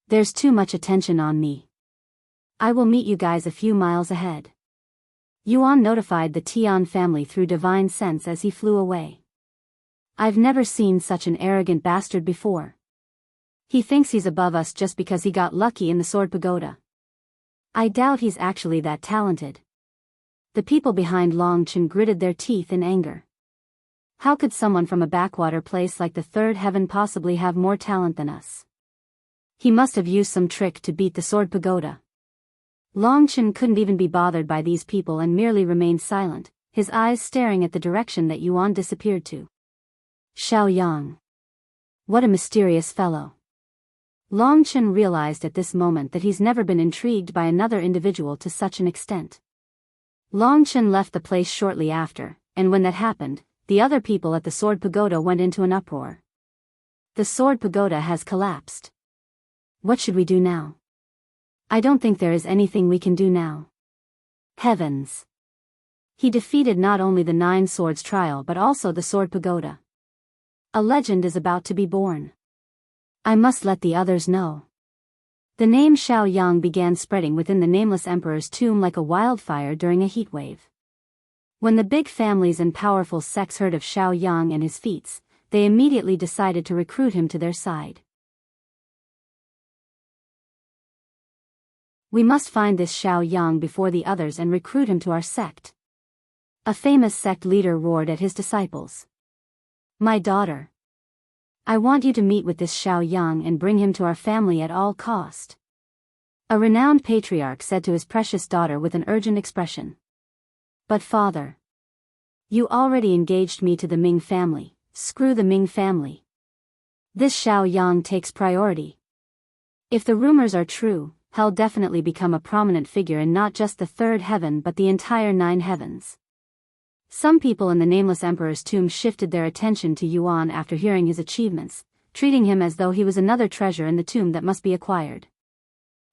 A: There's too much attention on me. I will meet you guys a few miles ahead. Yuan notified the Tian family through divine sense as he flew away. I've never seen such an arrogant bastard before. He thinks he's above us just because he got lucky in the Sword Pagoda. I doubt he's actually that talented. The people behind Long Chen gritted their teeth in anger. How could someone from a backwater place like the Third Heaven possibly have more talent than us? He must have used some trick to beat the Sword Pagoda. Long Chen couldn't even be bothered by these people and merely remained silent, his eyes staring at the direction that Yuan disappeared to. Xiang. What a mysterious fellow. Long Chen realized at this moment that he's never been intrigued by another individual to such an extent. Long Chen left the place shortly after, and when that happened, the other people at the Sword Pagoda went into an uproar. The Sword Pagoda has collapsed. What should we do now? I don't think there is anything we can do now. Heavens! He defeated not only the Nine Swords trial but also the Sword Pagoda. A legend is about to be born. I must let the others know. The name Xiang began spreading within the Nameless Emperor's tomb like a wildfire during a heatwave. When the big families and powerful sects heard of Xiang and his feats, they immediately decided to recruit him to their side. We must find this Xiang before the others and recruit him to our sect. A famous sect leader roared at his disciples. My daughter. I want you to meet with this Xiang and bring him to our family at all cost. A renowned patriarch said to his precious daughter with an urgent expression. But father. You already engaged me to the Ming family. Screw the Ming family. This Xiang takes priority. If the rumors are true, he'll definitely become a prominent figure in not just the Third Heaven but the entire Nine Heavens. Some people in the Nameless Emperor's tomb shifted their attention to Yuan after hearing his achievements, treating him as though he was another treasure in the tomb that must be acquired.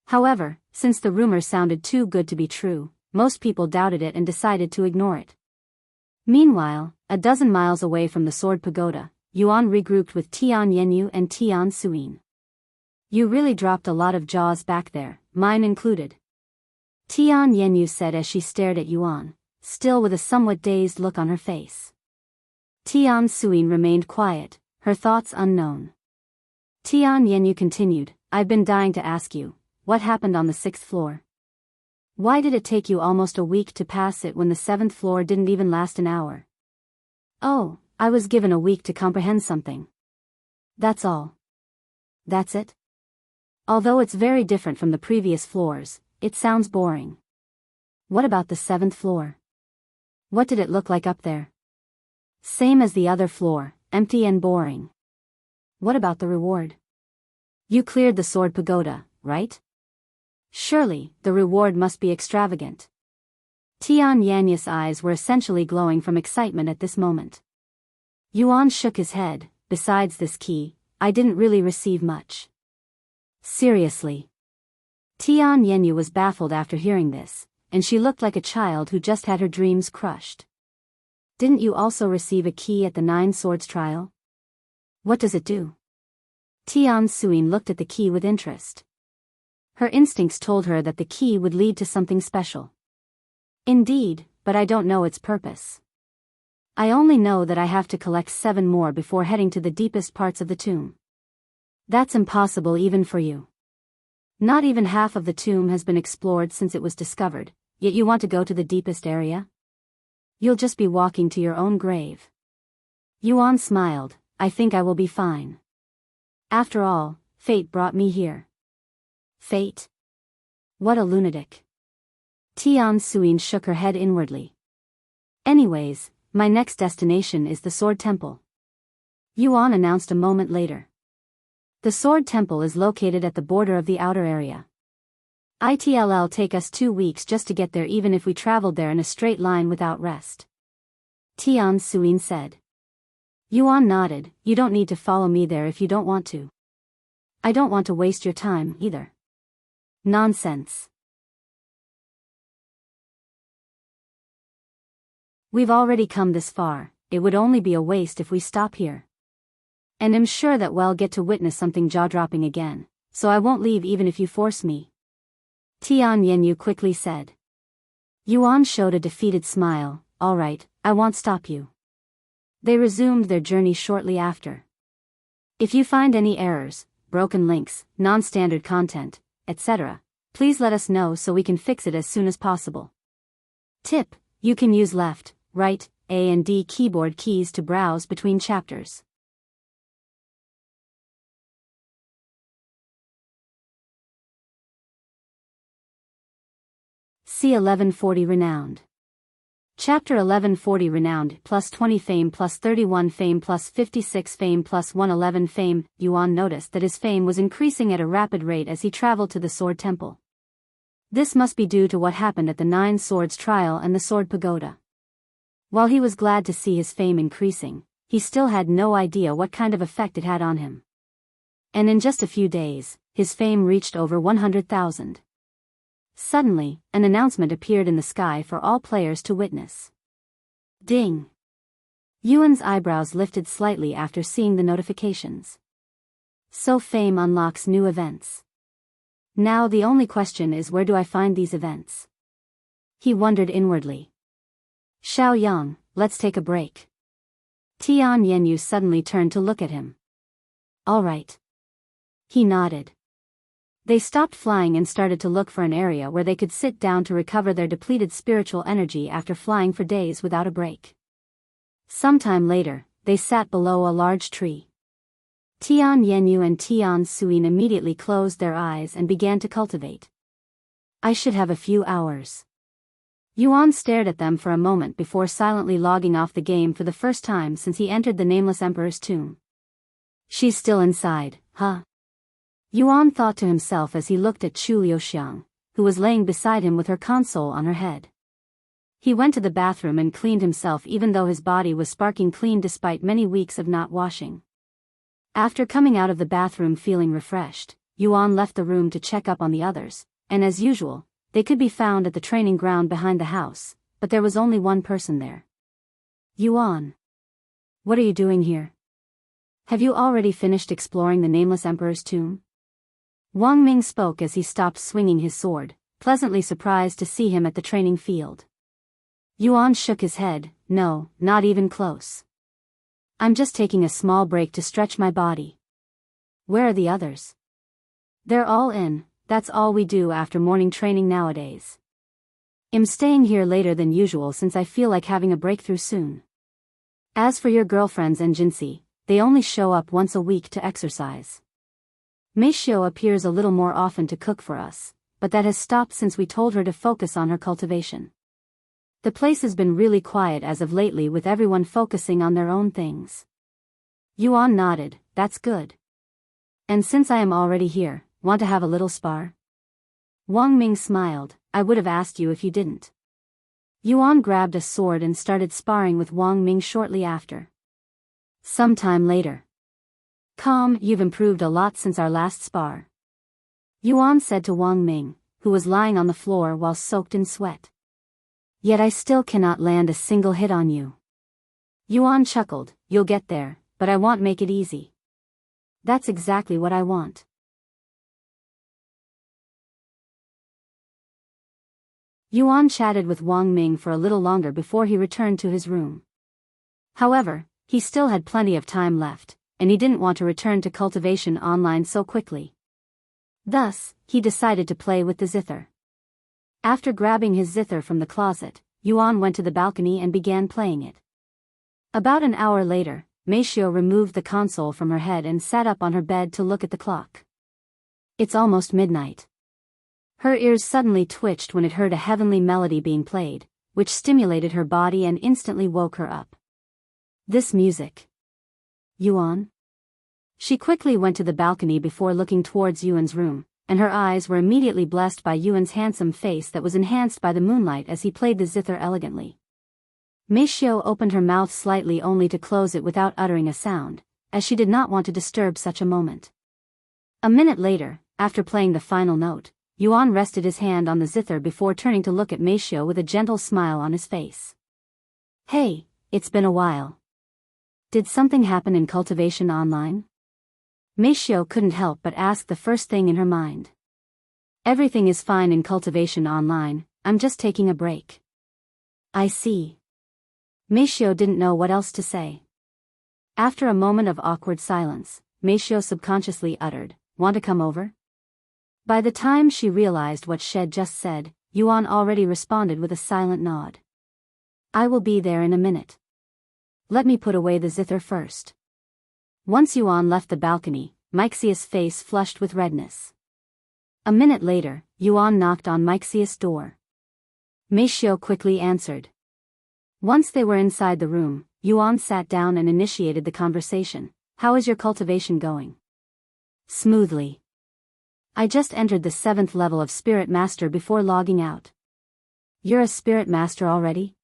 A: However, since the rumor sounded too good to be true, most people doubted it and decided to ignore it. Meanwhile, a dozen miles away from the Sword Pagoda, Yuan regrouped with Tian Yenyu and Tian Suyin. You really dropped a lot of jaws back there, mine included. Tian Yenyu said as she stared at Yuan, still with a somewhat dazed look on her face. Tian Suyin remained quiet, her thoughts unknown. Tian Yenyu continued, I've been dying to ask you, what happened on the 6th floor? Why did it take you almost a week to pass it when the 7th floor didn't even last an hour? Oh, I was given a week to comprehend something. That's all. That's it? Although it's very different from the previous floors, it sounds boring. What about the 7th floor? What did it look like up there? Same as the other floor, empty and boring. What about the reward? You cleared the Sword Pagoda, right? Surely, the reward must be extravagant. Tian Yanyu's eyes were essentially glowing from excitement at this moment. Yuan shook his head, besides this key, I didn't really receive much. Seriously. Tian Yenyu was baffled after hearing this, and she looked like a child who just had her dreams crushed. Didn't you also receive a key at the Nine Swords trial? What does it do? Tian Suyin looked at the key with interest. Her instincts told her that the key would lead to something special. Indeed, but I don't know its purpose. I only know that I have to collect 7 more before heading to the deepest parts of the tomb. That's impossible even for you. Not even half of the tomb has been explored since it was discovered, yet you want to go to the deepest area? You'll just be walking to your own grave. Yuan smiled. I think I will be fine. After all, fate brought me here. Fate? What a lunatic. Tian Suyin shook her head inwardly. Anyways, my next destination is the Sword Temple. Yuan announced a moment later. The Sword Temple is located at the border of the outer area. It'll take us 2 weeks just to get there even if we traveled there in a straight line without rest. Tian Suyin said. Yuan nodded. You don't need to follow me there if you don't want to. I don't want to waste your time, either. Nonsense. We've already come this far, it would only be a waste if we stop here. And I'm sure that we'll get to witness something jaw-dropping again, so I won't leave even if you force me. Tian Yenyu quickly said. Yuan showed a defeated smile. All right, I won't stop you. They resumed their journey shortly after. If you find any errors, broken links, non-standard content, etc., please let us know so we can fix it as soon as possible. Tip: you can use left, right, A and D keyboard keys to browse between chapters. C1140 Renowned. Chapter 1140 Renowned, plus 20 fame, plus 31 fame, plus 56 fame, plus 111 fame. Yuan noticed that his fame was increasing at a rapid rate as he traveled to the Sword Temple. This must be due to what happened at the Nine Swords trial and the Sword Pagoda. While he was glad to see his fame increasing, he still had no idea what kind of effect it had on him. And in just a few days, his fame reached over 100,000. Suddenly, an announcement appeared in the sky for all players to witness. Ding! Yuan's eyebrows lifted slightly after seeing the notifications. So fame unlocks new events. Now the only question is, where do I find these events? He wondered inwardly. Xiaoyang, let's take a break. Tian Yenyu suddenly turned to look at him. All right. He nodded. They stopped flying and started to look for an area where they could sit down to recover their depleted spiritual energy after flying for days without a break. Sometime later, they sat below a large tree. Tian Yenyu and Tian Suyin immediately closed their eyes and began to cultivate. I should have a few hours. Yuan stared at them for a moment before silently logging off the game for the first time since he entered the Nameless Emperor's tomb. She's still inside, huh? Yuan thought to himself as he looked at Xiang, who was laying beside him with her console on her head. He went to the bathroom and cleaned himself even though his body was sparking clean despite many weeks of not washing. After coming out of the bathroom feeling refreshed, Yuan left the room to check up on the others, and as usual, they could be found at the training ground behind the house, but there was only one person there. Yuan. What are you doing here? Have you already finished exploring the Nameless Emperor's tomb? Wang Ming spoke as he stopped swinging his sword, pleasantly surprised to see him at the training field. Yuan shook his head. No, not even close. I'm just taking a small break to stretch my body. Where are the others? They're all in, that's all we do after morning training nowadays. I'm staying here later than usual since I feel like having a breakthrough soon. As for your girlfriends and Jinsei, they only show up once a week to exercise. Meishio appears a little more often to cook for us, but that has stopped since we told her to focus on her cultivation. The place has been really quiet as of lately with everyone focusing on their own things. Yuan nodded. That's good. And since I am already here, want to have a little spar? Wang Ming smiled. I would have asked you if you didn't. Yuan grabbed a sword and started sparring with Wang Ming shortly after. Sometime later. You've improved a lot since our last spar. Yuan said to Wang Ming, who was lying on the floor while soaked in sweat. Yet I still cannot land a single hit on you. Yuan chuckled, you'll get there, but I won't make it easy. That's exactly what I want. Yuan chatted with Wang Ming for a little longer before he returned to his room. However, he still had plenty of time left, and he didn't want to return to Cultivation Online so quickly. Thus, he decided to play with the zither. After grabbing his zither from the closet, Yuan went to the balcony and began playing it. About an hour later, Meishio removed the console from her head and sat up on her bed to look at the clock. It's almost midnight. Her ears suddenly twitched when it heard a heavenly melody being played, which stimulated her body and instantly woke her up. This music. Yuan? She quickly went to the balcony before looking towards Yuan's room, and her eyes were immediately blessed by Yuan's handsome face that was enhanced by the moonlight as he played the zither elegantly. Meishio opened her mouth slightly only to close it without uttering a sound, as she did not want to disturb such a moment. A minute later, after playing the final note, Yuan rested his hand on the zither before turning to look at Meishio with a gentle smile on his face. Hey, it's been a while. Did something happen in Cultivation Online? Meishio couldn't help but ask the first thing in her mind. Everything is fine in Cultivation Online, I'm just taking a break. I see. Meishio didn't know what else to say. After a moment of awkward silence, Meishio subconsciously uttered, want to come over? By the time she realized what Shed just said, Yuan already responded with a silent nod. I will be there in a minute. Let me put away the zither first. Once Yuan left the balcony, Meixius' face flushed with redness. A minute later, Yuan knocked on Meixius' door. Meishio quickly answered. Once they were inside the room, Yuan sat down and initiated the conversation. How is your cultivation going? Smoothly. I just entered the 7th level of Spirit Master before logging out. You're a Spirit Master already?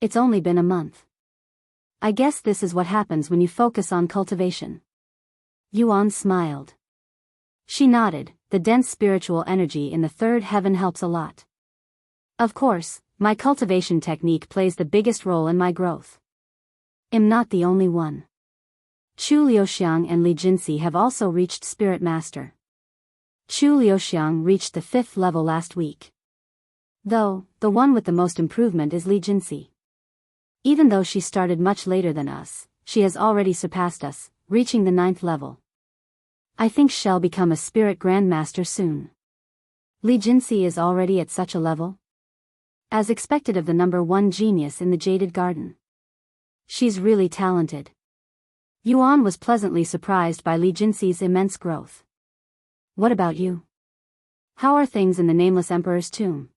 A: It's only been a month. I guess this is what happens when you focus on cultivation. Yuan smiled. She nodded, the dense spiritual energy in the 3rd heaven helps a lot. Of course, my cultivation technique plays the biggest role in my growth. I'm not the only one. Chu Liuxiang and Li Jinxi have also reached Spirit Master. Chu Liuxiang reached the 5th level last week. Though, the one with the most improvement is Li Jinxi. Even though she started much later than us, she has already surpassed us, reaching the 9th level. I think she'll become a Spirit Grandmaster soon. Li Jinxi is already at such a level? As expected of the number 1 genius in the Jaded Garden. She's really talented. Yuan was pleasantly surprised by Li Jinxi's immense growth. What about you? How are things in the Nameless Emperor's tomb?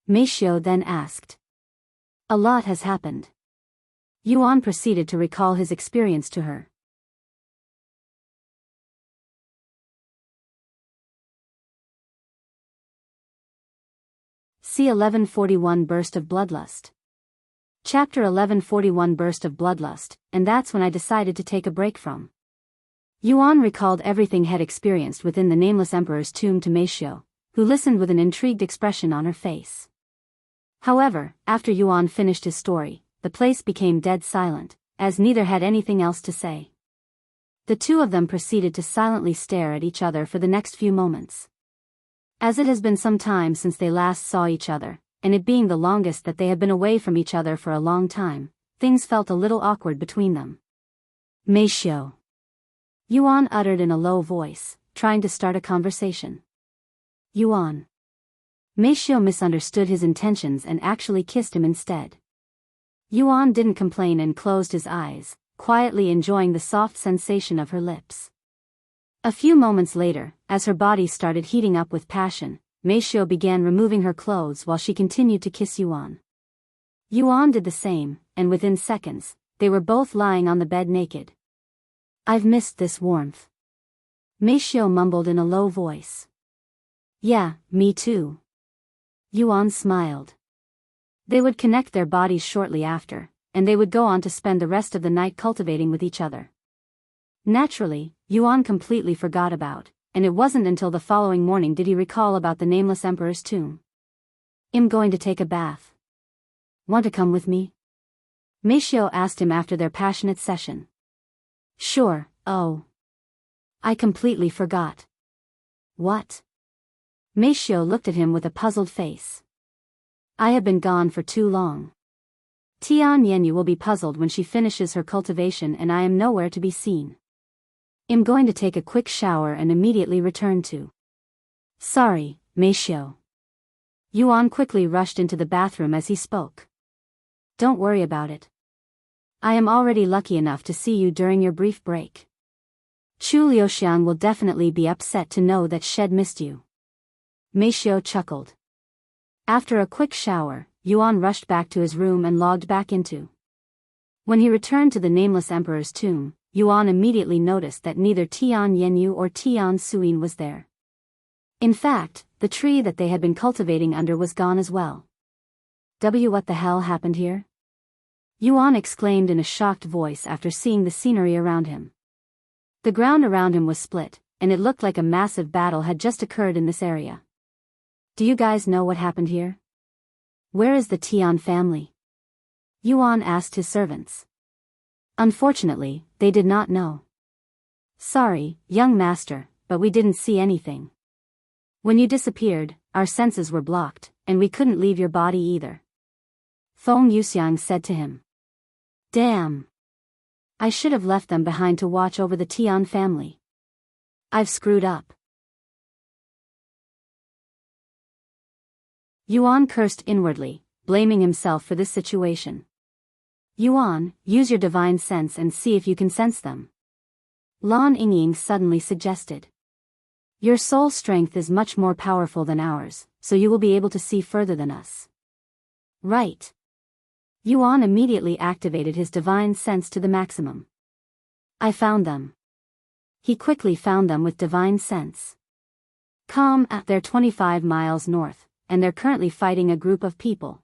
A: Meishio then asked. A lot has happened. Yuan proceeded to recall his experience to her. C1141 Burst of Bloodlust. Chapter 1141 Burst of Bloodlust, and that's when I decided to take a break from. Yuan recalled everything had experienced within the Nameless Emperor's tomb to Meishio, who listened with an intrigued expression on her face. However, after Yuan finished his story, the place became dead silent, as neither had anything else to say. The two of them proceeded to silently stare at each other for the next few moments. As it has been some time since they last saw each other, and it being the longest that they have been away from each other for a long time, things felt a little awkward between them. Meishio. Yuan uttered in a low voice, trying to start a conversation. Yuan. Meishio misunderstood his intentions and actually kissed him instead. Yuan didn't complain and closed his eyes, quietly enjoying the soft sensation of her lips. A few moments later, as her body started heating up with passion, Meishio began removing her clothes while she continued to kiss Yuan. Yuan did the same, and within seconds, they were both lying on the bed naked. I've missed this warmth. Meishio mumbled in a low voice. Yeah, me too. Yuan smiled. They would connect their bodies shortly after, and they would go on to spend the rest of the night cultivating with each other. Naturally, Yuan completely forgot about and it wasn't until the following morning did he recall about the Nameless Emperor's tomb. "I'm going to take a bath. Want to come with me?" Meishio asked him after their passionate session. "Sure, oh. I completely forgot." "What?" Meishio looked at him with a puzzled face. "I have been gone for too long. Tian Yenyu will be puzzled when she finishes her cultivation and I am nowhere to be seen. I'm going to take a quick shower and immediately return to." "Sorry, Meishio." Yuan quickly rushed into the bathroom as he spoke. "Don't worry about it. I am already lucky enough to see you during your brief break. Chu Liuxiang will definitely be upset to know that Shed missed you." Meishio chuckled. After a quick shower, Yuan rushed back to his room and logged back into. When he returned to the Nameless Emperor's tomb, Yuan immediately noticed that neither Tian Yenyu or Tian Suyin was there. In fact, the tree that they had been cultivating under was gone as well. What the hell happened here?" Yuan exclaimed in a shocked voice after seeing the scenery around him. The ground around him was split, and it looked like a massive battle had just occurred in this area. "Do you guys know what happened here? Where is the Tian family?" Yuan asked his servants. Unfortunately, they did not know. "Sorry, young master, but we didn't see anything. When you disappeared, our senses were blocked, and we couldn't leave your body either," Feng Yuxiang said to him. "Damn. I should have left them behind to watch over the Tian family. I've screwed up." Yuan cursed inwardly, blaming himself for this situation. "Yuan, use your divine sense and see if you can sense them," Lan Yingying suddenly suggested. "Your soul strength is much more powerful than ours, so you will be able to see further than us." "Right." Yuan immediately activated his divine sense to the maximum. "I found them." He quickly found them with divine sense. They're 25 miles north, and they're currently fighting a group of people.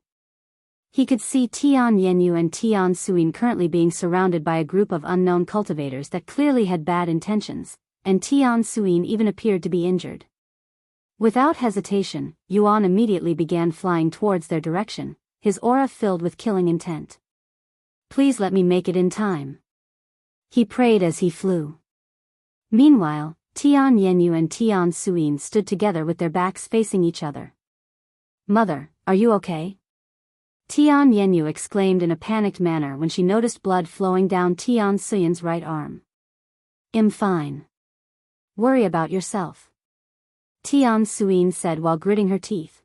A: He could see Tian Yenyu and Tian Suyin currently being surrounded by a group of unknown cultivators that clearly had bad intentions, and Tian Suyin even appeared to be injured. Without hesitation, Yuan immediately began flying towards their direction, his aura filled with killing intent. "Please let me make it in time," he prayed as he flew. Meanwhile, Tian Yenyu and Tian Suyin stood together with their backs facing each other. "Mother, are you okay?" Tian Yenyu exclaimed in a panicked manner when she noticed blood flowing down Tian Suyin's right arm. "I'm fine. Worry about yourself," Tian Suyin said while gritting her teeth.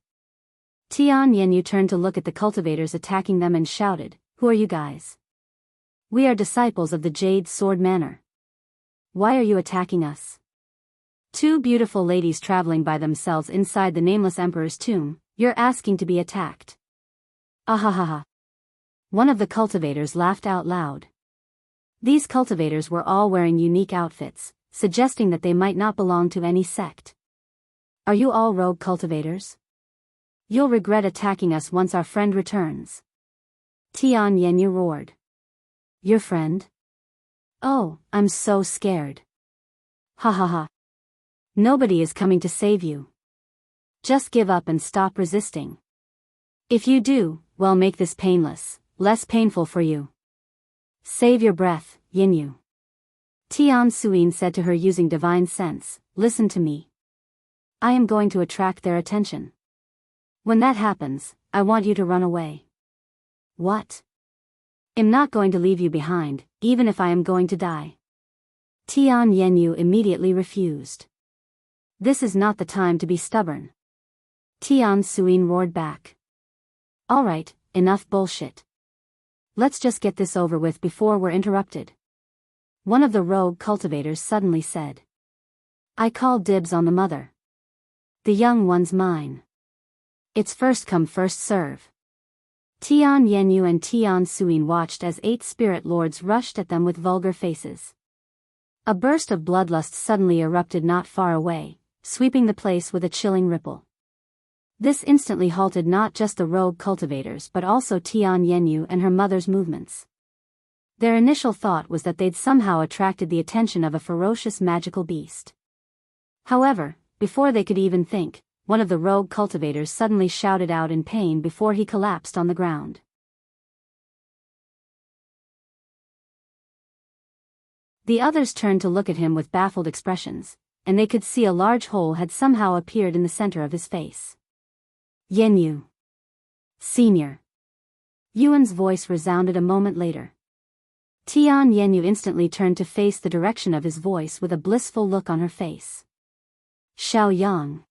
A: Tian Yenyu turned to look at the cultivators attacking them and shouted, "Who are you guys?" "We are disciples of the Jade Sword Manor. Why are you attacking us?" "Two beautiful ladies traveling by themselves inside the Nameless Emperor's tomb, you're asking to be attacked." "Ahahaha." One of the cultivators laughed out loud. These cultivators were all wearing unique outfits, suggesting that they might not belong to any sect. "Are you all rogue cultivators? You'll regret attacking us once our friend returns," Tian Yenyu roared. "Your friend? Oh, I'm so scared. Ha ha ha. Nobody is coming to save you. Just give up and stop resisting. If you do, well, make this painless, less painful for you. Save your breath, Yenyu." Tian Suyin said to her using divine sense, "Listen to me. I am going to attract their attention. When that happens, I want you to run away." "What?" "I'm not going to leave you behind, even if I am going to die." Tian Yenyu immediately refused. "This is not the time to be stubborn." Tian Suyin roared back. "All right, enough bullshit. Let's just get this over with before we're interrupted," one of the rogue cultivators suddenly said. "I call dibs on the mother. The young one's mine. It's first come first serve." Tian Yenyu and Tian Suyin watched as 8 spirit lords rushed at them with vulgar faces. A burst of bloodlust suddenly erupted not far away, sweeping the place with a chilling ripple. This instantly halted not just the rogue cultivators but also Tian Yenyu and her mother's movements. Their initial thought was that they'd somehow attracted the attention of a ferocious magical beast. However, before they could even think, one of the rogue cultivators suddenly shouted out in pain before he collapsed on the ground. The others turned to look at him with baffled expressions, and they could see a large hole had somehow appeared in the center of his face. Yenyu. Senior. Yuan's voice resounded a moment later. Tian Yenyu instantly turned to face the direction of his voice with a blissful look on her face. Xiang.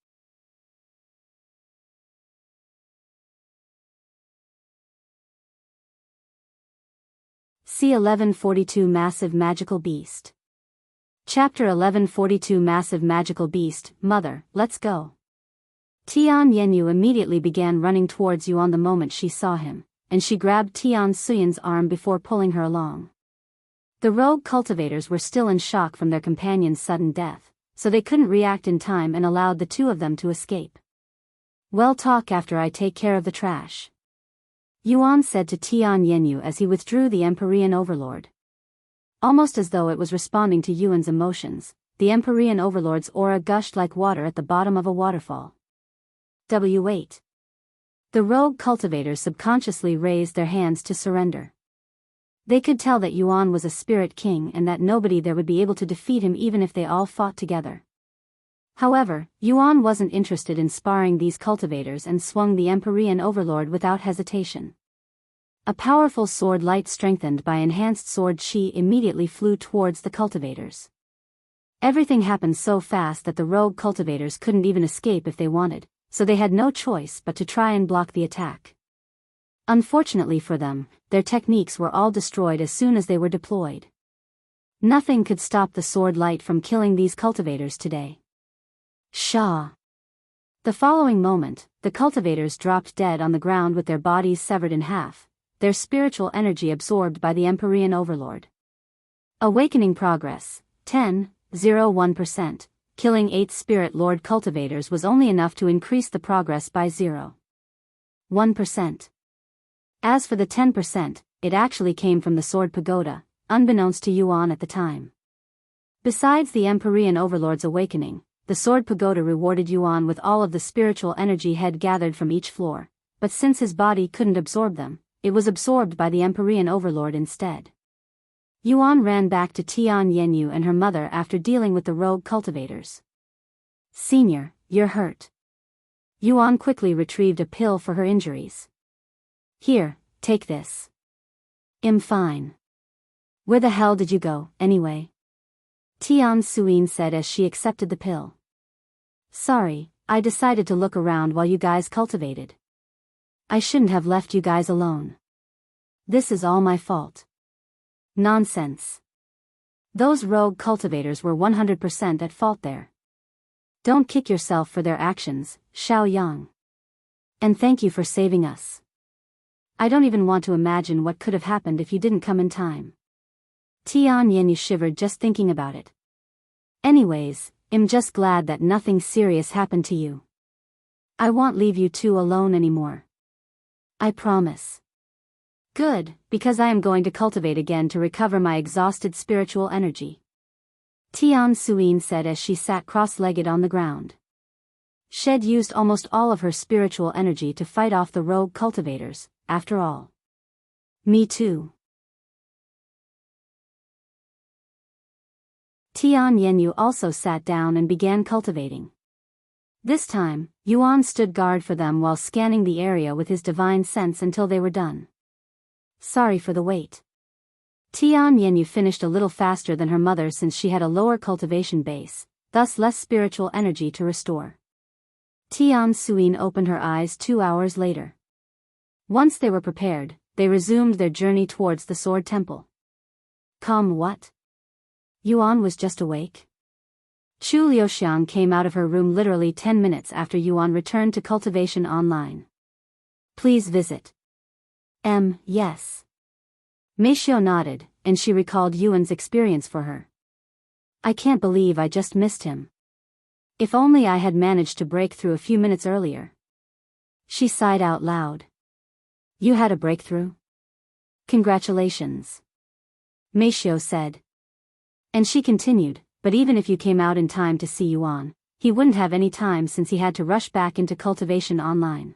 A: C1142 Massive Magical Beast. Chapter 1142 Massive Magical Beast. Mother, let's go. Tian Yenyu immediately began running towards Yuan the moment she saw him, and she grabbed Tian Suyan's arm before pulling her along. The rogue cultivators were still in shock from their companion's sudden death, so they couldn't react in time and allowed the two of them to escape. We'll talk after I take care of the trash, Yuan said to Tian Yenyu as he withdrew the Empyrean Overlord. Almost as though it was responding to Yuan's emotions, the Empyrean Overlord's aura gushed like water at the bottom of a waterfall. W8. The rogue cultivators subconsciously raised their hands to surrender. They could tell that Yuan was a spirit king and that nobody there would be able to defeat him even if they all fought together. However, Yuan wasn't interested in sparring these cultivators and swung the Empyrean Overlord without hesitation. A powerful sword light strengthened by enhanced sword chi immediately flew towards the cultivators. Everything happened so fast that the rogue cultivators couldn't even escape if they wanted, so they had no choice but to try and block the attack. Unfortunately for them, their techniques were all destroyed as soon as they were deployed. Nothing could stop the sword light from killing these cultivators today. Shah. The following moment, the cultivators dropped dead on the ground with their bodies severed in half, their spiritual energy absorbed by the Empyrean Overlord. Awakening progress, 10.01%. Killing 8 Spirit Lord cultivators was only enough to increase the progress by 0.1%. As for the 10%, it actually came from the sword Pagoda, unbeknownst to Yuan at the time. Besides the Empyrean Overlord's awakening, the sword Pagoda rewarded Yuan with all of the spiritual energy had gathered from each floor, but since his body couldn't absorb them, it was absorbed by the Empyrean Overlord instead. Yuan ran back to Tian Yenyu and her mother after dealing with the rogue cultivators. Senior, you're hurt. Yuan quickly retrieved a pill for her injuries. Here, take this. I'm fine. Where the hell did you go, anyway? Tian Suyin said as she accepted the pill. Sorry, I decided to look around while you guys cultivated. I shouldn't have left you guys alone. This is all my fault. Nonsense. Those rogue cultivators were 100% at fault there. Don't kick yourself for their actions, Xiang. And thank you for saving us. I don't even want to imagine what could have happened if you didn't come in time. Tian Yenyu shivered just thinking about it. Anyways, I'm just glad that nothing serious happened to you. I won't leave you two alone anymore. I promise. Good, because I am going to cultivate again to recover my exhausted spiritual energy, Tian Suyin said as she sat cross-legged on the ground. Shed used almost all of her spiritual energy to fight off the rogue cultivators, after all. Me too. Tian Yenyu also sat down and began cultivating. This time, Yuan stood guard for them while scanning the area with his divine sense until they were done. Sorry for the wait. Tian Yenyu finished a little faster than her mother since she had a lower cultivation base, thus less spiritual energy to restore. Tian Suyin opened her eyes 2 hours later. Once they were prepared, they resumed their journey towards the Sword Temple. Come what? Yuan was just awake? Chu Liuxiang came out of her room literally 10 minutes after Yuan returned to Cultivation Online. Please visit. Yes. Meishio nodded, and she recalled Yuan's experience for her. I can't believe I just missed him. If only I had managed to break through a few minutes earlier. She sighed out loud. You had a breakthrough? Congratulations. Meishio said. And she continued, but even if you came out in time to see Yuan, he wouldn't have any time since he had to rush back into cultivation online.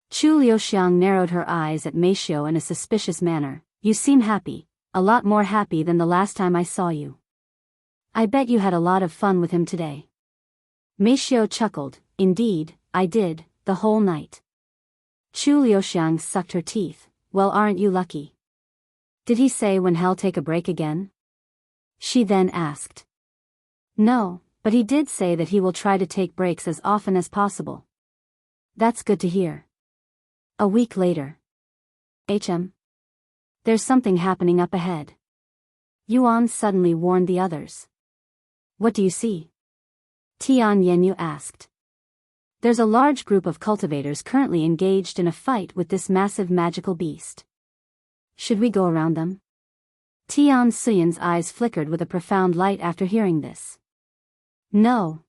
A: Chu Liuxiang narrowed her eyes at Meishio in a suspicious manner. You seem happy, a lot more happy than the last time I saw you. I bet you had a lot of fun with him today. Meishio chuckled. Indeed, I did, the whole night. Chu Liuxiang sucked her teeth. Well, aren't you lucky? Did he say when he'll take a break again? She then asked. No, but he did say that he will try to take breaks as often as possible. That's good to hear. A week later. There's something happening up ahead. Yuan suddenly warned the others. What do you see? Tian Yenyu asked. There's a large group of cultivators currently engaged in a fight with this massive magical beast. Should we go around them? Tian Suyan's eyes flickered with a profound light after hearing this. No.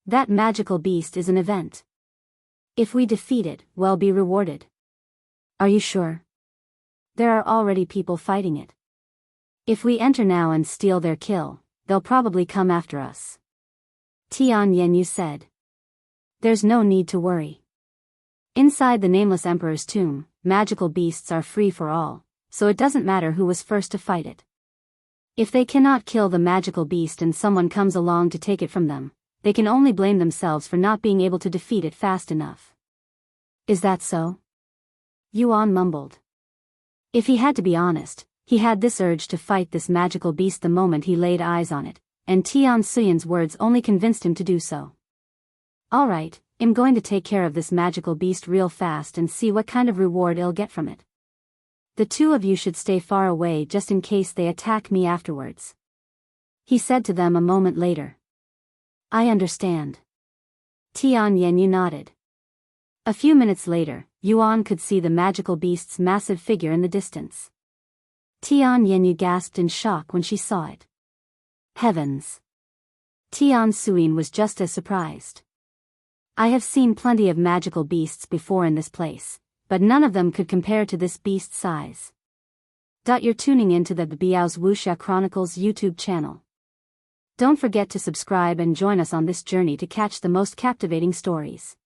A: That magical beast is an event. If we defeat it, we'll be rewarded. Are you sure? There are already people fighting it. If we enter now and steal their kill, they'll probably come after us. Tian Yenyu said. There's no need to worry. Inside the Nameless Emperor's tomb, magical beasts are free for all, so it doesn't matter who was first to fight it. If they cannot kill the magical beast and someone comes along to take it from them, they can only blame themselves for not being able to defeat it fast enough. Is that so? Yuan mumbled. If he had to be honest, he had this urge to fight this magical beast the moment he laid eyes on it, and Tian Suyan's words only convinced him to do so. Alright, I'm going to take care of this magical beast real fast and see what kind of reward I'll get from it. The two of you should stay far away just in case they attack me afterwards. He said to them a moment later. I understand. Tian Yenyu nodded. A few minutes later, Yuan could see the magical beast's massive figure in the distance. Tian Yenyu gasped in shock when she saw it. Heavens! Tian Suyin was just as surprised. I have seen plenty of magical beasts before in this place, but none of them could compare to this beast's size. You're tuning into the Biyao's Wuxia Chronicles YouTube channel. Don't forget to subscribe and join us on this journey to catch the most captivating stories.